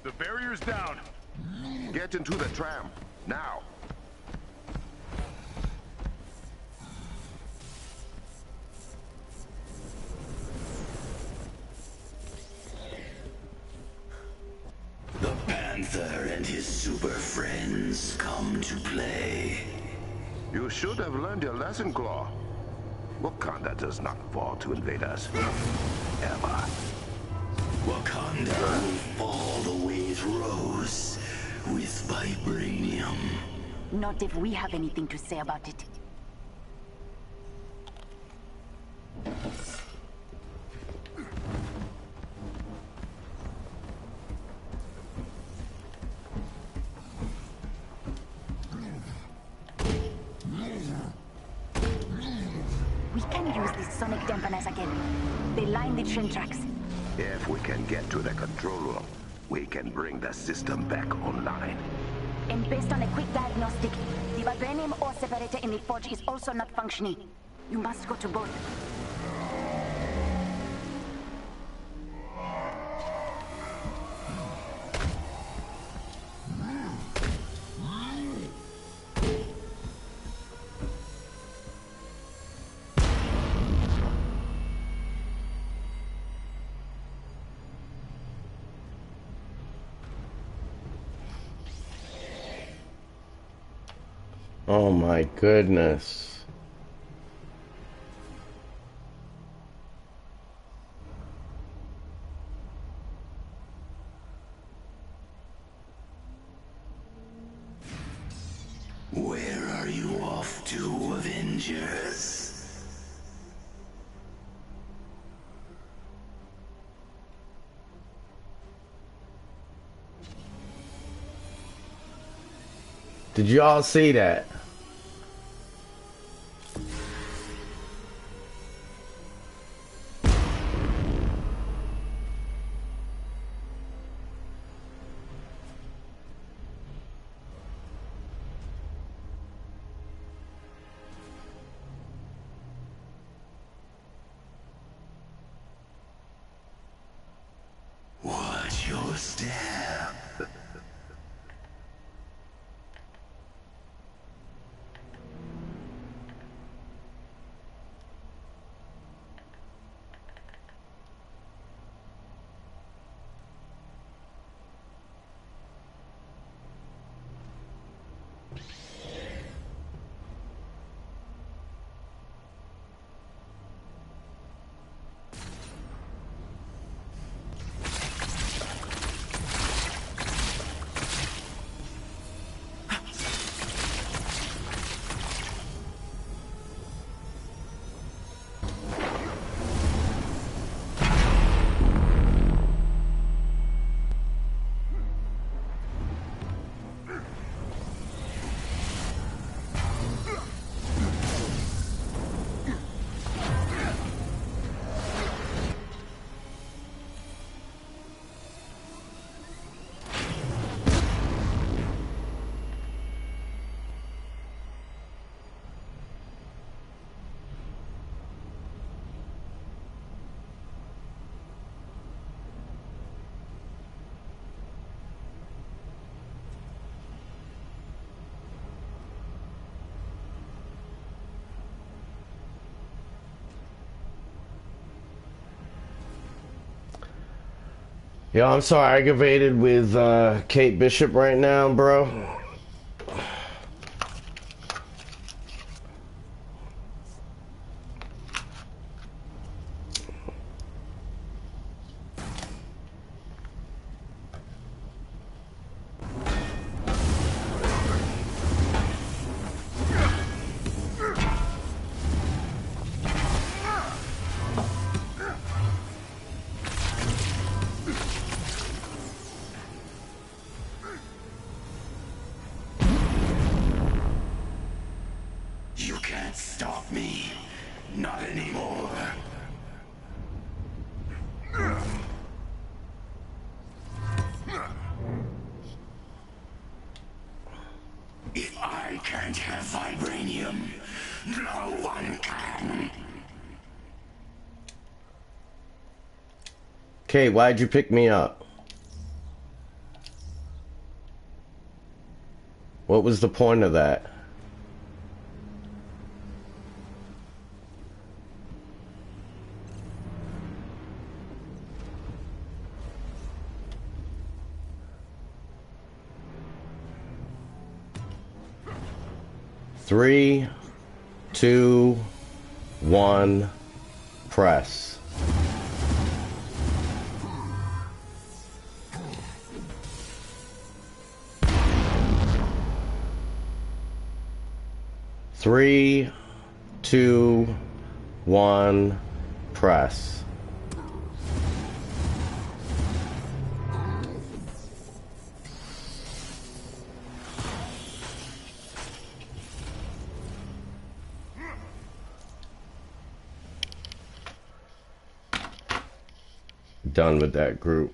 The barrier's down. Get into the tram, now. The Panther and his super friends come to play. You should have learned your lesson, Claw. Wakanda does not fall to invade us. Ever. Wakanda will fall the way it rose, with vibranium. Not if we have anything to say about it. We can use these sonic dampeners again. They line the train tracks. If we can get to the control room, we can bring the system back online. And based on a quick diagnostic, the vibranium ore separator in the forge is also not functioning. You must go to both. Oh my goodness. Where are you off to, Avengers? Did you all see that? your step. Yo, I'm so aggravated with Kate Bishop right now, bro. You can't stop me. Not anymore. If I can't have vibranium, no one can. Kate, why'd you pick me up? What was the point of that? Three, two, one, press. Three, two, one, press. Done with that group.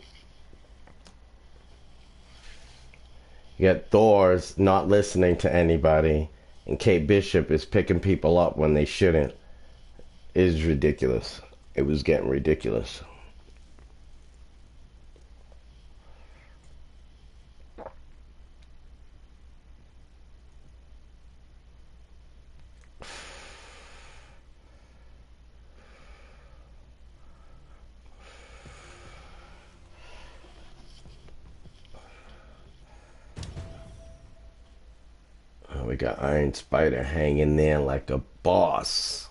You got Thor's not listening to anybody, and Kate Bishop is picking people up when they shouldn't. It is ridiculous. It was getting ridiculous. We got Iron Spider hanging there like a boss.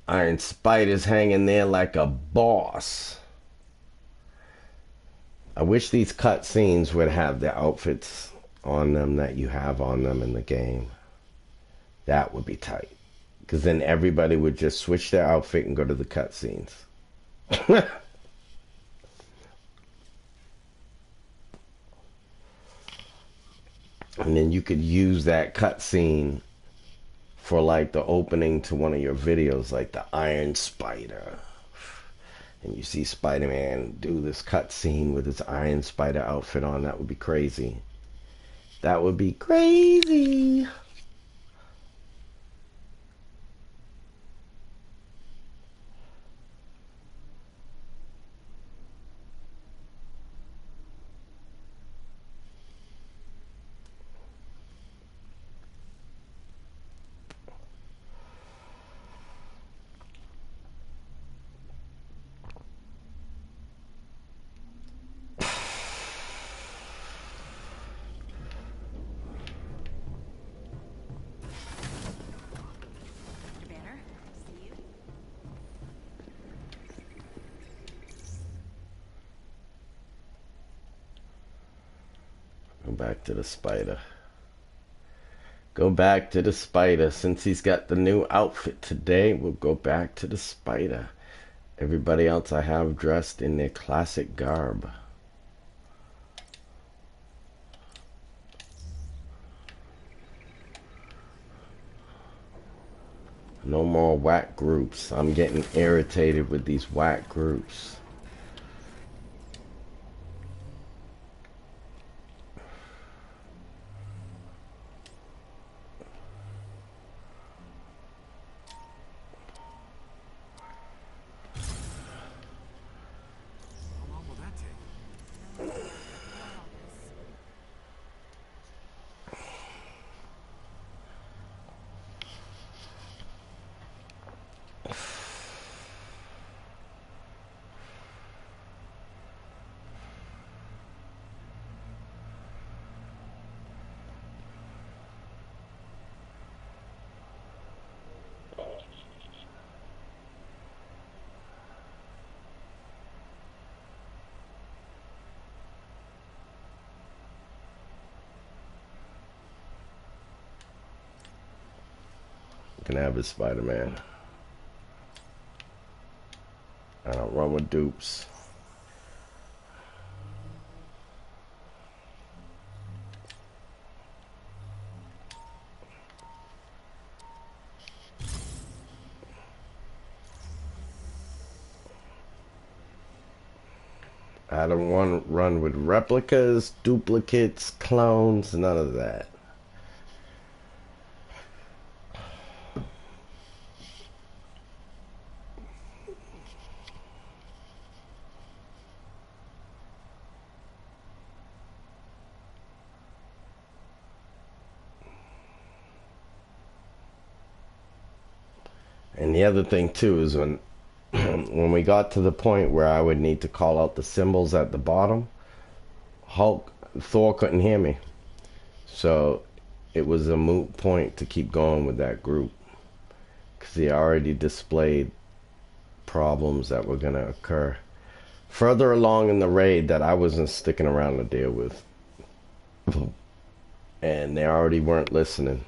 Iron Spider's hanging there like a boss. I wish these cutscenes would have the outfits on them that you have on them in the game. That would be tight. Because then everybody would just switch their outfit and go to the cutscenes. And then you could use that cutscene for like the opening to one of your videos, like the Iron Spider. And you see Spider-Man do this cutscene with his Iron Spider outfit on. That would be crazy. That would be crazy. back to the spider. Go back to the spider. Since he's got the new outfit today, we'll go back to the spider. Everybody else I have dressed in their classic garb. No more whack groups. I'm getting irritated with these whack groups. How long will that take? Can have it, Spider-Man. I don't run with dupes. I don't want to run with replicas, duplicates, clones, none of that. And the other thing too is when when we got to the point where I would need to call out the symbols at the bottom, Thor couldn't hear me. So it was a moot point to keep going with that group, because he already displayed problems that were going to occur further along in the raid that I wasn't sticking around to deal with. And they already weren't listening.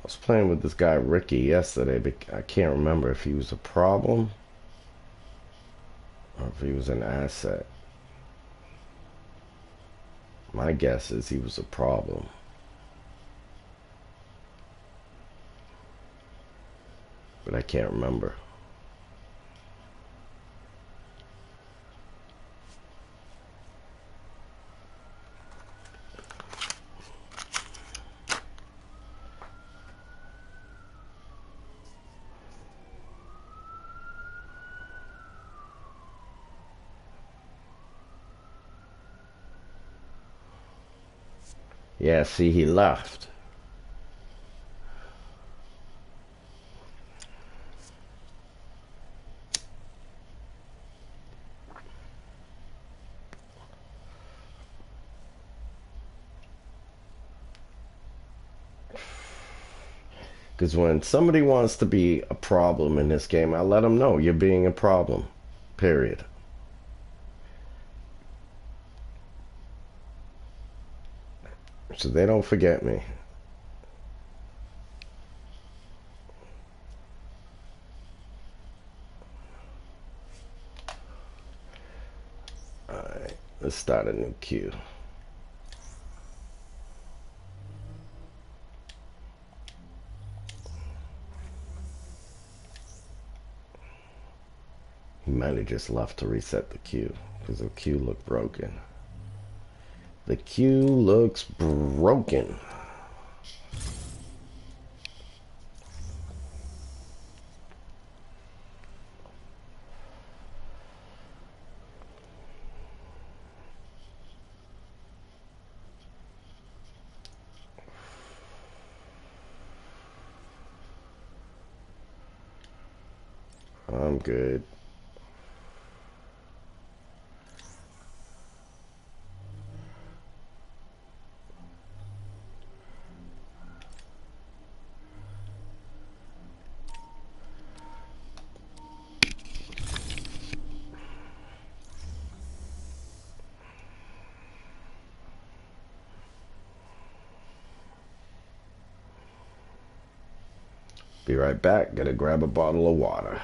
I was playing with this guy Ricky yesterday, but I can't remember if he was a problem or if he was an asset. My guess is he was a problem. But I can't remember. Yeah, see, he left. Because when somebody wants to be a problem in this game, I let them know you're being a problem. Period. so they don't forget me. Alright, let's start a new queue. He might have just left to reset the queue because the queue looked broken. The queue looks broken. I'm good. Be right back. Gotta grab a bottle of water.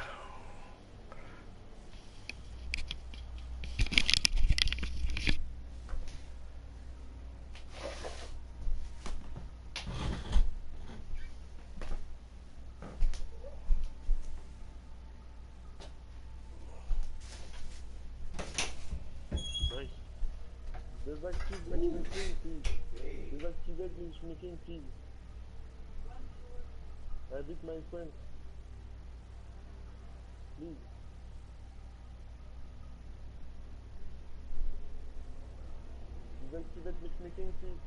Désactive matchmaking, please. Désactivate matchmaking, please. I beat my friend. Please. Désactivate matchmaking, please.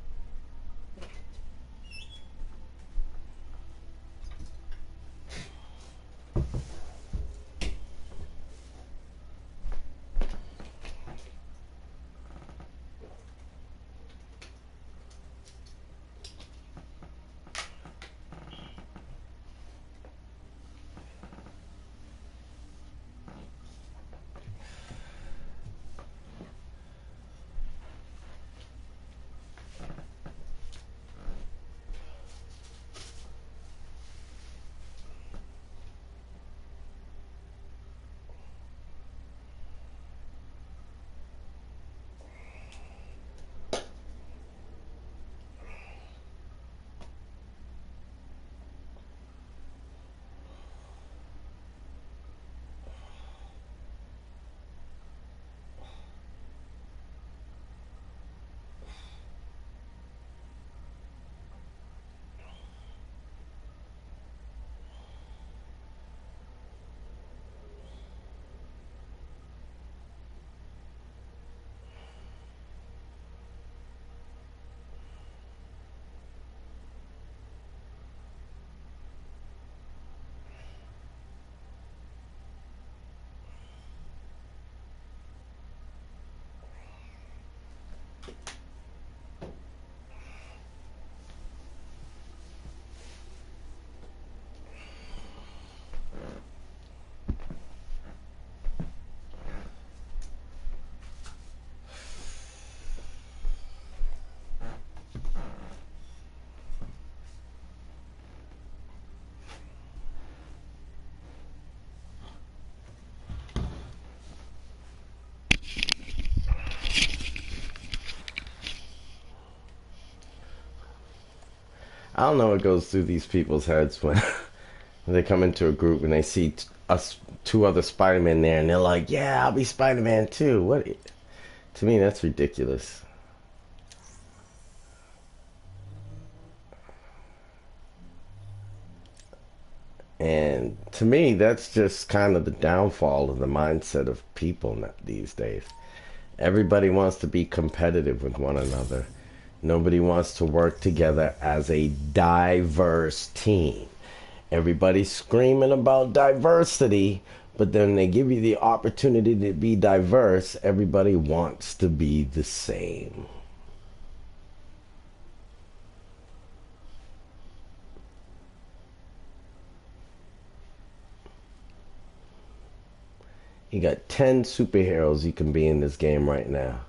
I don't know what goes through these people's heads when they come into a group and they see us two other Spider-Men there and they're like, yeah, I'll be Spider-Man too. What? To me, that's ridiculous. And to me, that's just kind of the downfall of the mindset of people these days. Everybody wants to be competitive with one another. Nobody wants to work together as a diverse team. Everybody's screaming about diversity, but then they give you the opportunity to be diverse. Everybody wants to be the same. You got 10 superheroes you can be in this game right now.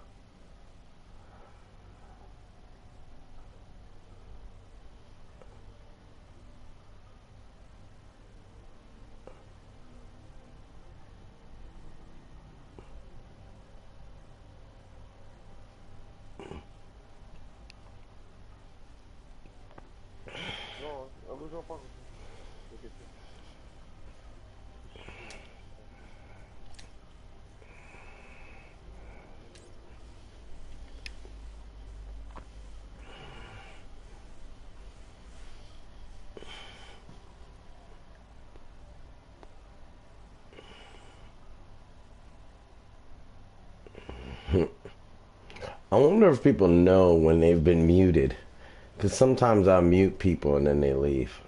I wonder if people know when they've been muted. Because sometimes I mute people and then they leave.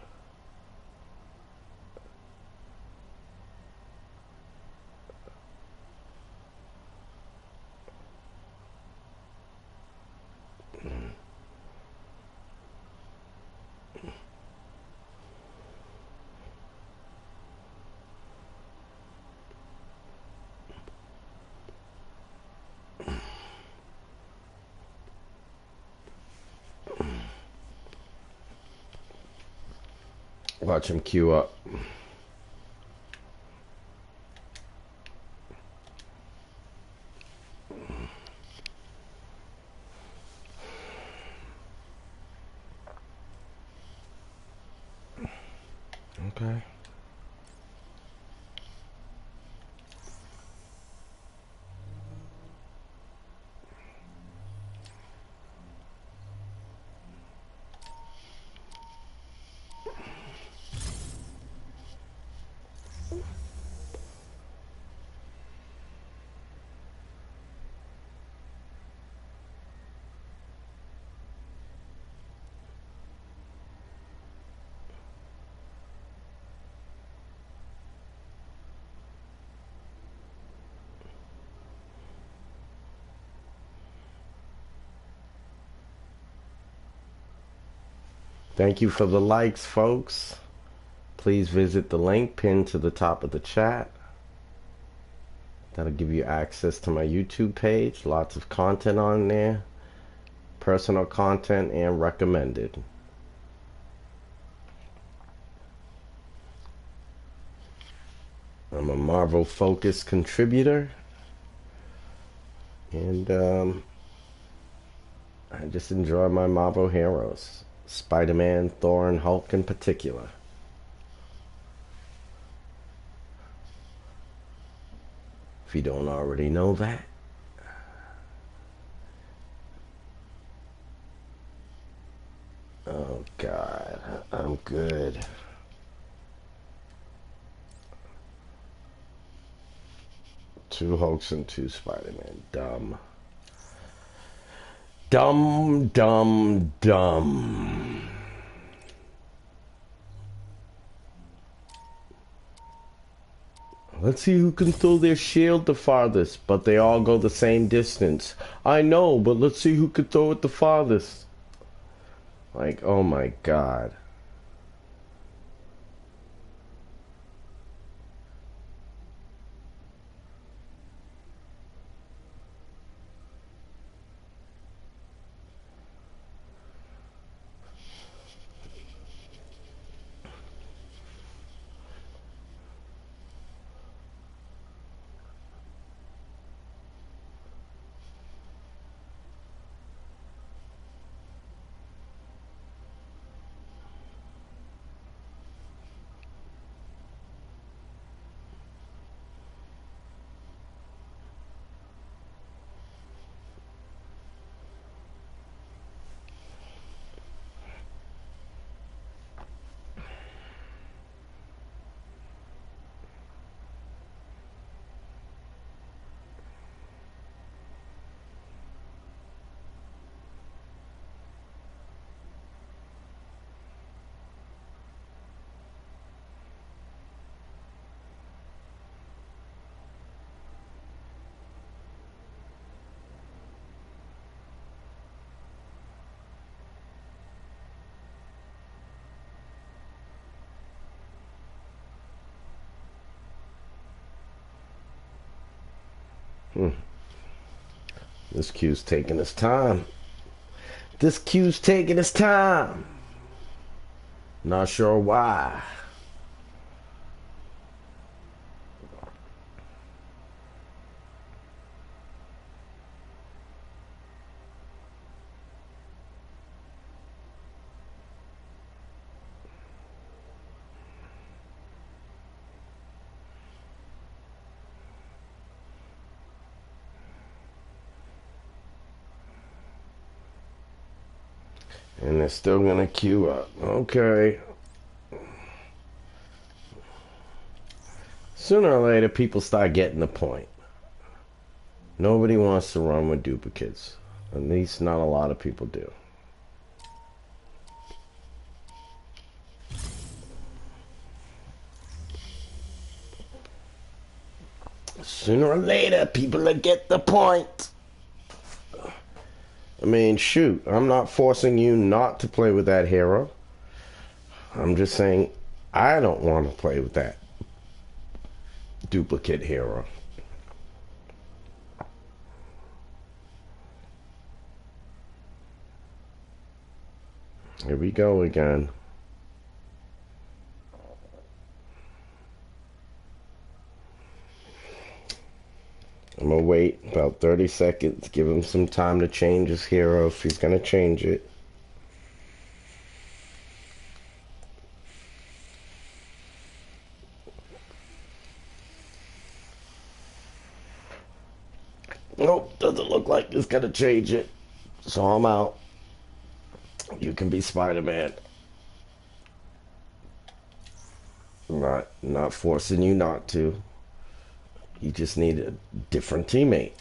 Watch him queue up. Okay. Thank you for the likes, folks. Please visit the link pinned to the top of the chat. That'll give you access to my YouTube page. Lots of content on there. Personal content and recommended. I'm a Marvel focused contributor. And I just enjoy my Marvel heroes. Spider-Man, Thor, and Hulk in particular. If you don't already know that. Oh God, I'm good. Two Hulks and two Spider-Man. Dumb. Dumb, dumb, dumb. Let's see who can throw their shield the farthest, but they all go the same distance. I know, but let's see who can throw it the farthest. Like, oh my God. This queue's taking its time. This queue's taking its time. Not sure why. And they're still gonna queue up. Okay. Sooner or later, people start getting the point. Nobody wants to run with duplicates. At least not a lot of people do. Sooner or later, people will get the point. I mean, shoot, I'm not forcing you not to play with that hero. I'm just saying I don't want to play with that duplicate hero. Here we go again. I'm gonna wait about 30 seconds, give him some time to change his hero if he's gonna change it. Nope, doesn't look like he's gonna change it. So I'm out. You can be Spider-Man. Not forcing you not to. You just need a different teammate.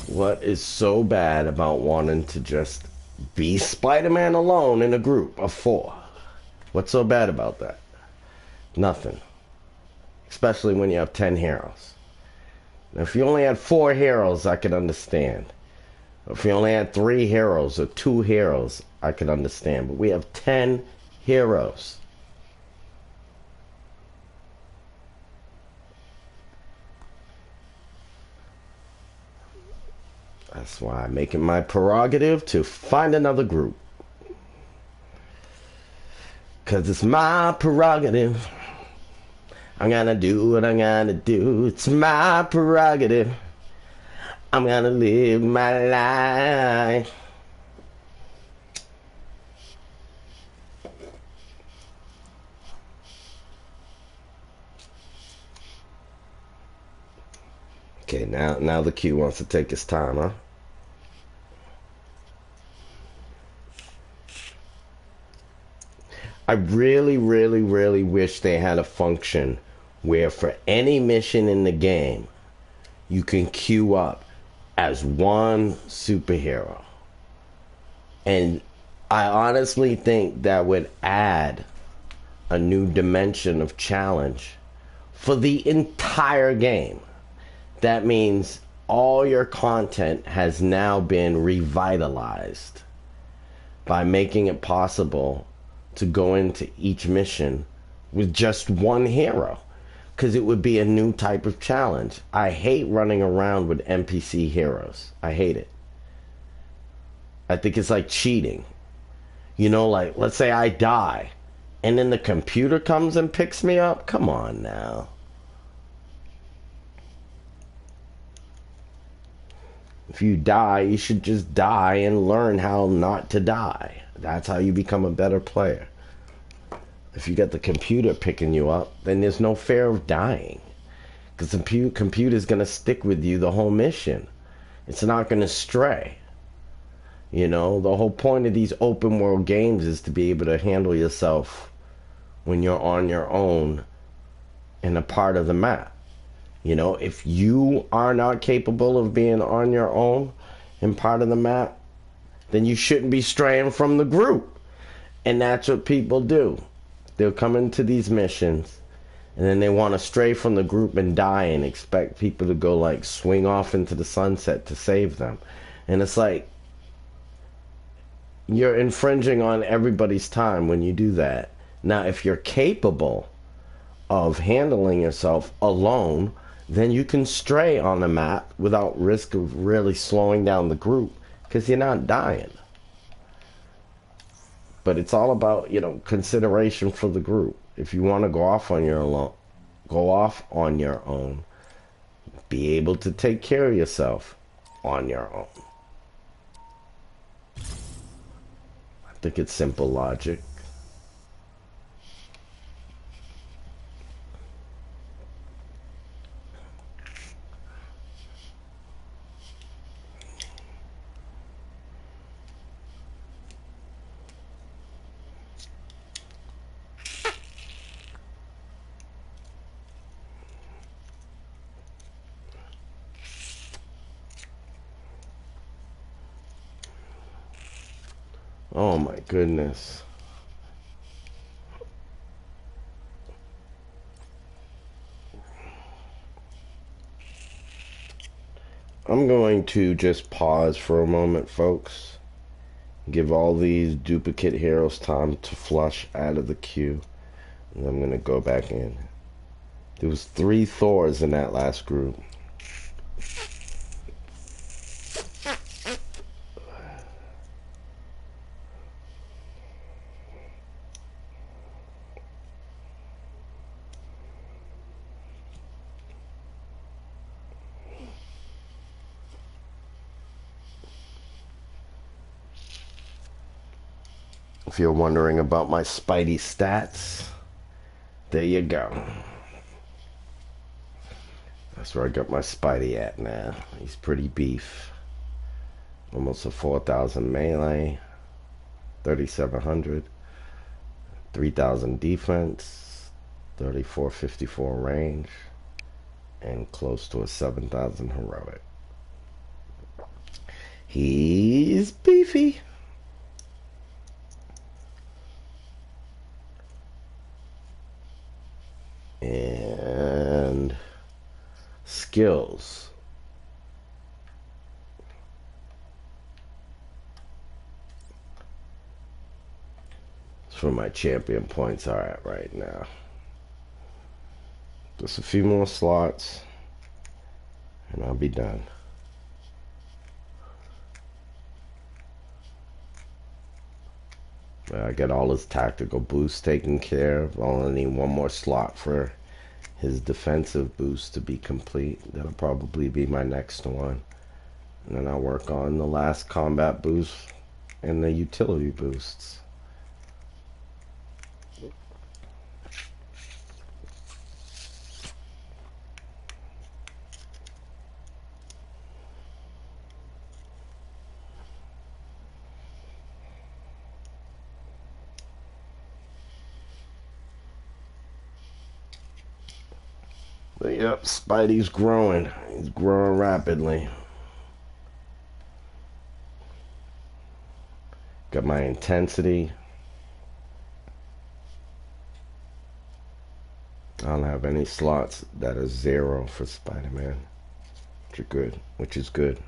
What is so bad about wanting to just be Spider-Man alone in a group of 4? What's so bad about that? Nothing. Especially when you have 10 heroes. Now, if you only had 4 heroes, I could understand. If you only had 3 heroes or 2 heroes, I could understand. But we have 10 heroes. That's why I make it my prerogative to find another group. Because it's my prerogative. I'm gonna do what I'm gonna do. It's my prerogative. I'm gonna live my life. Okay, now the queue wants to take its time, huh? I really, really, really wish they had a function where for any mission in the game, you can queue up as one superhero. And I honestly think that would add a new dimension of challenge for the entire game. That means all your content has now been revitalized by making it possible to go into each mission with just one hero, because it would be a new type of challenge. I hate running around with NPC heroes. I hate it. I think it's like cheating. You know, like, let's say I die and then the computer comes and picks me up. Come on now. If you die, you should just die and learn how not to die. That's how you become a better player. If you got the computer picking you up, then there's no fear of dying. Because the computer's going to stick with you the whole mission. It's not going to stray. You know, the whole point of these open world games is to be able to handle yourself when you're on your own in a part of the map. You know, if you are not capable of being on your own in part of the map, then you shouldn't be straying from the group. And that's what people do. They'll come into these missions and then they want to stray from the group and die and expect people to go like swing off into the sunset to save them. And it's like, you're infringing on everybody's time when you do that. Now, if you're capable of handling yourself alone, then you can stray on the map without risk of really slowing down the group because you're not dying. But it's all about, you know, consideration for the group. If you want to go off on your own, be able to take care of yourself on your own. I think it's simple logic. Oh my goodness. I'm going to just pause for a moment, folks. Give all these duplicate heroes time to flush out of the queue. And I'm going to go back in. There was 3 Thors in that last group. If you're wondering about my Spidey stats, there you go. That's where I got my Spidey at now. He's pretty beef. Almost a 4,000 melee, 3,700, 3,000 defense, 3,454 range, and close to a 7,000 heroic. He's beefy. And skills. That's where my champion points are at right now. Just a few more slots and I'll be done. I got all his tactical boosts taken care of. I only need one more slot for his defensive boost to be complete. That'll probably be my next one. And then I'll work on the last combat boost and the utility boosts. But yep, Spidey's growing. He's growing rapidly. Got my intensity. I don't have any slots that are 0 for Spider-Man, which is good.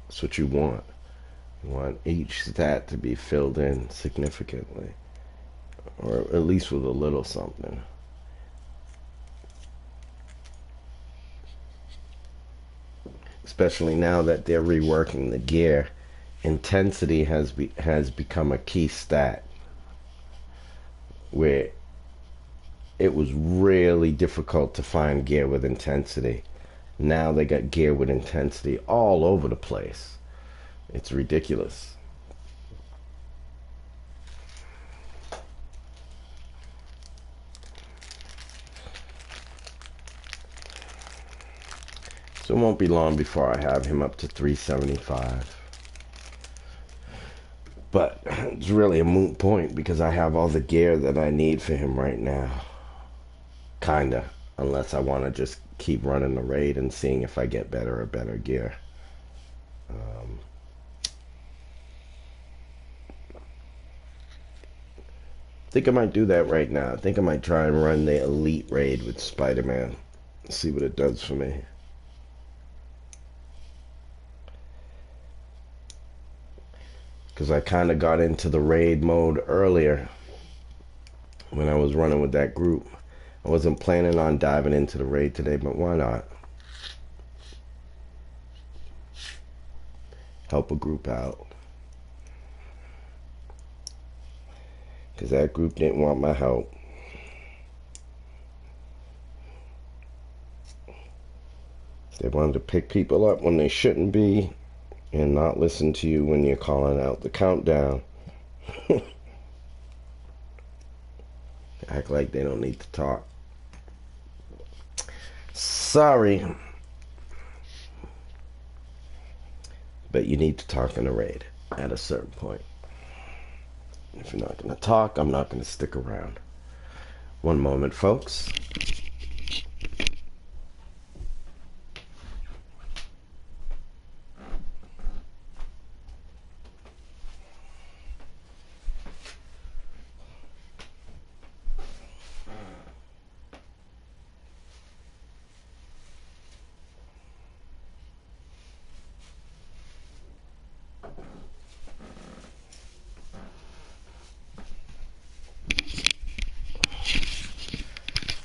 That's what you want. You want each stat to be filled in significantly, or at least with a little something. Especially now that they're reworking the gear, intensity has become a key stat, where it was really difficult to find gear with intensity. Now they got gear with intensity all over the place. It's ridiculous. So it won't be long before I have him up to 375. But it's really a moot point because I have all the gear that I need for him right now. Kinda. Unless I want to just keep running the raid and seeing if I get better gear. I think I might do that right now. I think I might try and run the Elite raid with Spider-Man. See what it does for me. Because I kind of got into the raid mode earlier when I was running with that group. I wasn't planning on diving into the raid today, but why not? Help a group out. Because that group didn't want my help. They wanted to pick people up when they shouldn't be and not listen to you when you're calling out the countdown. Act like they don't need to talk. Sorry. But you need to talk in a raid at a certain point. If you're not going to talk, I'm not going to stick around. One moment, folks.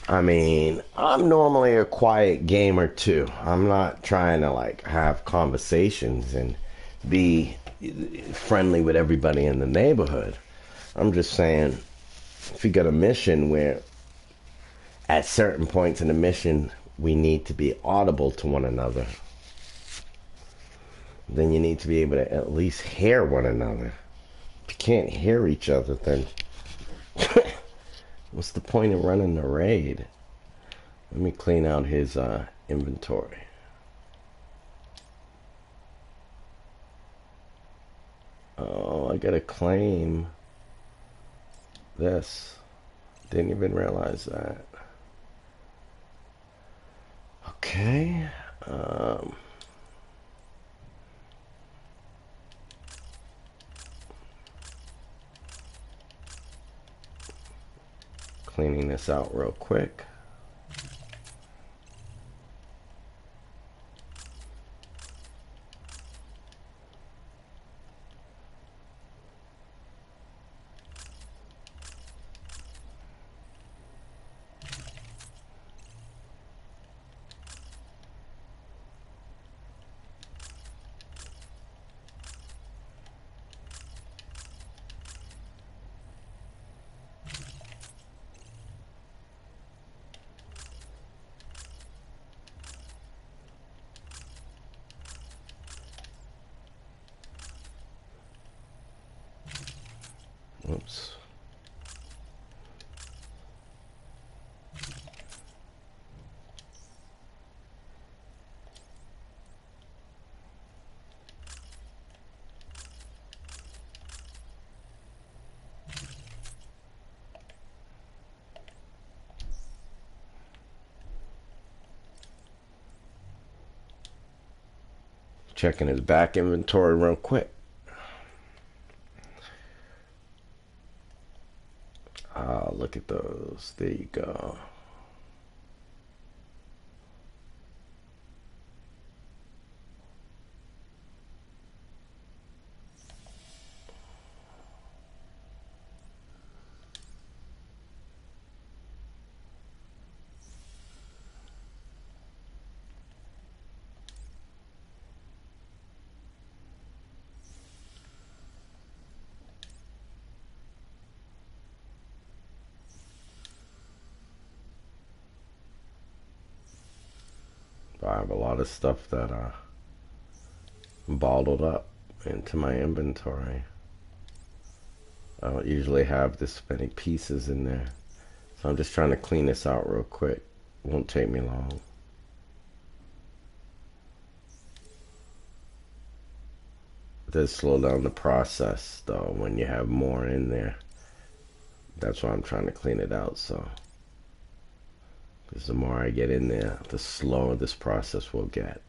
I mean, I'm normally a quiet gamer too. I'm not trying to like have conversations and be friendly with everybody in the neighborhood. I'm just saying, if you got a mission where at certain points in the mission we need to be audible to one another, then you need to be able to at least hear one another. If you can't hear each other, then what's the point of running the raid? Let me clean out his inventory. Oh, I gotta claim this. Didn't even realize that. Okay. Cleaning this out real quick. Oops. Checking his back inventory real quick. Look at those. There you go. I have a lot of stuff that bottled up into my inventory. I don't usually have this many pieces in there. So I'm just trying to clean this out real quick. Won't take me long. It does slow down the process though when you have more in there. That's why I'm trying to clean it out, so because the more I get in there, the slower this process will get.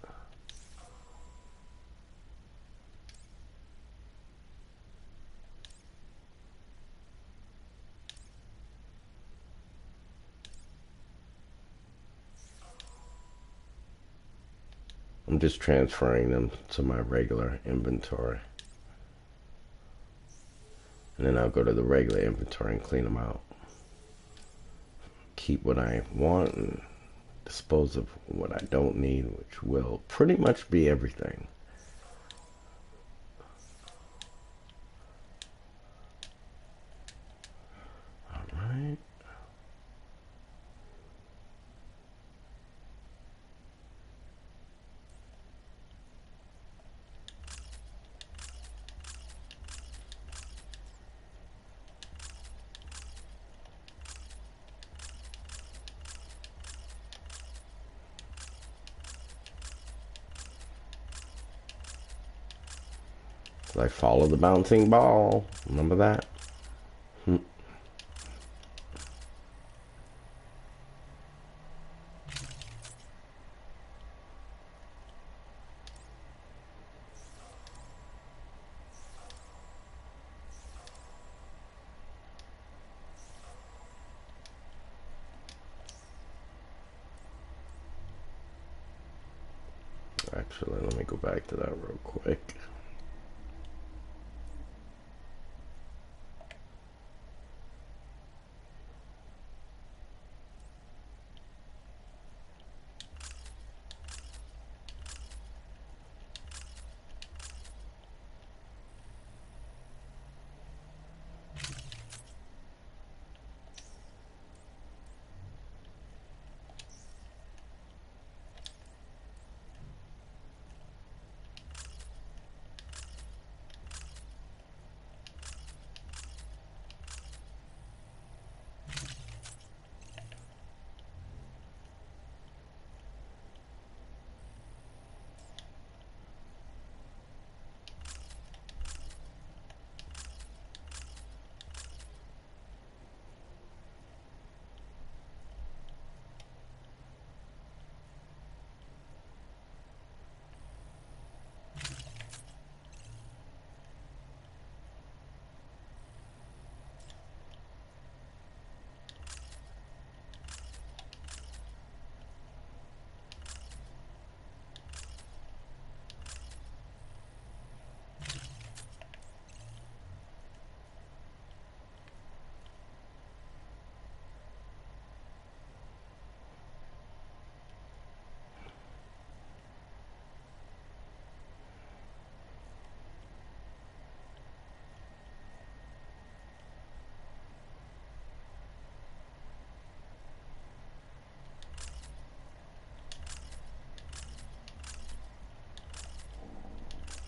I'm just transferring them to my regular inventory. And then I'll go to the regular inventory and clean them out. Keep what I want and dispose of what I don't need, which will pretty much be everything. Alright. So I follow the bouncing ball. Remember that? Actually, let me go back to that real quick.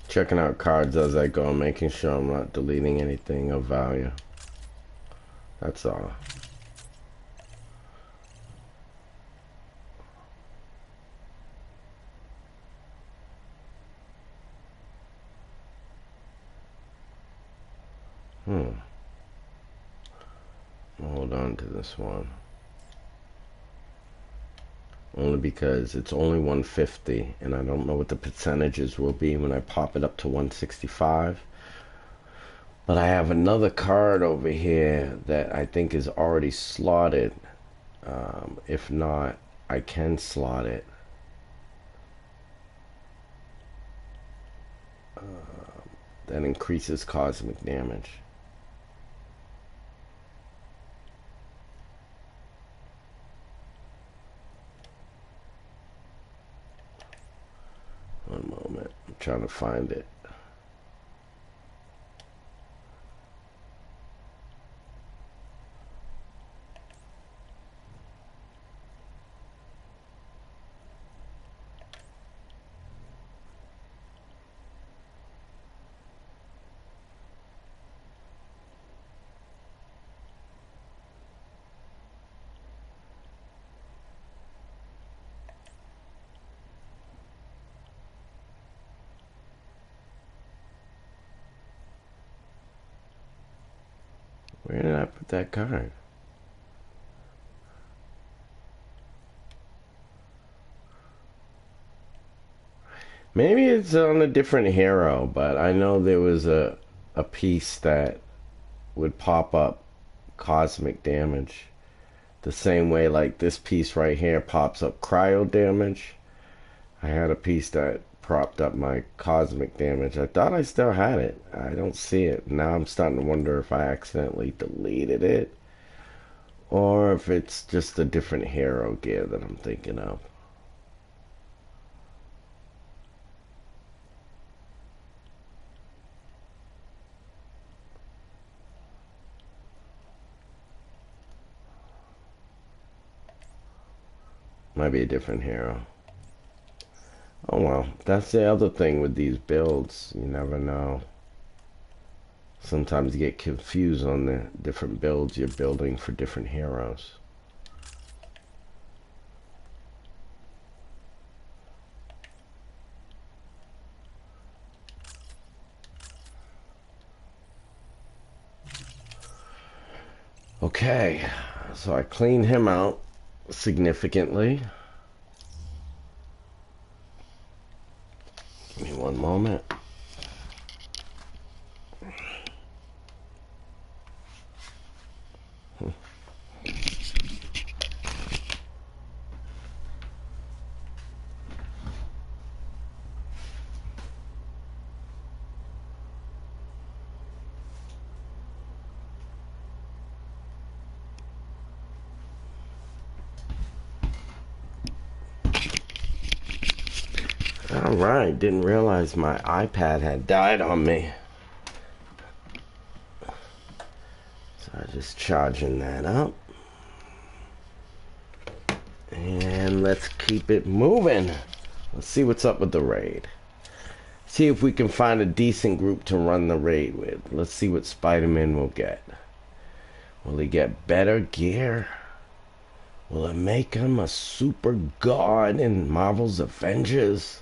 Checking out cards as I go, making sure I'm not deleting anything of value. That's all. Hold on to this one. Only because it's only 150 and I don't know what the percentages will be when I pop it up to 165. But I have another card over here that I think is already slotted. If not, I can slot it. That increases cosmic damage. One moment, I'm trying to find it. Where did I put that card? Maybe it's on a different hero, but I know there was a piece that would pop up cosmic damage the same way like this piece right here pops up cryo damage. I had a piece that propped up my cosmic damage. I thought I still had it. I don't see it. Now I'm starting to wonder if I accidentally deleted it or if it's just a different hero gear that I'm thinking of. Might be a different hero. Oh well, that's the other thing with these builds. You never know. Sometimes you get confused on the different builds you're building for different heroes. Okay, so I cleaned him out significantly. Give me one moment. Alright, didn't realize my iPad had died on me. So I'm just charging that up. And let's keep it moving. Let's see what's up with the raid. See if we can find a decent group to run the raid with. Let's see what Spider-Man will get. Will he get better gear? Will it make him a super god in Marvel's Avengers?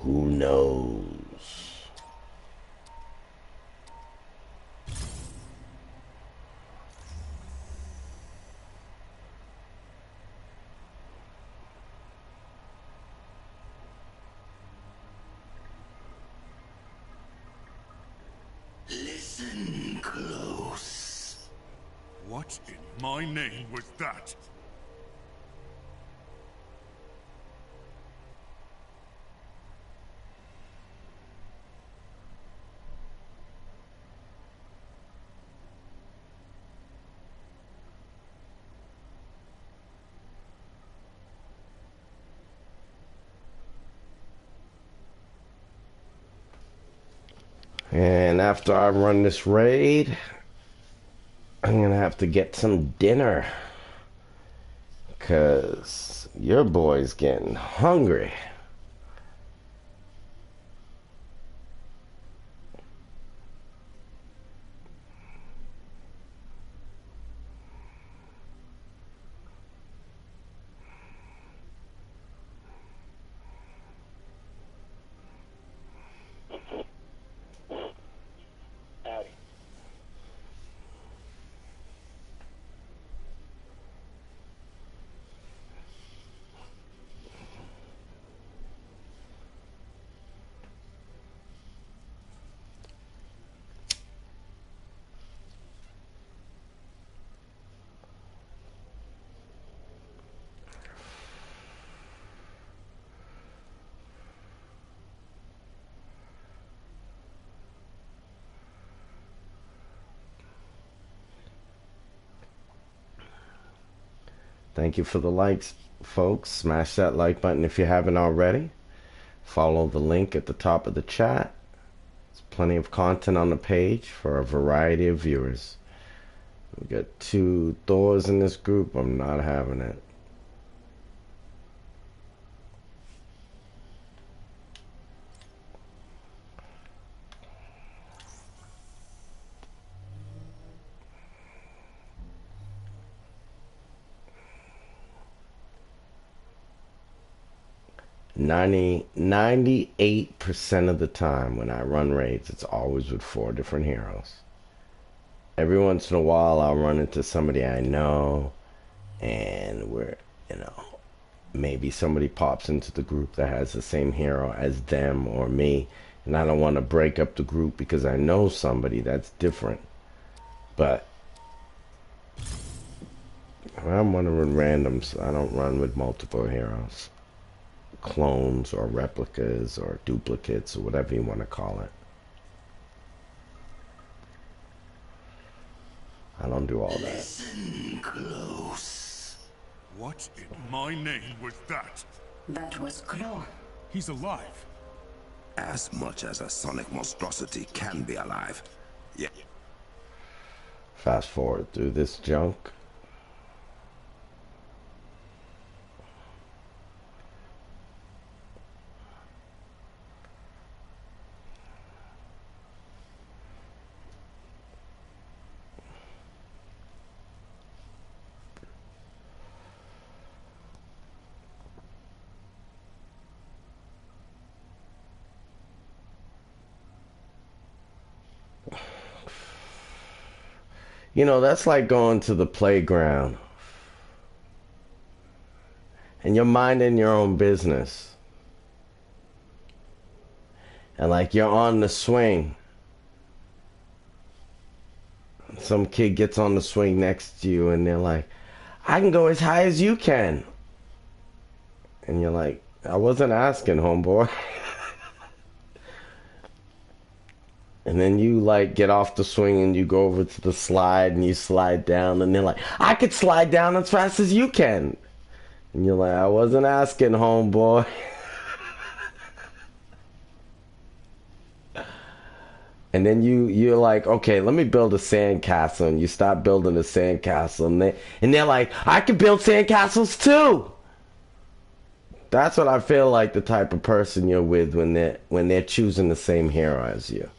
Who knows? Listen close. What in my name was that? And after I run this raid, I'm gonna have to get some dinner. 'Cause your boy's getting hungry. Thank you for the likes, folks. Smash that like button if you haven't already. Follow the link at the top of the chat. There's plenty of content on the page for a variety of viewers. We got 2 Thors in this group. I'm not having it. Ninety 98% of the time when I run raids, it's always with 4 different heroes. Every once in a while, I'll run into somebody I know, and maybe somebody pops into the group that has the same hero as them or me, and I don't want to break up the group because I know somebody that's different. But I'm running randoms. I don't run with multiple heroes. Clones or replicas or duplicates or whatever you want to call it. I don't do all that. Listen close. What in my name was that? That was Claw. He's alive. As much as a sonic monstrosity can be alive. Yeah. Fast forward through this junk. You know, that's like going to the playground and you're minding your own business. And like you're on the swing. Some kid gets on the swing next to you and they're like, I can go as high as you can. And you're like, I wasn't asking, homeboy. And then you like get off the swing and you go over to the slide and you slide down and they're like, I could slide down as fast as you can. And you're like, I wasn't asking, homeboy. And then you're like, okay, let me build a sandcastle. And you start building a sandcastle and they're like, I can build sandcastles too. That's what I feel like the type of person you're with when they're choosing the same hero as you.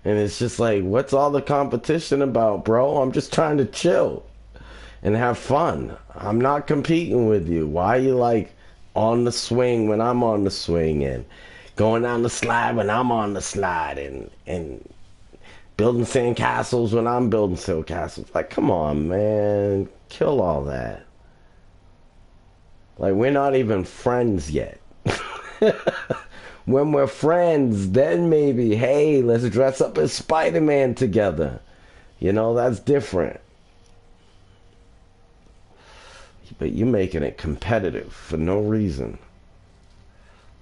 And it's just like, what's all the competition about, bro? I'm just trying to chill and have fun. I'm not competing with you. Why are you like on the swing when I'm on the swing and going down the slide when I'm on the slide and building sandcastles when I'm building sandcastles? Like, come on, man. Kill all that. Like, we're not even friends yet. When we're friends, then maybe, hey, let's dress up as Spider-Man together. You know, that's different. But you're making it competitive for no reason.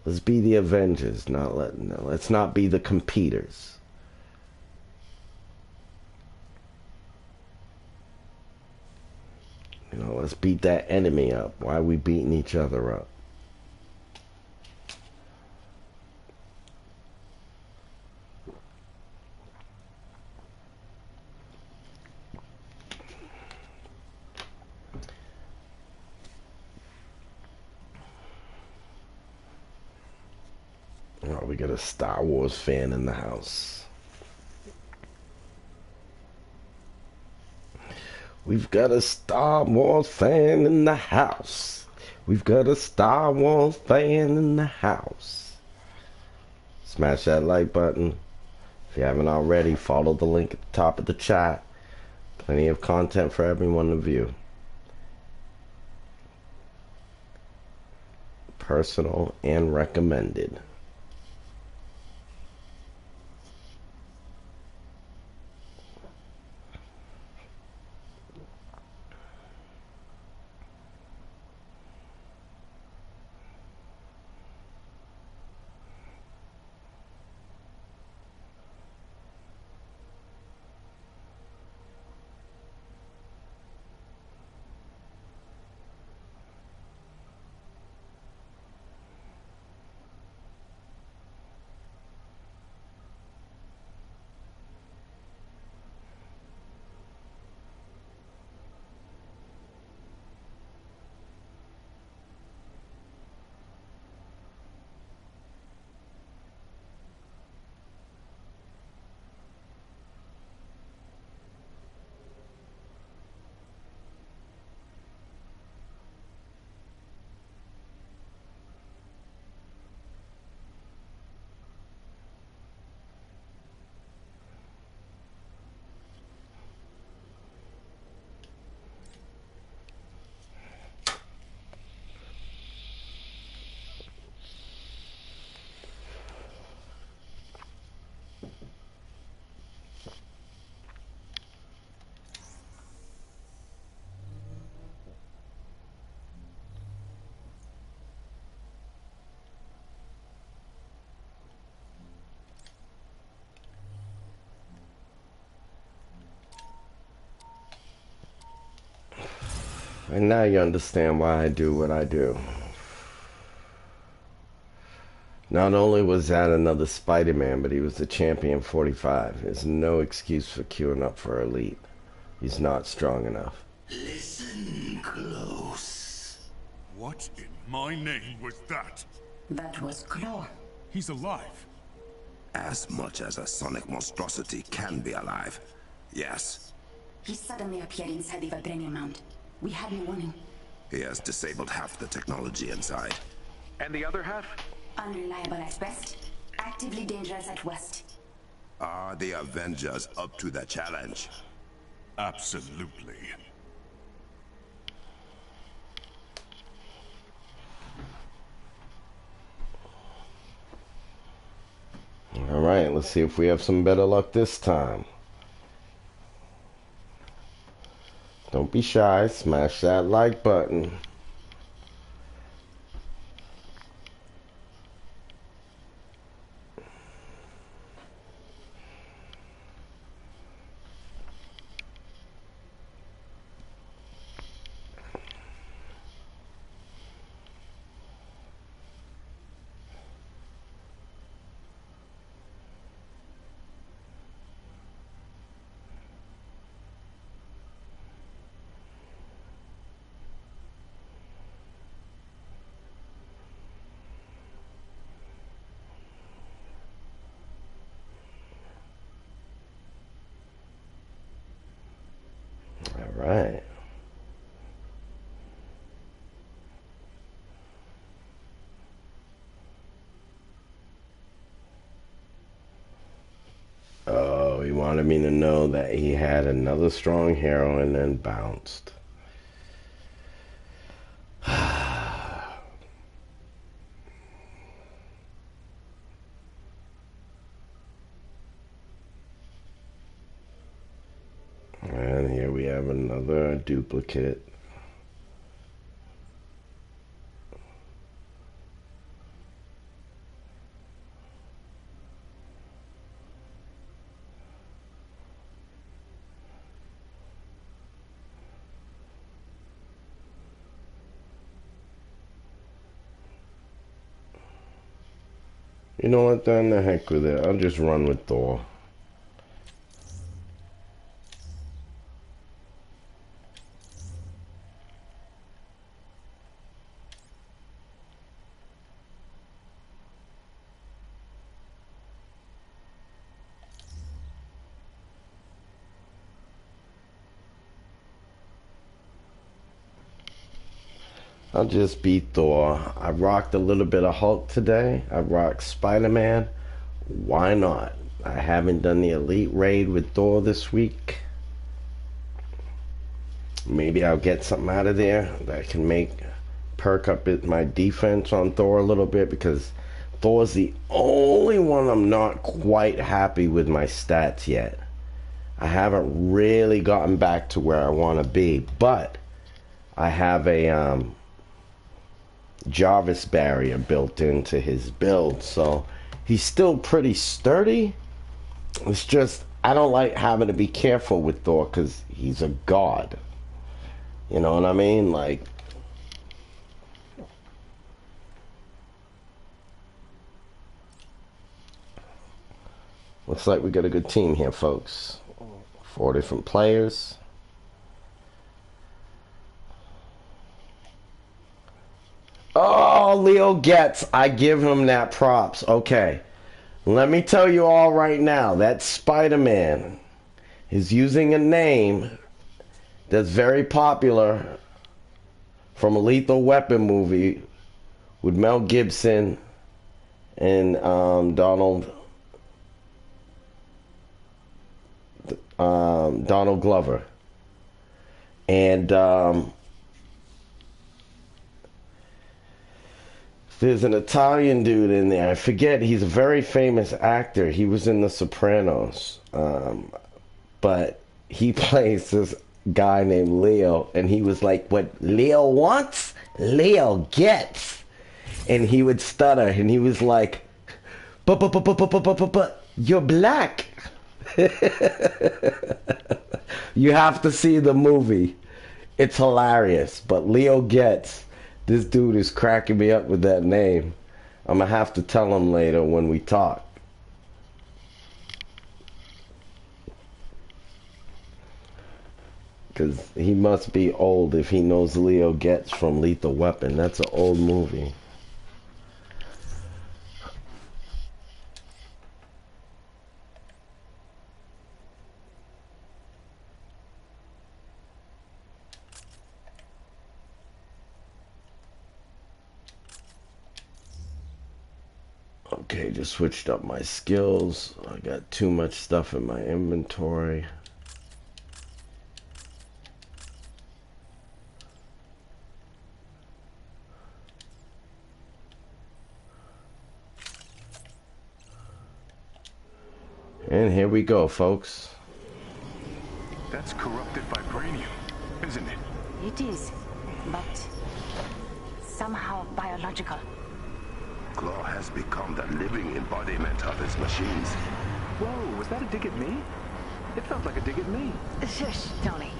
Let's be the Avengers. Let's not be the competitors. You know, let's beat that enemy up. Why are we beating each other up? Oh, we got a Star Wars fan in the house. We've got a Star Wars fan in the house. We've got a Star Wars fan in the house. Smash that like button. If you haven't already, follow the link at the top of the chat. Plenty of content for everyone to view. Personal and recommended. And now you understand why I do what I do. Not only was that another Spider-Man, but he was the champion 45. There's no excuse for queuing up for Elite. He's not strong enough. Listen close. What in my name was that? That was Claw. He's alive. As much as a sonic monstrosity can be alive. Yes. He suddenly appeared inside the vibranium mount. We had no warning. He has disabled half the technology inside. And the other half? Unreliable at best, actively dangerous at worst. Are the Avengers up to the challenge? Absolutely. Alright, let's see if we have some better luck this time. Don't be shy, smash that like button. Alright. Oh, he wanted me to know that he had another strong hero and then bounced. And here we have another duplicate. You know what, then the heck with it. I'll just run with Thor. I'll just beat Thor. I rocked a little bit of Hulk today. I rocked Spider-Man. Why not? I haven't done the Elite Raid with Thor this week. Maybe I'll get something out of there that can perk up my defense on Thor a little bit, because Thor's the only one I'm not quite happy with my stats yet. I haven't really gotten back to where I want to be, but I have a Jarvis barrier built into his build, so he's still pretty sturdy. It's just I don't like having to be careful with Thor because he's a god. You know what I mean? Like, looks like we got a good team here, folks. 4 different players. Oh, Leo Getz. I give him that props. Okay. Let me tell you all right now, that Spider-Man is using a name that's very popular from a Lethal Weapon movie with Mel Gibson and Donald Glover. And there's an Italian dude in there. I forget. He's a very famous actor. He was in The Sopranos. But he plays this guy named Leo. And he was like, what Leo wants, Leo gets. And he would stutter. And he was like, but, you're black. You have to see the movie. It's hilarious, but Leo Getz, this dude is cracking me up with that name. I'm gonna have to tell him later when we talk. Because he must be old if he knows Leo Getz from Lethal Weapon. That's an old movie. Okay, just switched up my skills. I got too much stuff in my inventory. And here we go, folks. That's corrupted vibranium, isn't it? It is, but somehow biological. Claw has become the living embodiment of his machines. Whoa, was that a dig at me? It felt like a dig at me. Shush, Tony.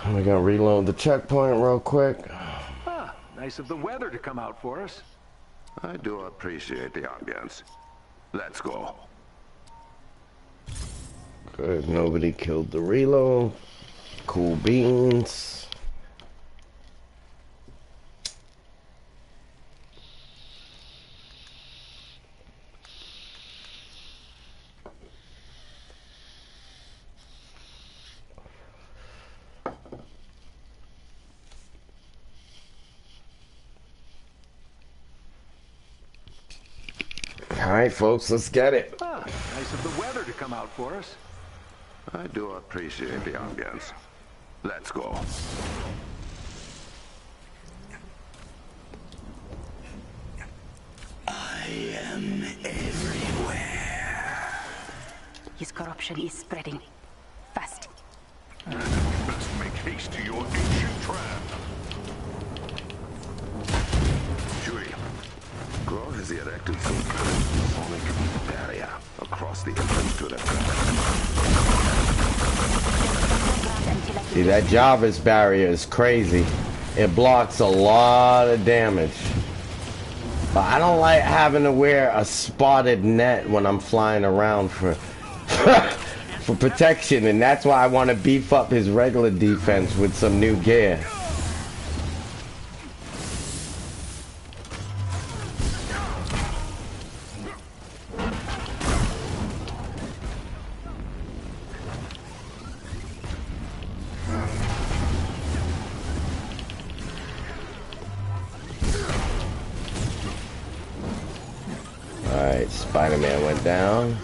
We're gonna reload the checkpoint real quick. Ah, nice of the weather to come out for us. I do appreciate the ambience. Let's go. Good, nobody killed the reload. Cool beans. Alright, folks, let's get it. Ah, nice of the weather to come out for us. I do appreciate the ambience. Let's go. I am everywhere. His corruption is spreading. Fast. Best make haste to your ancient trap. Chewie, Claw has erected some sonic barrier across the entrance to the See, that Jarvis barrier is crazy. It blocks a lot of damage. But I don't like having to wear a spotted net when I'm flying around for for protection, and that's why I want to beef up his regular defense with some new gear. Alright, Spider-Man went down.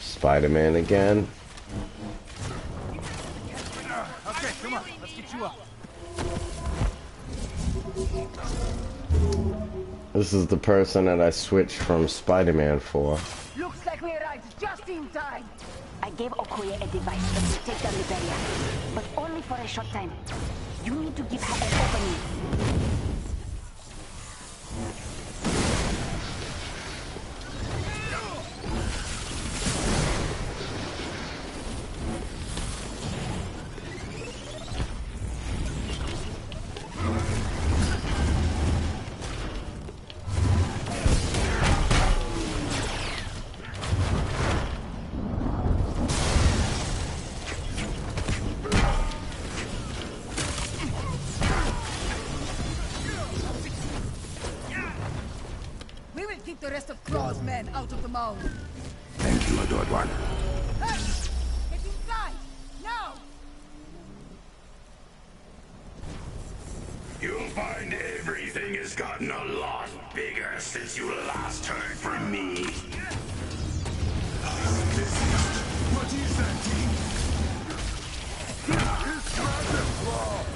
Spider-Man again. Okay, come on, let's get you up. This is the person that I switched from Spider-Man for. Looks like we arrived just in time. I gave Okoye a device that will take down the barrier, but only for a short time. You need to give her an opening. Keep the rest of Claw's men out of the mound. Thank you, adored one. Hey! Get inside! Now! You'll find everything has gotten a lot bigger since you last heard from me. What is that, team? It's Dragon Claw!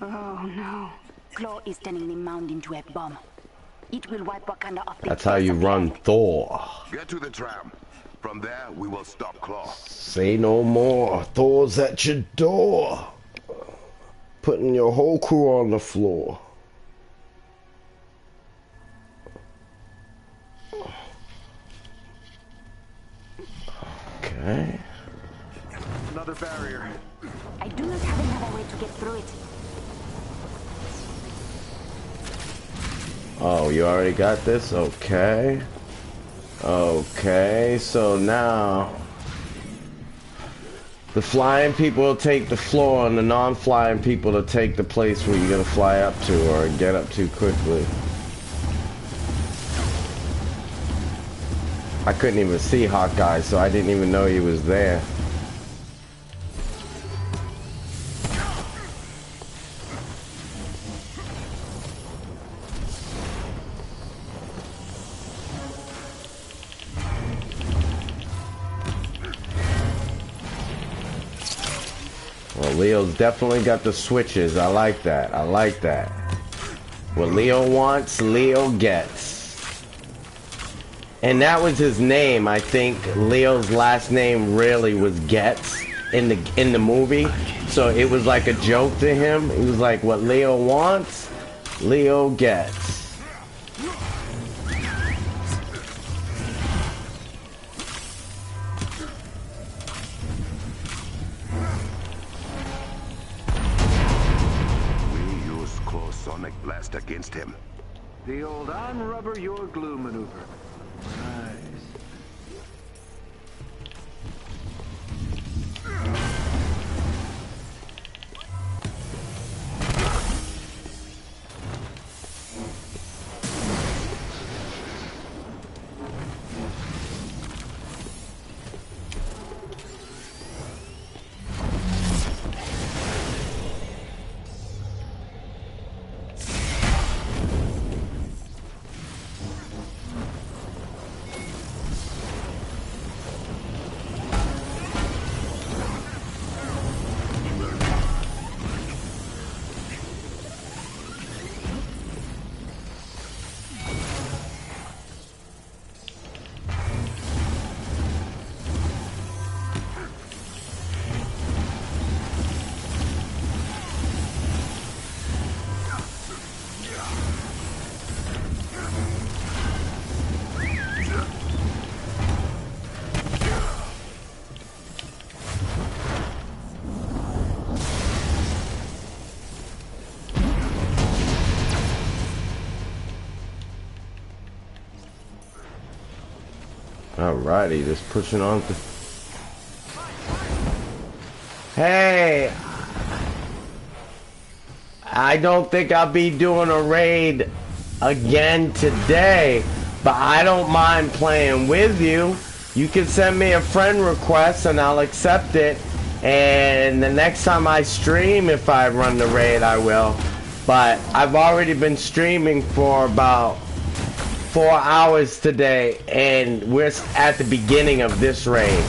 Oh no. Claw is turning the mound into a bomb. It will wipe Wakanda off the That's how you face of the run earth. Thor. Get to the tram. From there, we will stop Claw. Say no more. Thor's at your door. Putting your whole crew on the floor. Okay. Another barrier. I do not have another way to get through it. Oh, you already got this? Okay. Okay, so now the flying people will take the floor and the non-flying people will take the place where you're gonna fly up to or get up to quickly. I couldn't even see Hawkeye, so I didn't even know he was there. Well, Leo's definitely got the switches. I like that. I like that. What Leo wants, Leo gets. And that was his name. I think Leo's last name really was Getz in the movie. So it was like a joke to him. He was like, what Leo wants, Leo gets. Sonic blast against him. The old I'm rubber, you're glue maneuver. Nice. Alrighty, just pushing on. Hey, I don't think I'll be doing a raid again today, but I don't mind playing with you. You can send me a friend request and I'll accept it. And the next time I stream, if I run the raid, I will. But I've already been streaming for about 4 hours today, and we're at the beginning of this raid.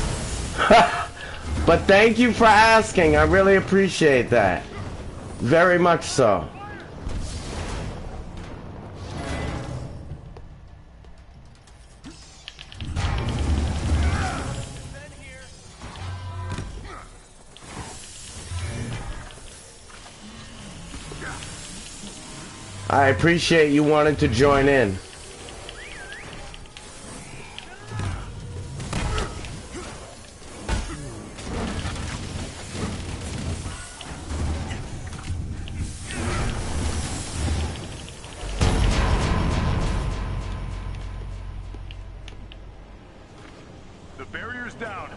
But thank you for asking. I really appreciate that. Very much so. I appreciate you wanting to join in. The barrier's down.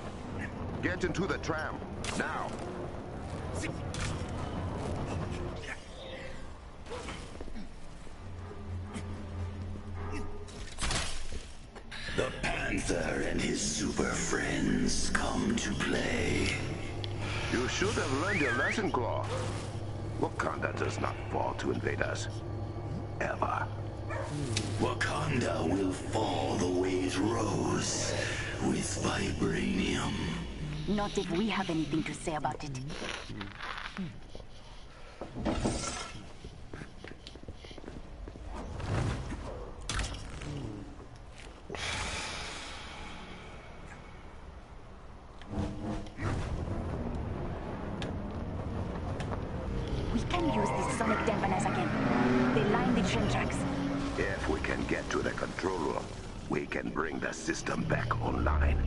Get into the tram, now. The Panther and his super friends come to play. You should have learned your lesson, Claw. Wakanda does not fall to invade us. Ever. Wakanda will fall the way it rose, with vibranium. Not if we have anything to say about it. We can use these sonic dampeners again. They line the train tracks. If we can get to the control room, we can bring the system back online.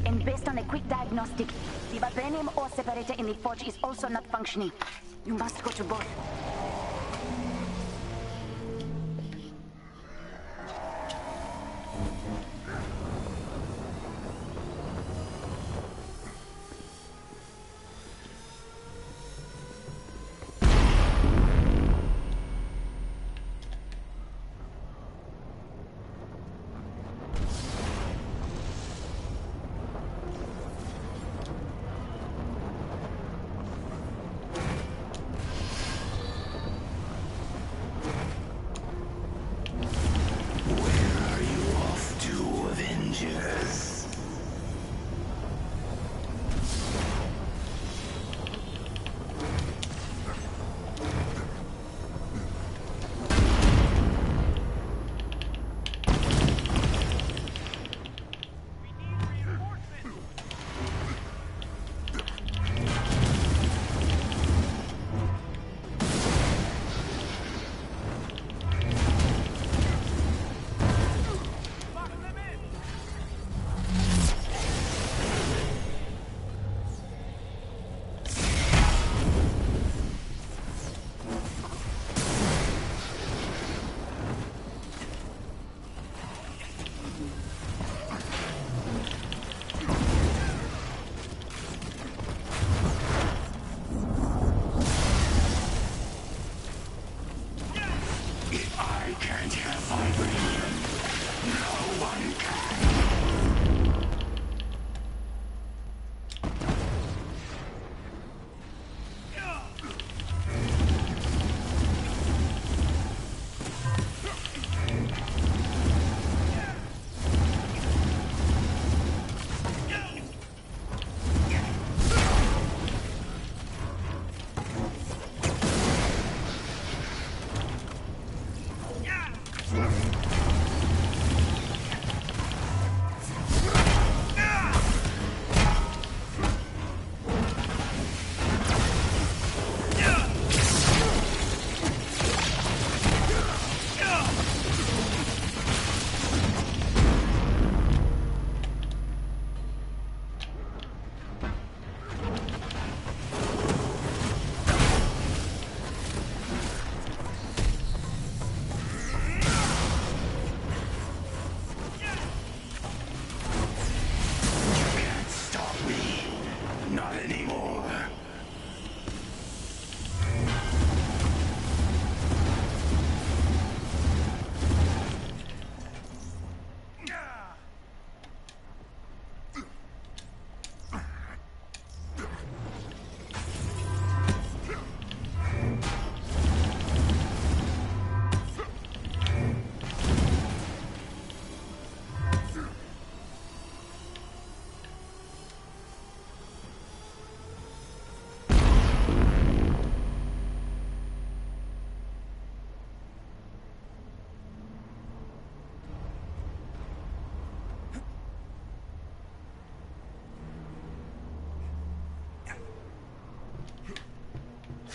And based on a quick diagnostic, the vibranium ore separator in the forge is also not functioning. You must go to both.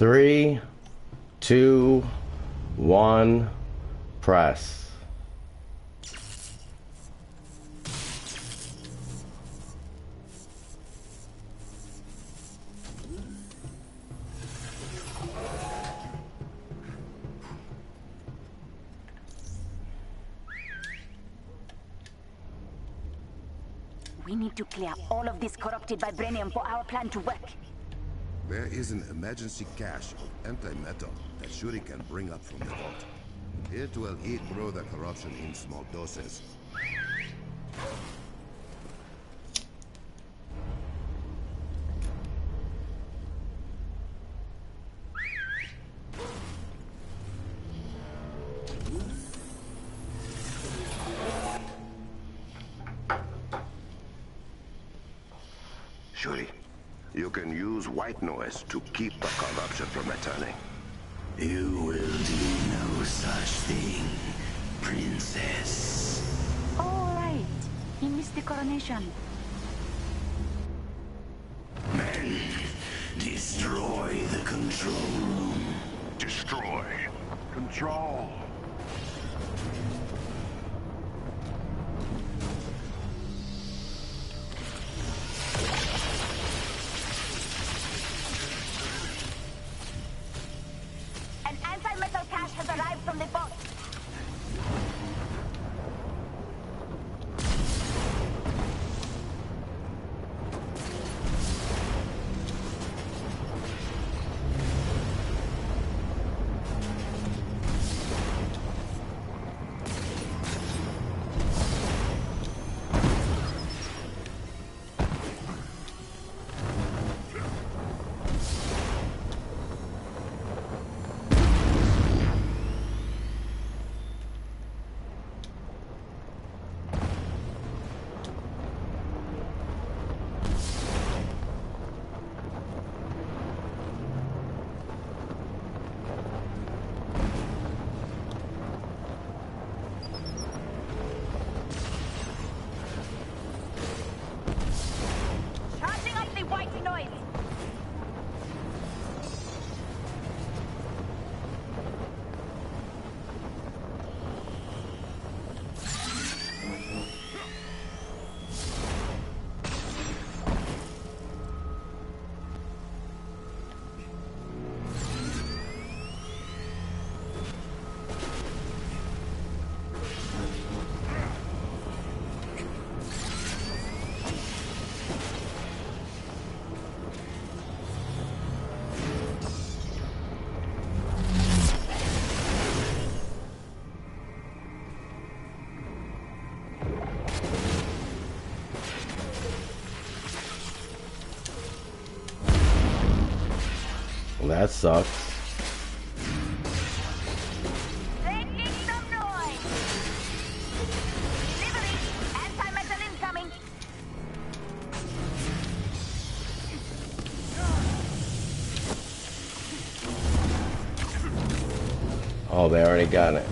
3, 2, 1, press. We need to clear all of this corrupted vibranium for our plan to work. There is an emergency cache of antimetal that Shuri can bring up from the vault. It will eat through the corruption in small doses. Shuri, you can use white noise to keep the corruption from returning. You will do no such thing, princess. All right. He missed the coronation. Men, destroy the control room. Destroy. Control. An anti-metal cache has arrived from the vault. Charging up the white noise. Well, that sucks. Making some noise. Delivery. Anti-metal incoming. Oh, they already got it.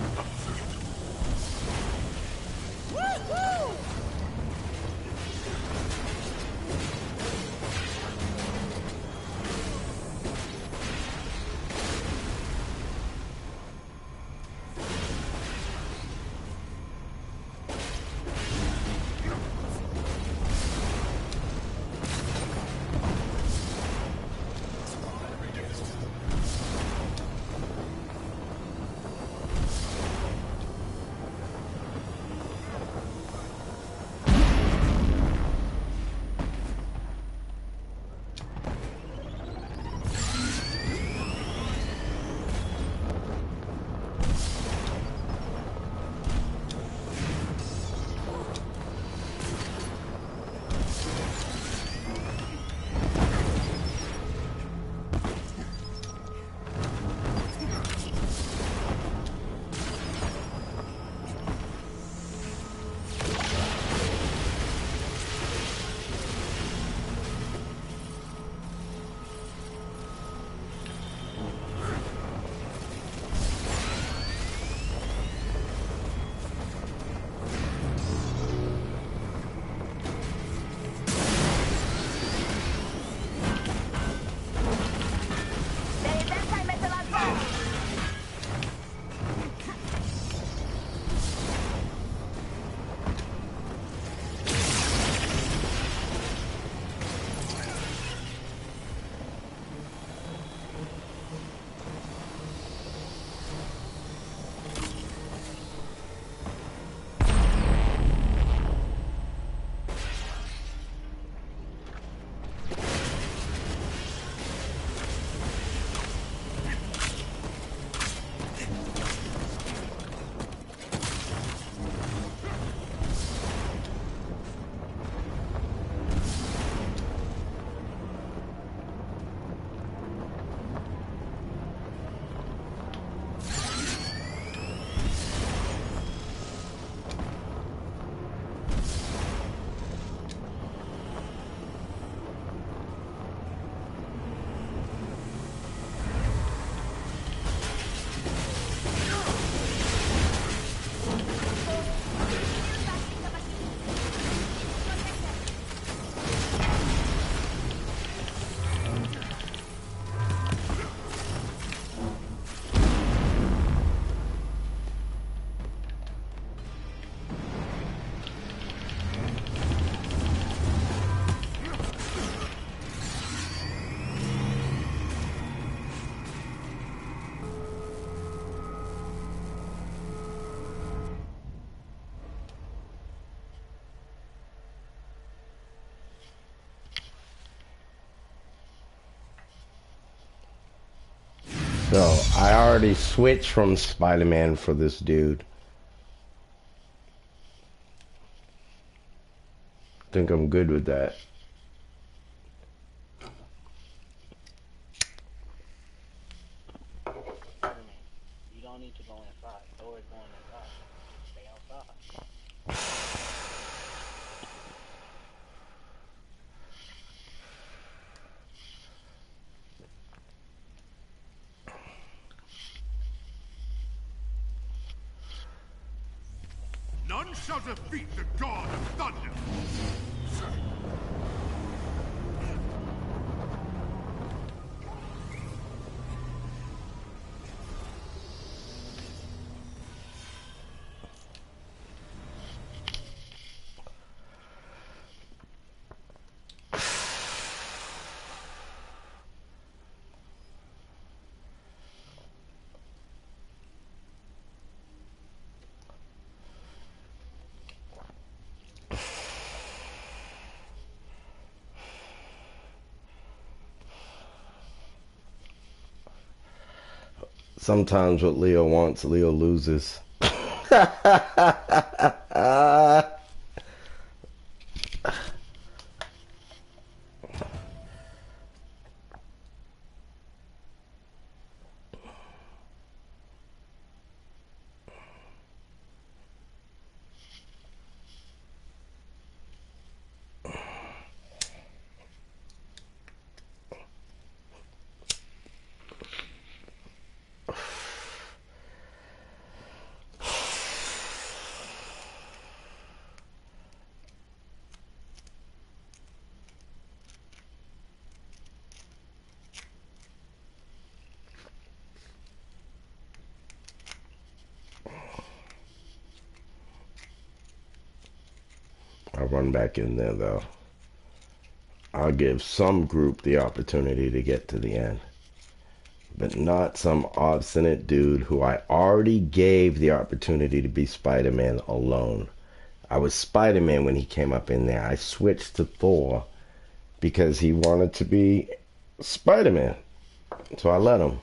So I already switched from Spider-Man for this dude. Think I'm good with that. You don't need to go inside. Thor is going inside. Stay outside. None shall defeat the God of Thunder! Sometimes what Leo wants, Leo loses. I'll run back in there though. I'll give some group the opportunity to get to the end. But not some obstinate dude who I already gave the opportunity to be Spider-Man alone. I was Spider-Man when he came up in there. I switched to Thor because he wanted to be Spider-Man. So I let him.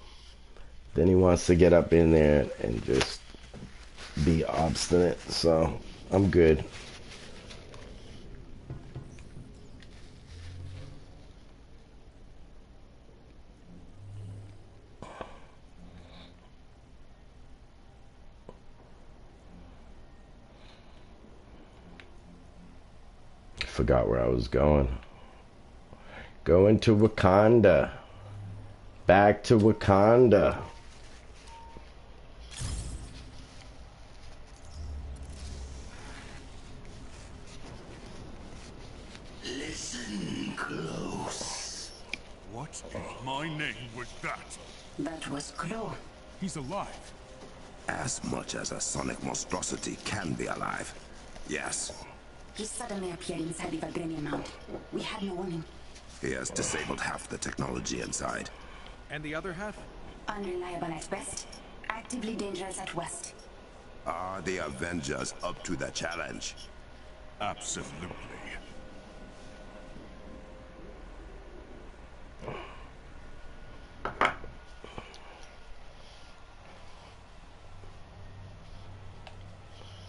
Then he wants to get up in there and just be obstinate. So I'm good. Forgot where I was going. Going to Wakanda. Back to Wakanda. Listen close. What if my name was that? That was Crow. He's alive. As much as a sonic monstrosity can be alive. Yes. He suddenly appeared inside the Vibranium Mound. We had no warning. He has disabled half the technology inside. And the other half? Unreliable at best, actively dangerous at worst. Are the Avengers up to the challenge? Absolutely.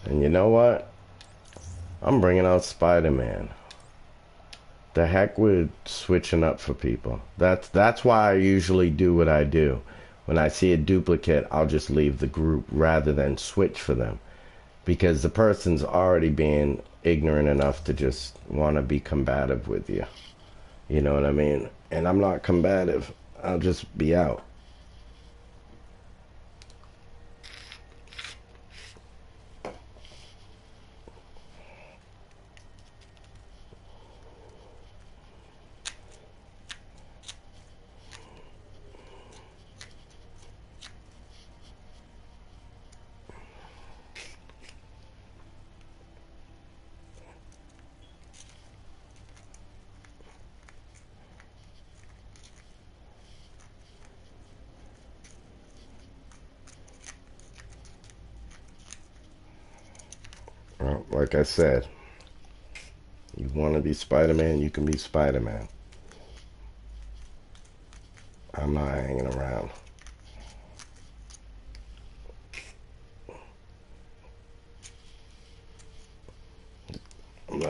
And you know what? I'm bringing out Spider-Man. The heck with switching up for people. That's why I usually do what I do. When I see a duplicate, I'll just leave the group rather than switch for them. Because the person's already being ignorant enough to just want to be combative with you. You know what I mean? And I'm not combative. I'll just be out. Well, like I said, you want to be Spider-Man, you can be Spider-Man. I'm not hanging around.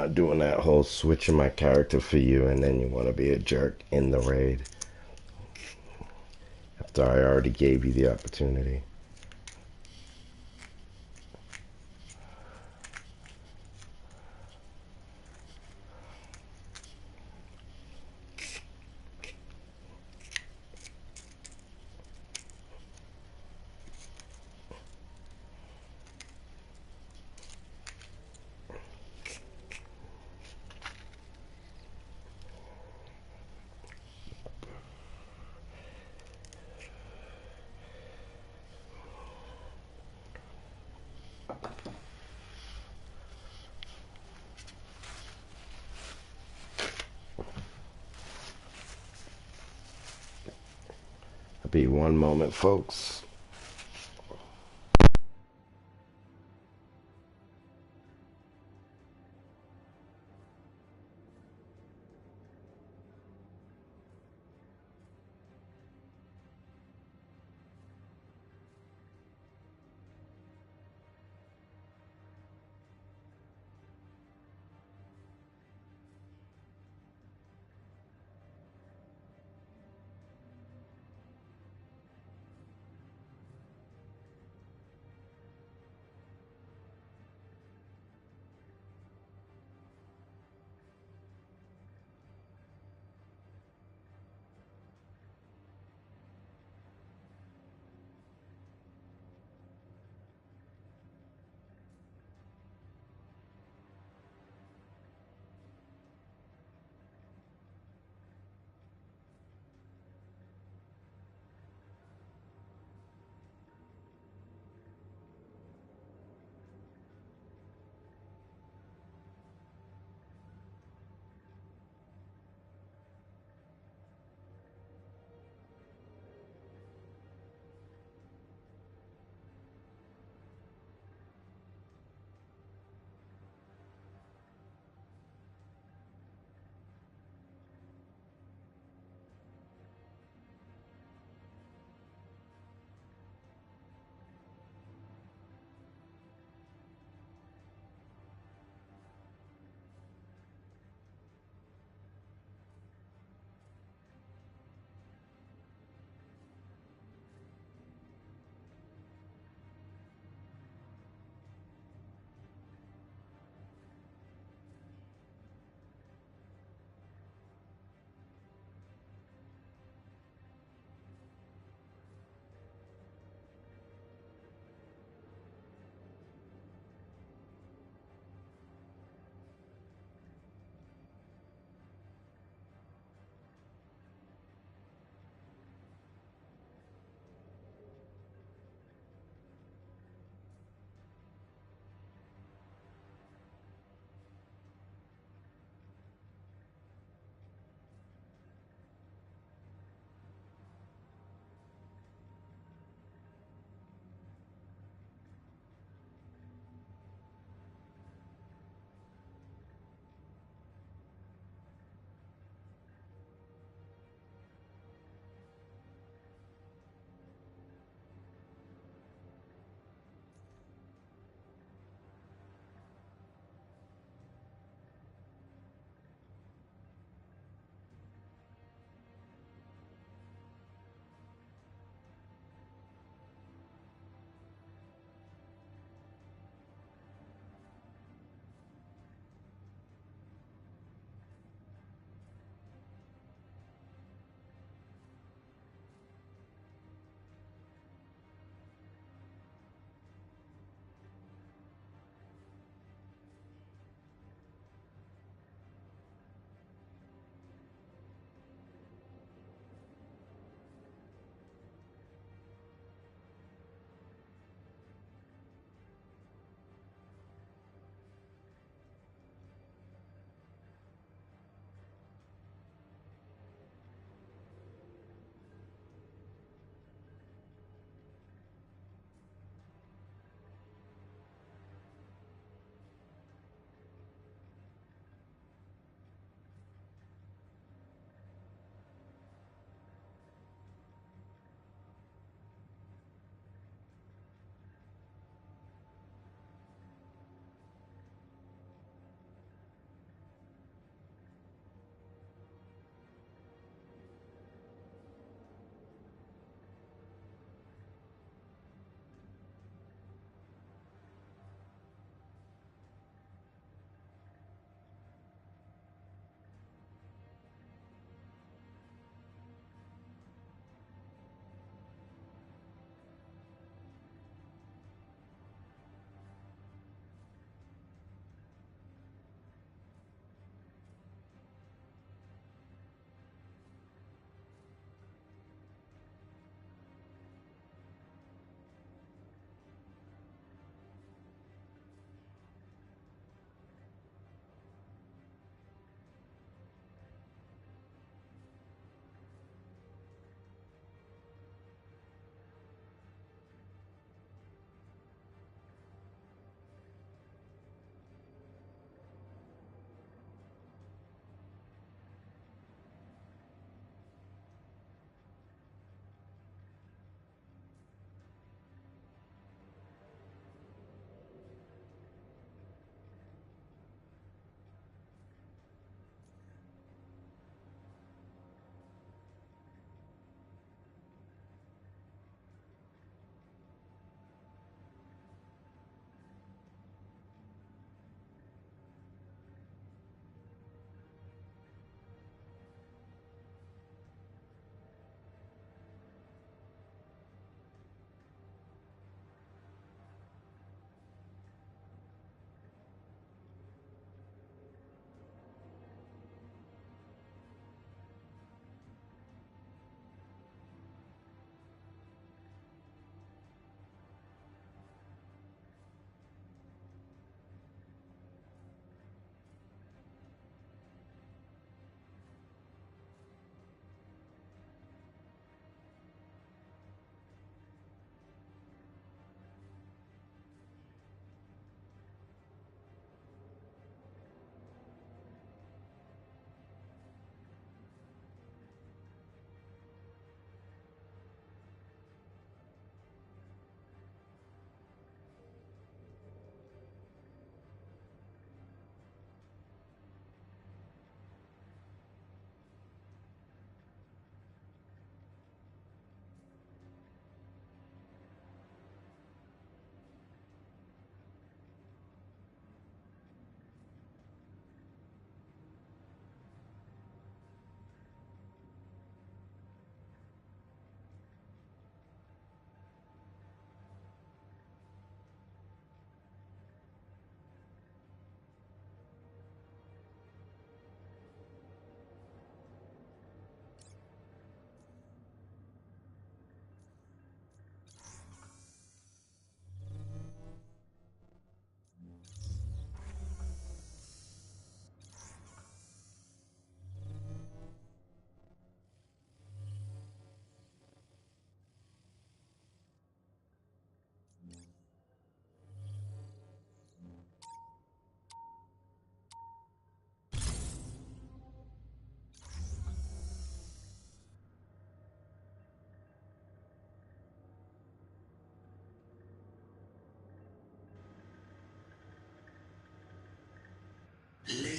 not doing that whole switching my character for you and then you want to be a jerk in the raid. After I already gave you the opportunity. I'll be one moment, folks.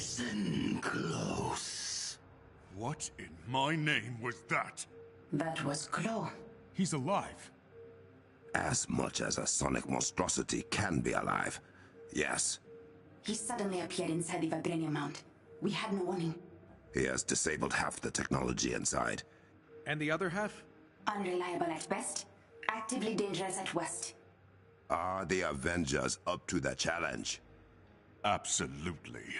Listen close. What in my name was that? That was Claw. He's alive. As much as a sonic monstrosity can be alive. Yes. He suddenly appeared inside the vibranium mount. We had no warning. He has disabled half the technology inside. And the other half? Unreliable at best, actively dangerous at worst. Are the Avengers up to the challenge? Absolutely.